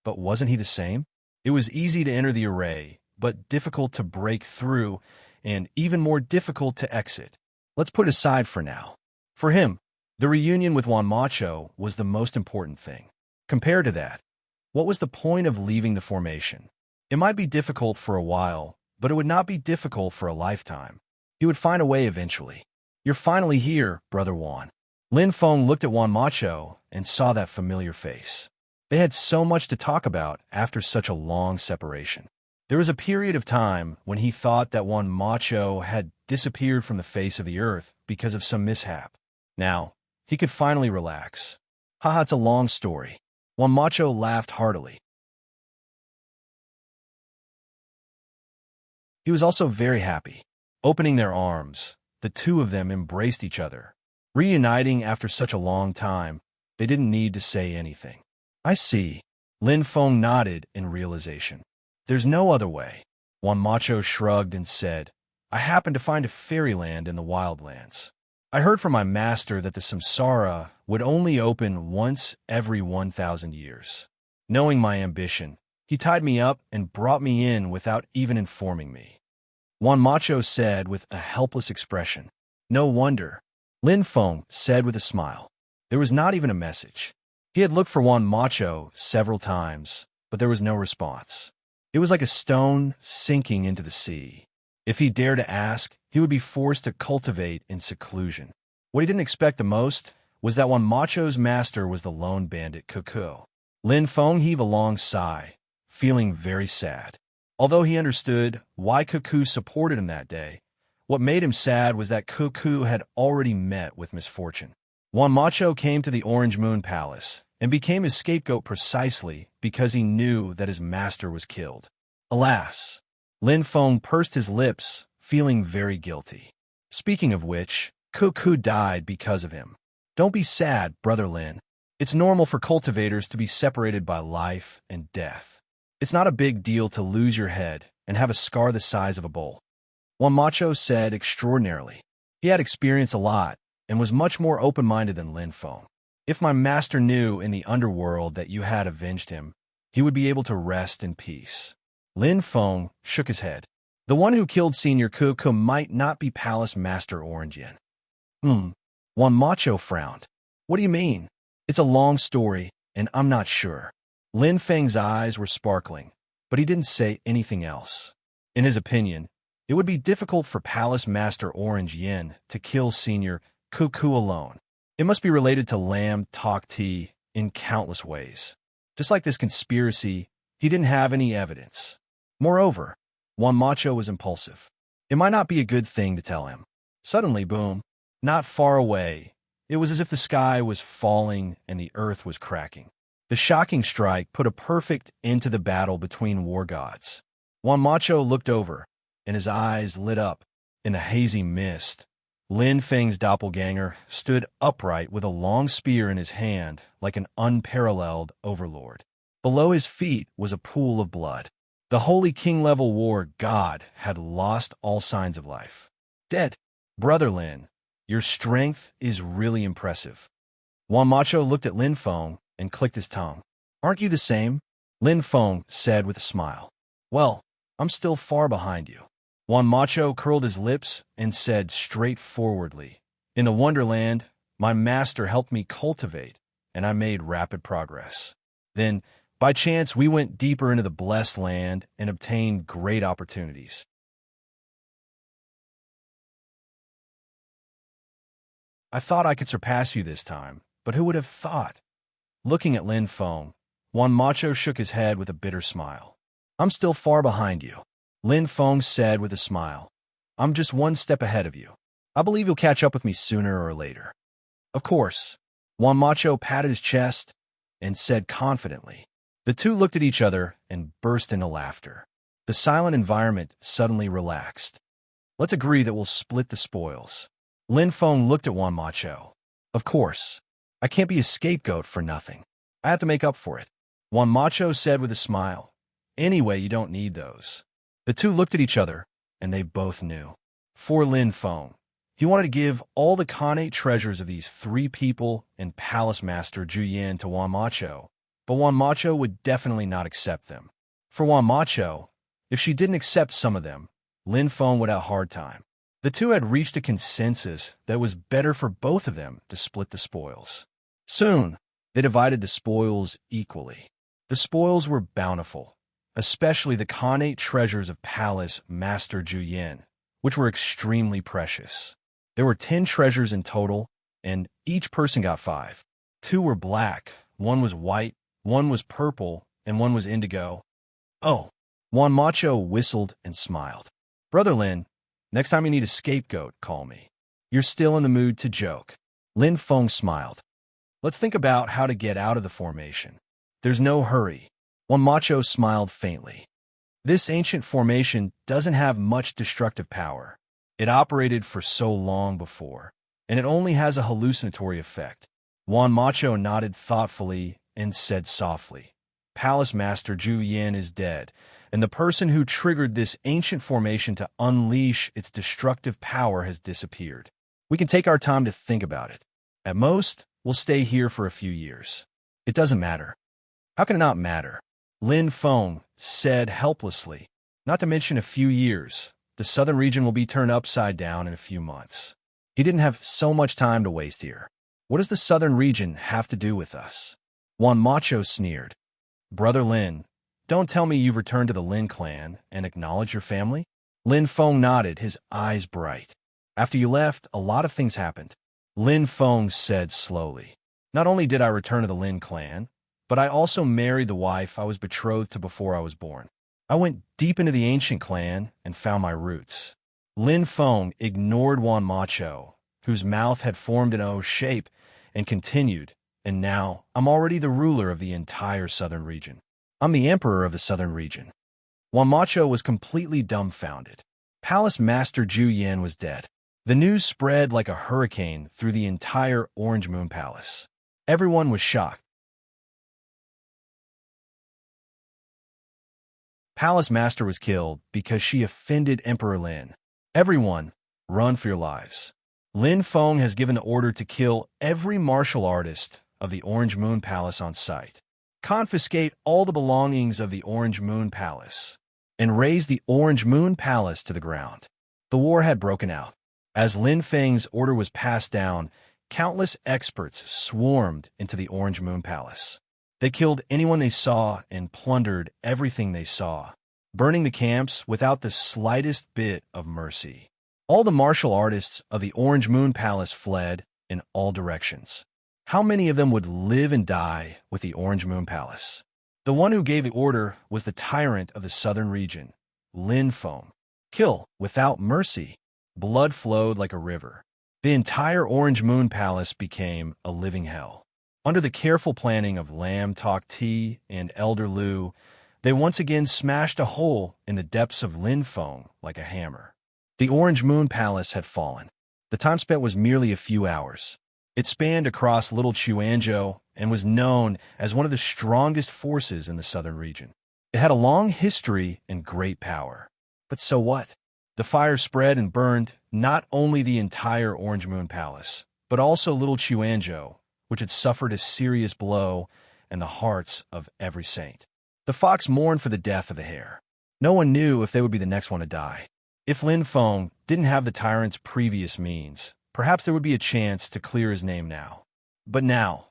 But wasn't he the same? It was easy to enter the array, but difficult to break through, and even more difficult to exit. Let's put aside for now. For him, the reunion with Juan Macho was the most important thing. Compared to that, what was the point of leaving the formation? It might be difficult for a while, but it would not be difficult for a lifetime. He would find a way eventually. You're finally here, Brother Juan. Lin Feng looked at Juan Macho and saw that familiar face. They had so much to talk about after such a long separation. There was a period of time when he thought that Juan Macho had disappeared from the face of the earth because of some mishap. Now, he could finally relax. Haha, it's a long story. Juan Macho laughed heartily. He was also very happy. Opening their arms, the two of them embraced each other. Reuniting after such a long time, they didn't need to say anything. I see. Lin Feng nodded in realization. There's no other way. Juan Macho shrugged and said, I happened to find a fairyland in the wildlands. I heard from my master that the samsara would only open once every 1,000 years. Knowing my ambition, he tied me up and brought me in without even informing me. Juan Macho said with a helpless expression. No wonder. Lin Feng said with a smile. There was not even a message. He had looked for Juan Macho several times, but there was no response. It was like a stone sinking into the sea. If he dared to ask, he would be forced to cultivate in seclusion. What he didn't expect the most was that Juan Macho's master was the lone bandit Cuckoo. Lin Feng heaved a long sigh, feeling very sad. Although he understood why Cuckoo supported him that day, what made him sad was that Cuckoo had already met with misfortune. Juan Macho came to the Orange Moon Palace and became his scapegoat precisely because he knew that his master was killed. Alas! Lin Feng pursed his lips, feeling very guilty. Speaking of which, Cuckoo died because of him. Don't be sad, Brother Lin. It's normal for cultivators to be separated by life and death. It's not a big deal to lose your head and have a scar the size of a bowl. Juan Macho said extraordinarily. He had experienced a lot and was much more open-minded than Lin Feng. If my master knew in the underworld that you had avenged him, he would be able to rest in peace. Lin Feng shook his head. The one who killed Senior Cuckoo might not be Palace Master Orange Yin. Juan Macho frowned. What do you mean? It's a long story, and I'm not sure. Lin Feng's eyes were sparkling, but he didn't say anything else. In his opinion, it would be difficult for Palace Master Orange Yin to kill Senior Cuckoo alone. It must be related to Lamb Talk T in countless ways. Just like this conspiracy, he didn't have any evidence. Moreover, Juan Macho was impulsive. It might not be a good thing to tell him. Suddenly, boom, not far away, it was as if the sky was falling and the earth was cracking. The shocking strike put a perfect end to the battle between war gods. Juan Macho looked over, and his eyes lit up. In the hazy mist, Lin Feng's doppelganger stood upright with a long spear in his hand like an unparalleled overlord. Below his feet was a pool of blood. The holy king-level war god had lost all signs of life. Dead. Brother Lin, your strength is really impressive. Juan Macho looked at Lin Feng and clicked his tongue. Aren't you the same? Lin Feng said with a smile. Well, I'm still far behind you. Juan Macho curled his lips and said straightforwardly, in the Wonderland, my master helped me cultivate, and I made rapid progress. Then, by chance, we went deeper into the blessed land and obtained great opportunities. I thought I could surpass you this time, but who would have thought? Looking at Lin Feng, Juan Macho shook his head with a bitter smile. I'm still far behind you, Lin Feng said with a smile. I'm just one step ahead of you. I believe you'll catch up with me sooner or later. Of course. Juan Macho patted his chest and said confidently. The two looked at each other and burst into laughter. The silent environment suddenly relaxed. Let's agree that we'll split the spoils. Lin Feng looked at Juan Macho. Of course. I can't be a scapegoat for nothing. I have to make up for it. Juan Macho said with a smile. Anyway, you don't need those. The two looked at each other, and they both knew. For Lin Feng, he wanted to give all the Khanate treasures of these three people and Palace Master Zhu Yin to Juan Macho, but Juan Macho would definitely not accept them. For Juan Macho, if she didn't accept some of them, Lin Feng would have a hard time. The two had reached a consensus that it was better for both of them to split the spoils. Soon, they divided the spoils equally. The spoils were bountiful, especially the Khanate treasures of Palace Master Zhu Yin, which were extremely precious. There were 10 treasures in total, and each person got 5. 2 were black, 1 was white, 1 was purple, and 1 was indigo. Oh, Juan Macho whistled and smiled. Brother Lin, next time you need a scapegoat, call me. You're still in the mood to joke. Lin Feng smiled. Let's think about how to get out of the formation. There's no hurry. Juan Macho smiled faintly. This ancient formation doesn't have much destructive power. It operated for so long before, and it only has a hallucinatory effect. Juan Macho nodded thoughtfully and said softly, Palace Master Zhu Yin is dead, and the person who triggered this ancient formation to unleash its destructive power has disappeared. We can take our time to think about it. At most, we'll stay here for a few years. It doesn't matter. How can it not matter? Lin Feng said helplessly. Not to mention a few years. The southern region will be turned upside down in a few months. He didn't have so much time to waste here. What does the southern region have to do with us? Juan Macho sneered. Brother Lin, don't tell me you've returned to the Lin clan and acknowledged your family? Lin Feng nodded, his eyes bright. After you left, a lot of things happened. Lin Feng said slowly. Not only did I return to the Lin clan, but I also married the wife I was betrothed to before I was born. I went deep into the ancient clan and found my roots. Lin Feng ignored Juan Macho, whose mouth had formed an O shape, and continued, and now I'm already the ruler of the entire southern region. I'm the emperor of the southern region. Juan Macho was completely dumbfounded. Palace Master Zhu Yin was dead. The news spread like a hurricane through the entire Orange Moon Palace. Everyone was shocked. Palace Master was killed because she offended Emperor Lin. Everyone, run for your lives. Lin Feng has given the order to kill every martial artist of the Orange Moon Palace on sight. Confiscate all the belongings of the Orange Moon Palace, and raze the Orange Moon Palace to the ground. The war had broken out. As Lin Feng's order was passed down, countless experts swarmed into the Orange Moon Palace. They killed anyone they saw and plundered everything they saw, burning the camps without the slightest bit of mercy. All the martial artists of the Orange Moon Palace fled in all directions. How many of them would live and die with the Orange Moon Palace? The one who gave the order was the tyrant of the southern region, Lin Feng. Kill without mercy. Blood flowed like a river. The entire Orange Moon Palace became a living hell. Under the careful planning of Lam Tok Ti and Elder Lu, they once again smashed a hole in the depths of Lin Feng like a hammer. The Orange Moon Palace had fallen. The time spent was merely a few hours. It spanned across Little Chuanzhou and was known as one of the strongest forces in the southern region. It had a long history and great power. But so what? The fire spread and burned not only the entire Orange Moon Palace, but also Little Chuanzhou, which had suffered a serious blow, and the hearts of every saint. The fox mourned for the death of the hare. No one knew if they would be the next one to die. If Lin Feng didn't have the tyrant's previous means, perhaps there would be a chance to clear his name now. But now,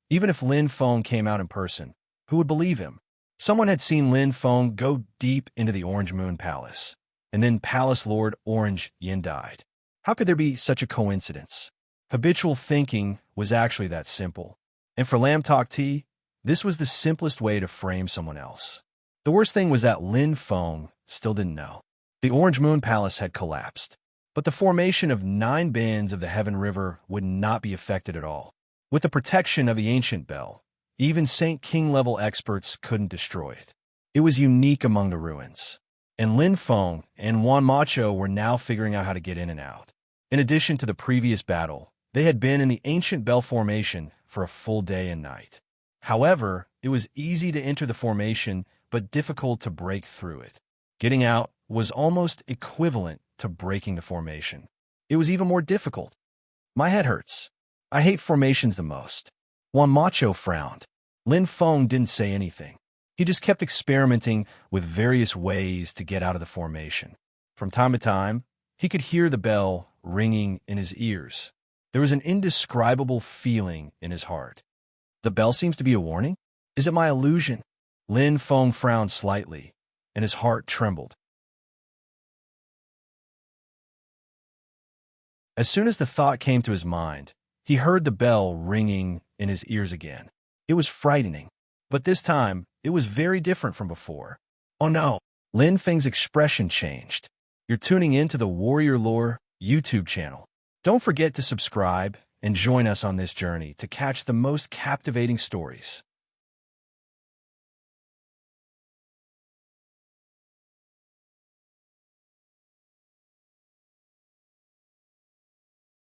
even if Lin Feng came out in person, who would believe him? Someone had seen Lin Feng go deep into the Orange Moon Palace, and then Palace Lord Orange Yin died. How could there be such a coincidence? Habitual thinking was actually that simple. And for Lam Tok T, this was the simplest way to frame someone else. The worst thing was that Lin Feng still didn't know. The Orange Moon Palace had collapsed, but the formation of 9 bends of the Heaven River would not be affected at all. With the protection of the ancient bell, even Saint King-level experts couldn't destroy it. It was unique among the ruins. And Lin Feng and Wan Macho were now figuring out how to get in and out. In addition to the previous battle, they had been in the ancient bell formation for a full day and night. However, it was easy to enter the formation, but difficult to break through it. Getting out was almost equivalent to breaking the formation. It was even more difficult. My head hurts. I hate formations the most. Wan Macho frowned. Lin Feng didn't say anything. He just kept experimenting with various ways to get out of the formation. From time to time, he could hear the bell ringing in his ears. There was an indescribable feeling in his heart. The bell seems to be a warning? Is it my illusion? Lin Feng frowned slightly, and his heart trembled. As soon as the thought came to his mind, he heard the bell ringing in his ears again. It was frightening, but this time, it was very different from before. Oh no! Lin Feng's expression changed. You're tuning in to the Warrior Lore YouTube channel. Don't forget to subscribe and join us on this journey to catch the most captivating stories.